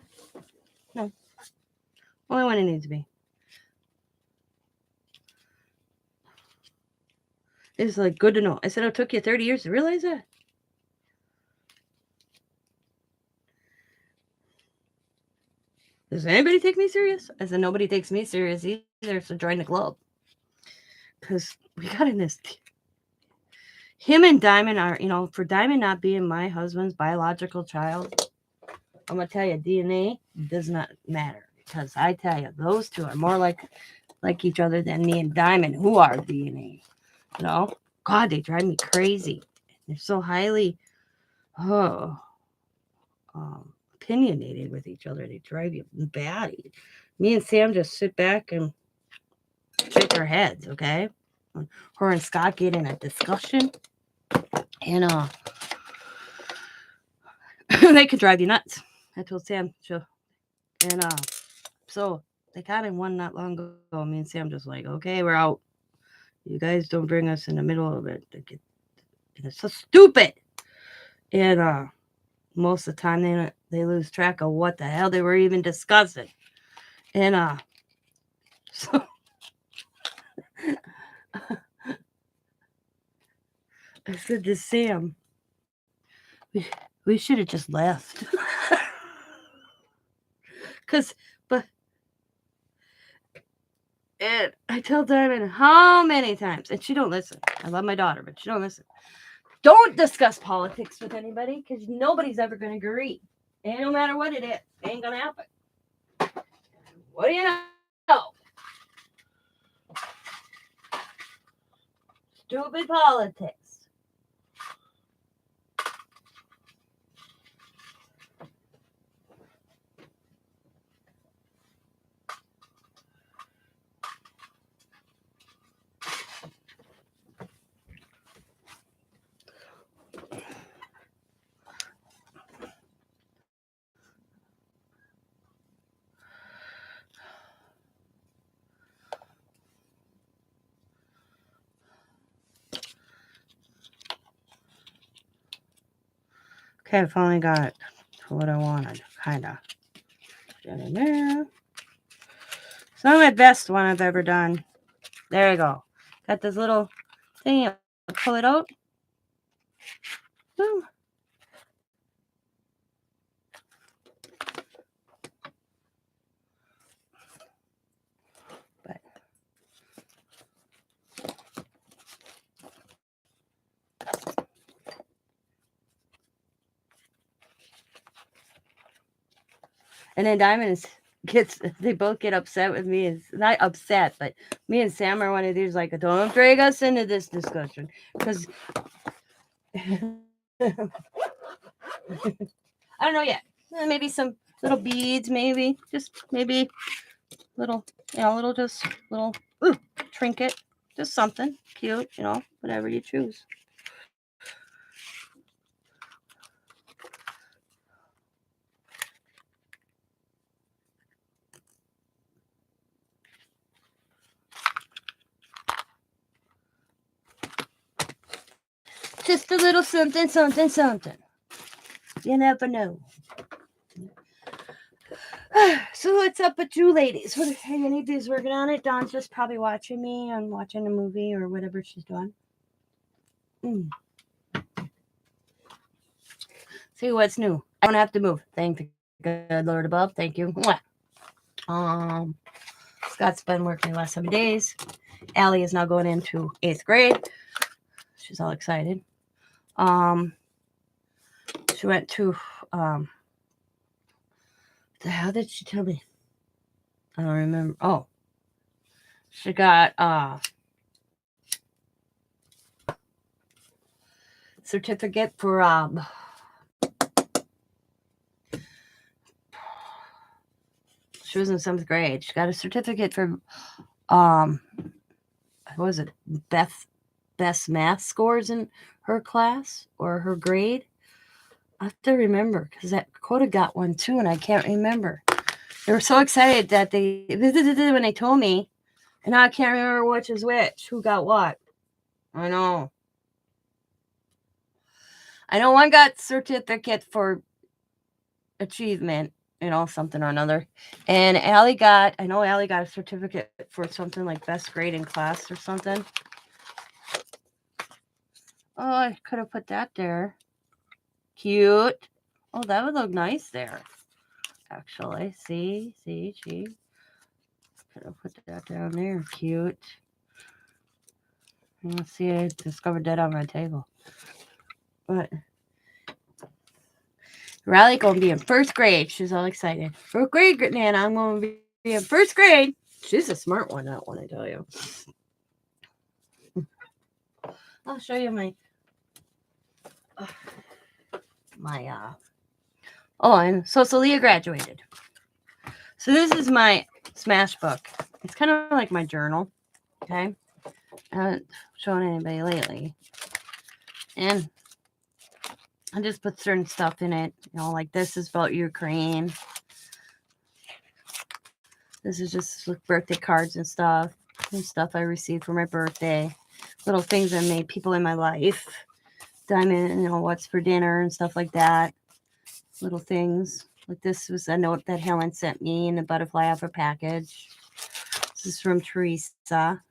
[SPEAKER 1] Only when it needs to be. It's like good to know. I said, it took you 30 years to realize that. Does anybody take me serious? I said, nobody takes me serious either, so join the club. Because we got in this. Him and Diamond are, for Diamond not being my husband's biological child, I'm going to tell you, DNA does not matter. Because I tell you, those two are more like each other than me and Diamond, who are DNA. God, they drive me crazy. They're so highly opinionated with each other. They drive you batty. Me and Sam just sit back and shake our heads, okay? Her and Scott get in a discussion, and they could drive you nuts. I told Sam, and so they got in one not long ago. Me and Sam just like, okay, we're out. You guys don't bring us in the middle of it. And it's so stupid. And most of the time they lose track of what the hell they were even discussing. And so I said to Sam, we should have just left. And I tell Diamond how many times, and she don't listen. I love my daughter, but she don't listen. Don't discuss politics with anybody, because nobody's ever going to agree. And no matter what it is, it ain't going to happen. What do you know? Stupid politics. Okay, I finally got it for what I wanted, kind of. Get in there. It's not my best one I've ever done. There you go. Got this little thing. Pull it out. Boom. But and then Diamond they both get upset with me. It's not upset, but me and Sam are one of these like, don't drag us into this discussion, because I don't know yet. Maybe some little beads, maybe little trinket, just something cute, whatever you choose. Just a little something, something, something. You never know. So what's up with you ladies? What are any of these working on it? Dawn's just probably watching me. I'm watching a movie or whatever she's doing. See what's new. I don't have to move. Thank the good Lord above. Thank you. Scott's been working the last 7 days. Allie is now going into 8th grade. She's all excited. She went to the hell did she tell me? I don't remember. Oh, she got certificate for she was in 7th grade. She got a certificate for what was it? Best math scores in her class or her grade. I have to remember, because that Coda got one too, and I can't remember. They were so excited that they when they told me, and now I can't remember which is which, who got what. I know one got certificate for achievement, something or another. And Allie got a certificate for something like best grade in class or something. Oh, I could have put that there. Cute. Oh, that would look nice there. Actually, see. Could have put that down there. Cute. Let's see, I discovered that on my table. But Riley gonna be in first grade. She's all excited. First grade, Nana. I'm gonna be in first grade. She's a smart one, that one, I tell you. I'll show you oh, and so Celia graduated. So this is my Smashbook. It's kind of like my journal. Okay. I haven't shown anybody lately. And I just put certain stuff in it. You know, like this is about Ukraine. This is just like birthday cards and stuff I received for my birthday. Little things I made, people in my life. Diamond, you know, what's for dinner and stuff like that. Little things. Like this was a note that Helen sent me in a butterfly offer package. This is from Teresa.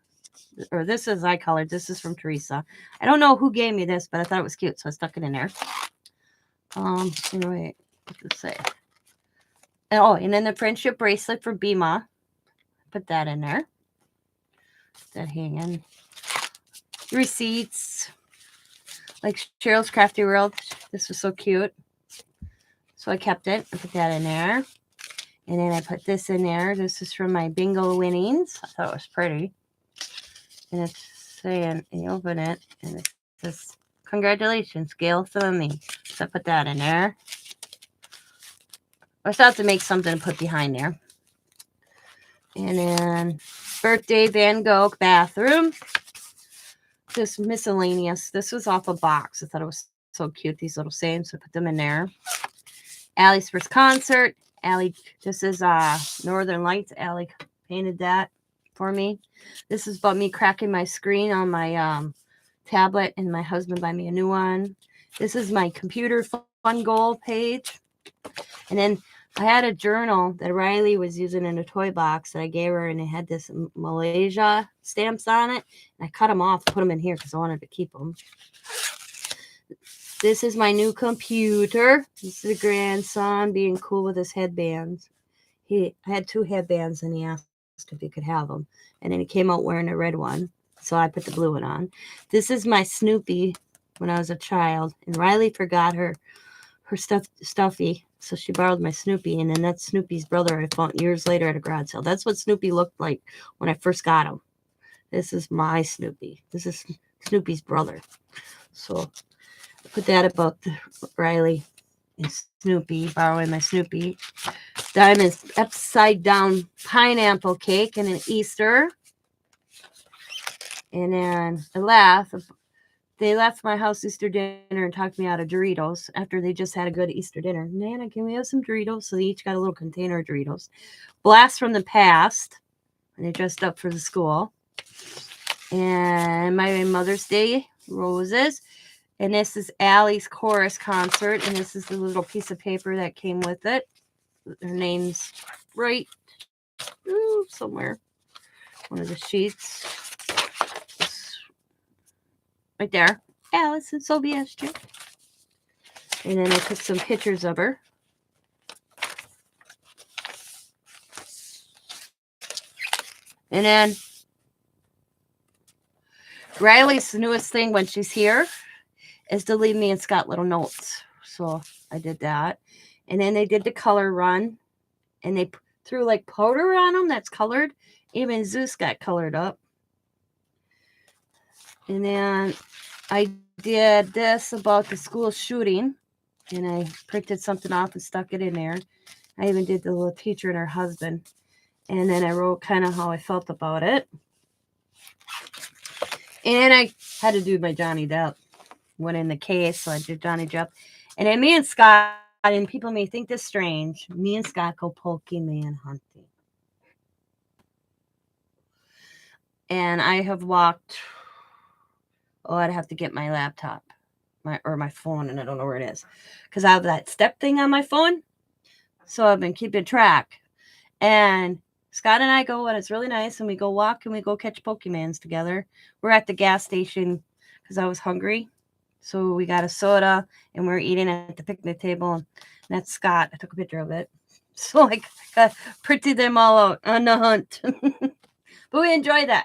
[SPEAKER 1] Or this is I colored. This is from Teresa. I don't know who gave me this, but I thought it was cute, so I stuck it in there. Anyway, what does it say? Oh, and then the friendship bracelet for Bima. Put that in there. That hanging. Receipts. Like Cheryl's Crafty World. This was so cute. So I kept it. I put that in there. And then I put this in there. This is from my bingo winnings. I thought it was pretty. And it's saying, you open it, and it says, congratulations, Gail Thummy. So I put that in there. I still have to make something to put behind there. And then birthday Van Gogh bathroom. This miscellaneous. This was off a box. I thought it was so cute, these little sayings. So I put them in there. Allie's first concert. Allie, this is Northern Lights. Allie painted that for me. This is about me cracking my screen on my tablet, and my husband buy me a new one. This is my computer fun goal page. And then I had a journal that Riley was using in a toy box that I gave her, and it had this Malaysia stamps on it. And I cut them off and put them in here because I wanted to keep them. This is my new computer. This is a grandson being cool with his headbands. I had 2 headbands, and he asked if he could have them. And then he came out wearing a red one, so I put the blue one on. This is my Snoopy when I was a child, and Riley forgot her stuffy, so she borrowed my Snoopy, and then that's Snoopy's brother I found years later at a garage sale. That's what Snoopy looked like when I first got him. This is my Snoopy. This is Snoopy's brother. So I put that about Riley and Snoopy, borrowing my Snoopy. Diamond's upside down pineapple cake and an Easter. And then they left my house Easter dinner and talked me out of Doritos after they just had a good Easter dinner. Nana, can we have some Doritos? So they each got a little container of Doritos. Blast from the past. And they dressed up for the school. And my Mother's Day roses. And this is Allie's chorus concert. And this is the little piece of paper that came with it. Her name's right somewhere. One of the sheets. Right there. Alice and Sobiestra. And then I took some pictures of her. And then Riley's newest thing when she's here is to leave me and Scott little notes. So I did that. And then they did the color run. And they threw like powder on them that's colored. Even Zeus got colored up. And then I did this about the school shooting. And I printed something off and stuck it in there. I even did the little teacher and her husband. And then I wrote kind of how I felt about it. And I had to do my Johnny Depp. Went in the case, so I did Johnny Depp. And then me and Scott, and people may think this strange, me and Scott go Pokemon hunting. And I have walked, I'd have to get my laptop or my phone, and I don't know where it is. Because I have that step thing on my phone. So I've been keeping track. And Scott and I go, and it's really nice, and we go walk, and we go catch Pokemons together. We're at the gas station because I was hungry. So we got a soda, and we're eating at the picnic table. And that's Scott. I took a picture of it. So I got printed them all out on the hunt. But we enjoyed that.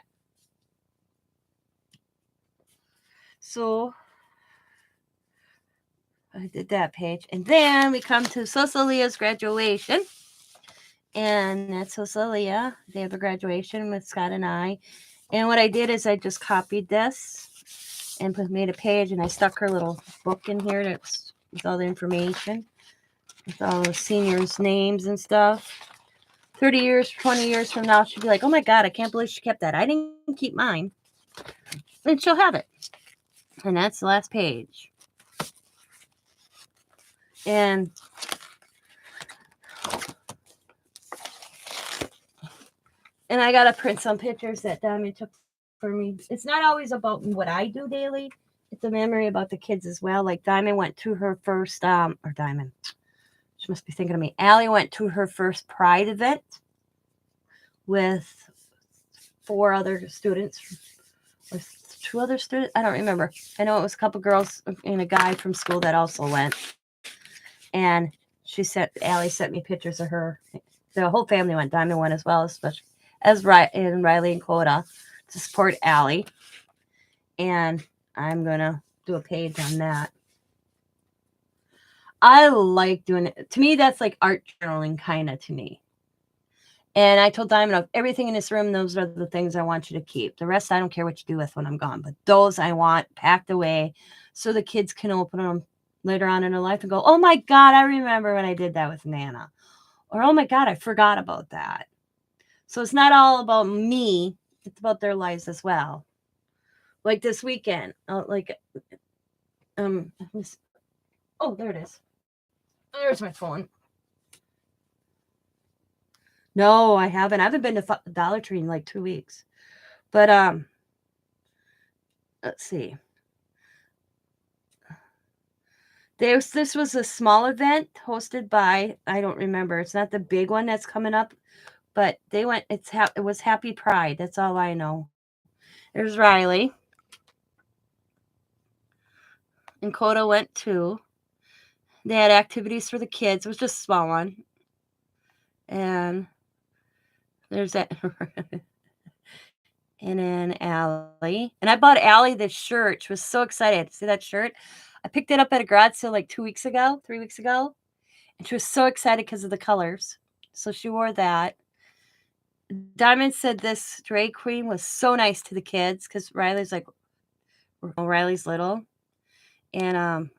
[SPEAKER 1] So I did that page. And then we come to Cecilia's graduation. And that's Cecilia. They have a graduation with Scott and I. And what I did is I just copied this and made a page, and I stuck her little book in here that's with all the information, with all the seniors' names and stuff. 30 years, 20 years from now, she'll be like, oh my God, I can't believe she kept that. I didn't keep mine. And she'll have it. And that's the last page. And I got to print some pictures that Diamond took for me. It's not always about what I do daily. It's a memory about the kids as well. Like Diamond went to her first, or Diamond, she must be thinking of me. Allie went to her first Pride event with 4 other students, or 2 other students. I don't remember. I know it was a couple girls and a guy from school that also went. And Allie sent me pictures of her. The whole family went. Diamond went as well, especially as Riley and Coda to support Allie. And I'm going to do a page on that. I like doing it. To me, that's like art journaling kind of to me. And I told Diamond, of everything in this room, those are the things I want you to keep. The rest, I don't care what you do with when I'm gone. But those I want packed away so the kids can open them later on in their life and go, oh my God, I remember when I did that with Nana. Or, oh my God, I forgot about that. So it's not all about me. It's about their lives as well. Like this weekend, oh, there it is. There's my phone. No, I haven't. I haven't been to Dollar Tree in like 2 weeks. But let's see. This was a small event hosted by, I don't remember. It's not the big one that's coming up, but they went. It was Happy Pride. That's all I know. There's Riley, and Coda went too. They had activities for the kids. It was just a small one, and there's that. And then Allie. And I bought Allie this shirt. She was so excited. See that shirt? I picked it up at a garage sale like 3 weeks ago. And she was so excited because of the colors. So she wore that. Diamond said this drag queen was so nice to the kids because Riley's little. And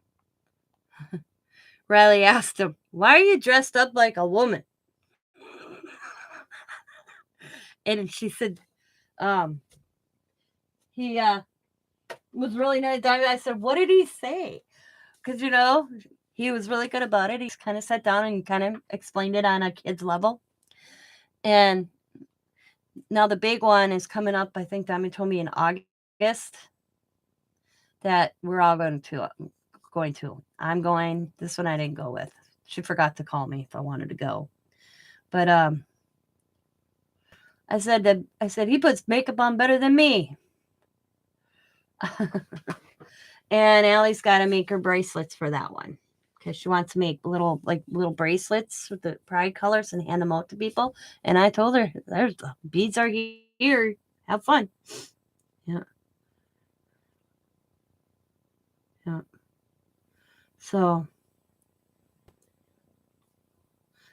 [SPEAKER 1] Riley asked him, why are you dressed up like a woman? And she said, he was really nice. I said, what did he say? Because, he was really good about it. He kind of sat down and kind of explained it on a kid's level. And now the big one is coming up. I think Diamond told me in August that we're all going to. I'm going. This one I didn't go with. She forgot to call me if I wanted to go. But I said he puts makeup on better than me. And Allie's got to make her bracelets for that one because she wants to make little bracelets with the pride colors and hand them out to people. And I told her, there's the beads are here. Have fun. Yeah. So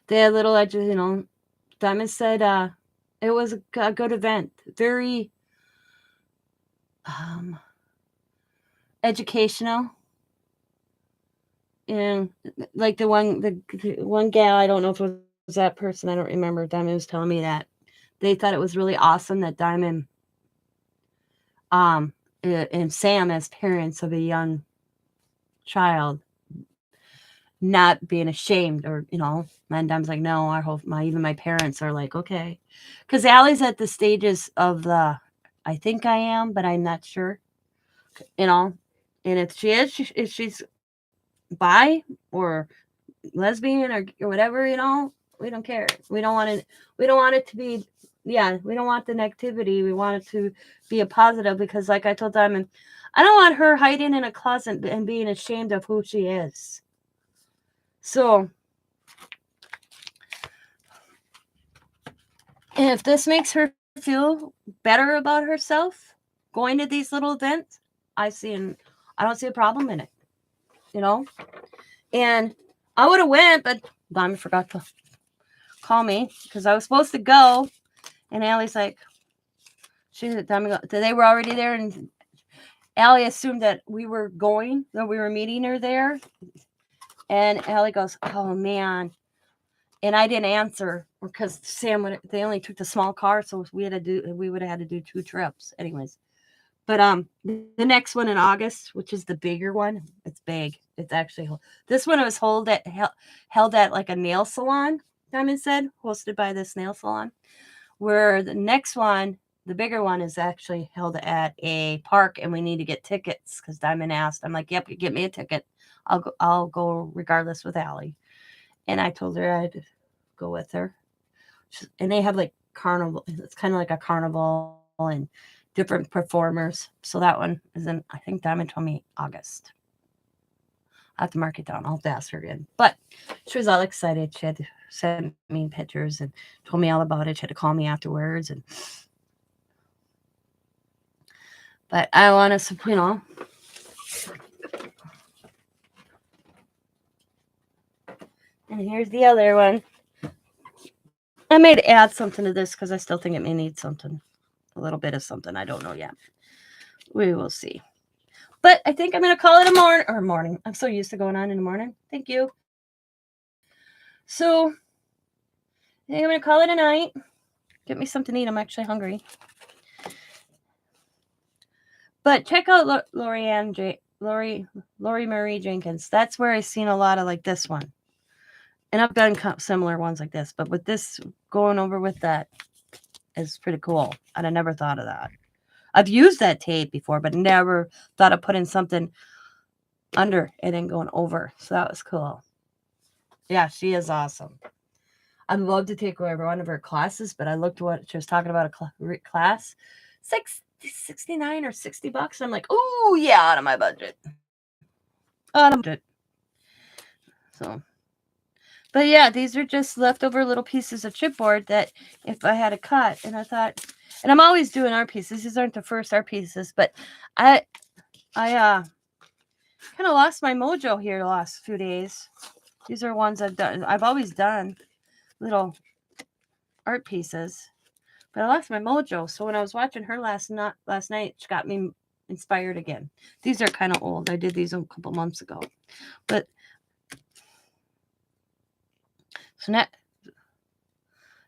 [SPEAKER 1] they had little edges, Diamond said it was a good event. Very educational. And like the one gal, I don't know if it was that person, I don't remember. Diamond was telling me that they thought it was really awesome that Diamond and Sam, as parents of a young child, not being ashamed, or and Diamond's like, no, even my parents are like, okay, because Allie's at the stages of I think I am, but I'm not sure, and if she is, if she's bi or lesbian or whatever, we don't care. We don't want it to be yeah, we don't want the negativity. We want it to be a positive because, like I told Diamond, I don't want her hiding in a closet and being ashamed of who she is. So, if this makes her feel better about herself, going to these little events, I don't see a problem in it, you know. And I would have went, but Diamond forgot to call me because I was supposed to go, and Allie's like, they were already there, and Allie assumed that we were meeting her there, and Allie goes, "Oh man." And I didn't answer because they only took the small car, so we would have had to do 2 trips anyways. But the next one in August, which is the bigger one, it's big. It's actually this one was held at like a nail salon. Diamond said, hosted by this nail salon. Where the next one, the bigger one, is actually held at a park, and we need to get tickets because Diamond asked. I'm like, "Yep, get me a ticket. I'll go regardless with Allie." And I told her I'd go with her. And they have like carnival. It's kind of like a carnival and different performers. So that one is in, I think Diamond told me August. I have to mark it down. I'll have to ask her again. But she was all excited. She had sent me pictures and told me all about it. She had to call me afterwards. But I want to, And here's the other one. I may add something to this because I still think it may need something. A little bit of something. I don't know yet. We will see. But I think I'm going to call it a morning. I'm so used to going on in the morning. Thank you. So, I think I'm going to call it a night. Get me something to eat. I'm actually hungry. But check out Lori Marie Jenkins. That's where I've seen a lot of like this one. And I've done similar ones like this. But with this, going over with that is pretty cool. I'd have never thought of that. I've used that tape before, but never thought of putting something under it and going over. So that was cool. Yeah, she is awesome. I'd love to take one of her classes, but I looked at what she was talking about, a class. It's like $69 or $60. And I'm like, oh, yeah, out of my budget. Out of my budget. So, but yeah, these are just leftover little pieces of chipboard that if I had to cut, and I thought, and I'm always doing art pieces. These aren't the first art pieces, but I kind of lost my mojo here the last few days. These are ones I've always done little art pieces, but I lost my mojo. So when I was watching her last night, she got me inspired again. These are kind of old. I did these a couple months ago, but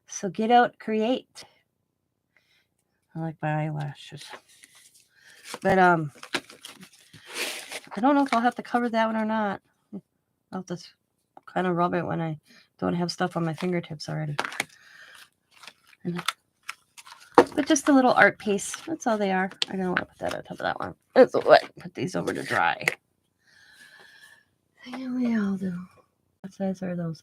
[SPEAKER 1] so get out, create. I like my eyelashes, but I don't know if I'll have to cover that one or not. I'll just kind of rub it when I don't have stuff on my fingertips already. But just a little art piece. That's all they are. I don't want to put that on top of that one. It's wet. Put these over to dry. We all do. What size are those?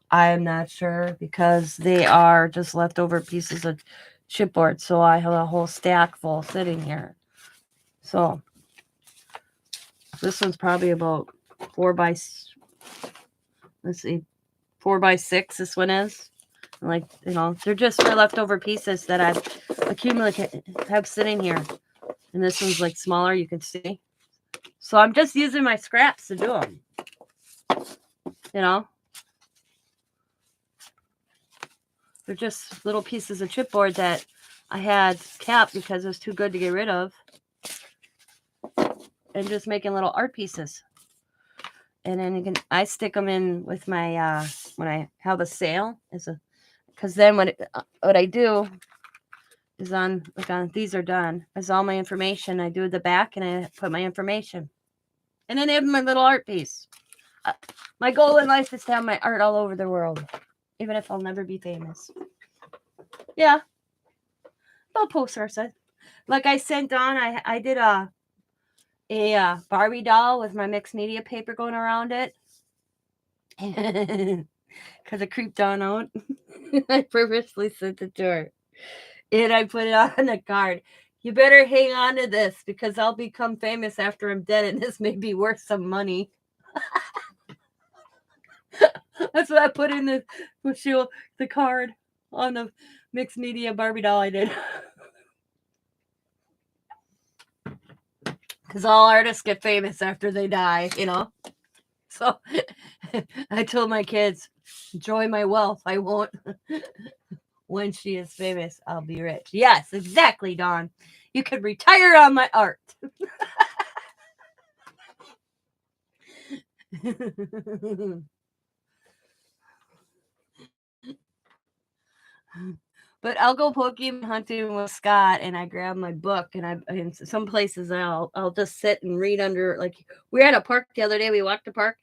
[SPEAKER 1] I am not sure because they are just leftover pieces of chipboard. So I have a whole stack full sitting here. So this one's probably about 4 by 6. This one is. Like, they're just my leftover pieces that I've have sitting here. And this one's like smaller, you can see. So I'm just using my scraps to do them. They're just little pieces of chipboard that I had kept because it was too good to get rid of. And just making little art pieces. And then I stick them in with my, when I have a sale, because then what I do is on these are done. Is all my information. I do the back and I put my information. And then I have my little art piece. My goal in life is to have my art all over the world. Even if I'll never be famous. Yeah. I'll post our set. Like I sent on, I did a Barbie doll with my mixed media paper going around it. Because it creeped on out. I purposely sent it to her. And I put it on a card. You better hang on to this because I'll become famous after I'm dead, and this may be worth some money. That's what I put in the card on the mixed media Barbie doll I did. Because all artists get famous after they die, you know. So I told my kids, enjoy my wealth. I won't. When she is famous, I'll be rich. Yes, exactly, Dawn. You could retire on my art. But I'll go Pokemon hunting with Scott, and I grab my book, and in some places I'll just sit and read under. Like we were at a park the other day. We walked the park,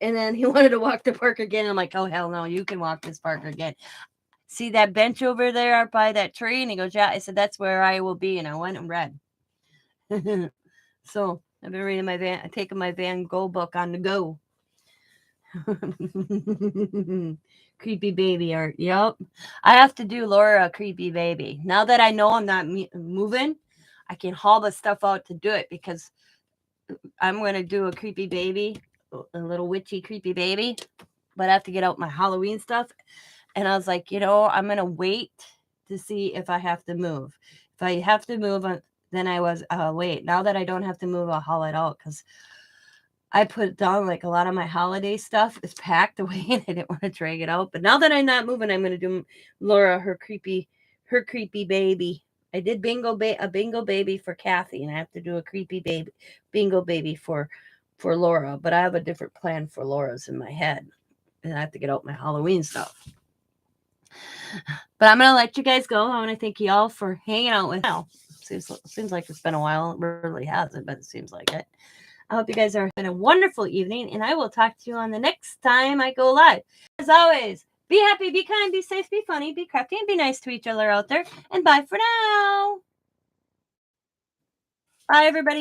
[SPEAKER 1] and then he wanted to walk the park again. I'm like, oh hell no, you can walk this park again. See that bench over there by that tree? And he goes, yeah. I said, that's where I will be. And I went and read. So I've been reading taking my Van Gogh book on the go. Creepy baby art. Yep. I have to do Laura a creepy baby. Now that I know I'm not moving, I can haul the stuff out to do it because I'm going to do a creepy baby, a little witchy creepy baby. But I have to get out my Halloween stuff. And I was like, I'm going to wait to see if I have to move. If I have to move, then wait. Now that I don't have to move, I'll haul it out because I put down like a lot of my holiday stuff is packed away and I didn't want to drag it out. But now that I'm not moving, I'm going to do Laura, her creepy baby. I did a bingo baby for Kathy, and I have to do a creepy bingo baby for Laura. But I have a different plan for Laura's in my head. And I have to get out my Halloween stuff. But I'm going to let you guys go. I want to thank you all for hanging out with me. Seems like it's been a while. It really hasn't, but it seems like it. I hope you guys are having a wonderful evening, and I will talk to you on the next time I go live. As always, be happy, be kind, be safe, be funny, be crafty, and be nice to each other out there. And bye for now. Bye, everybody.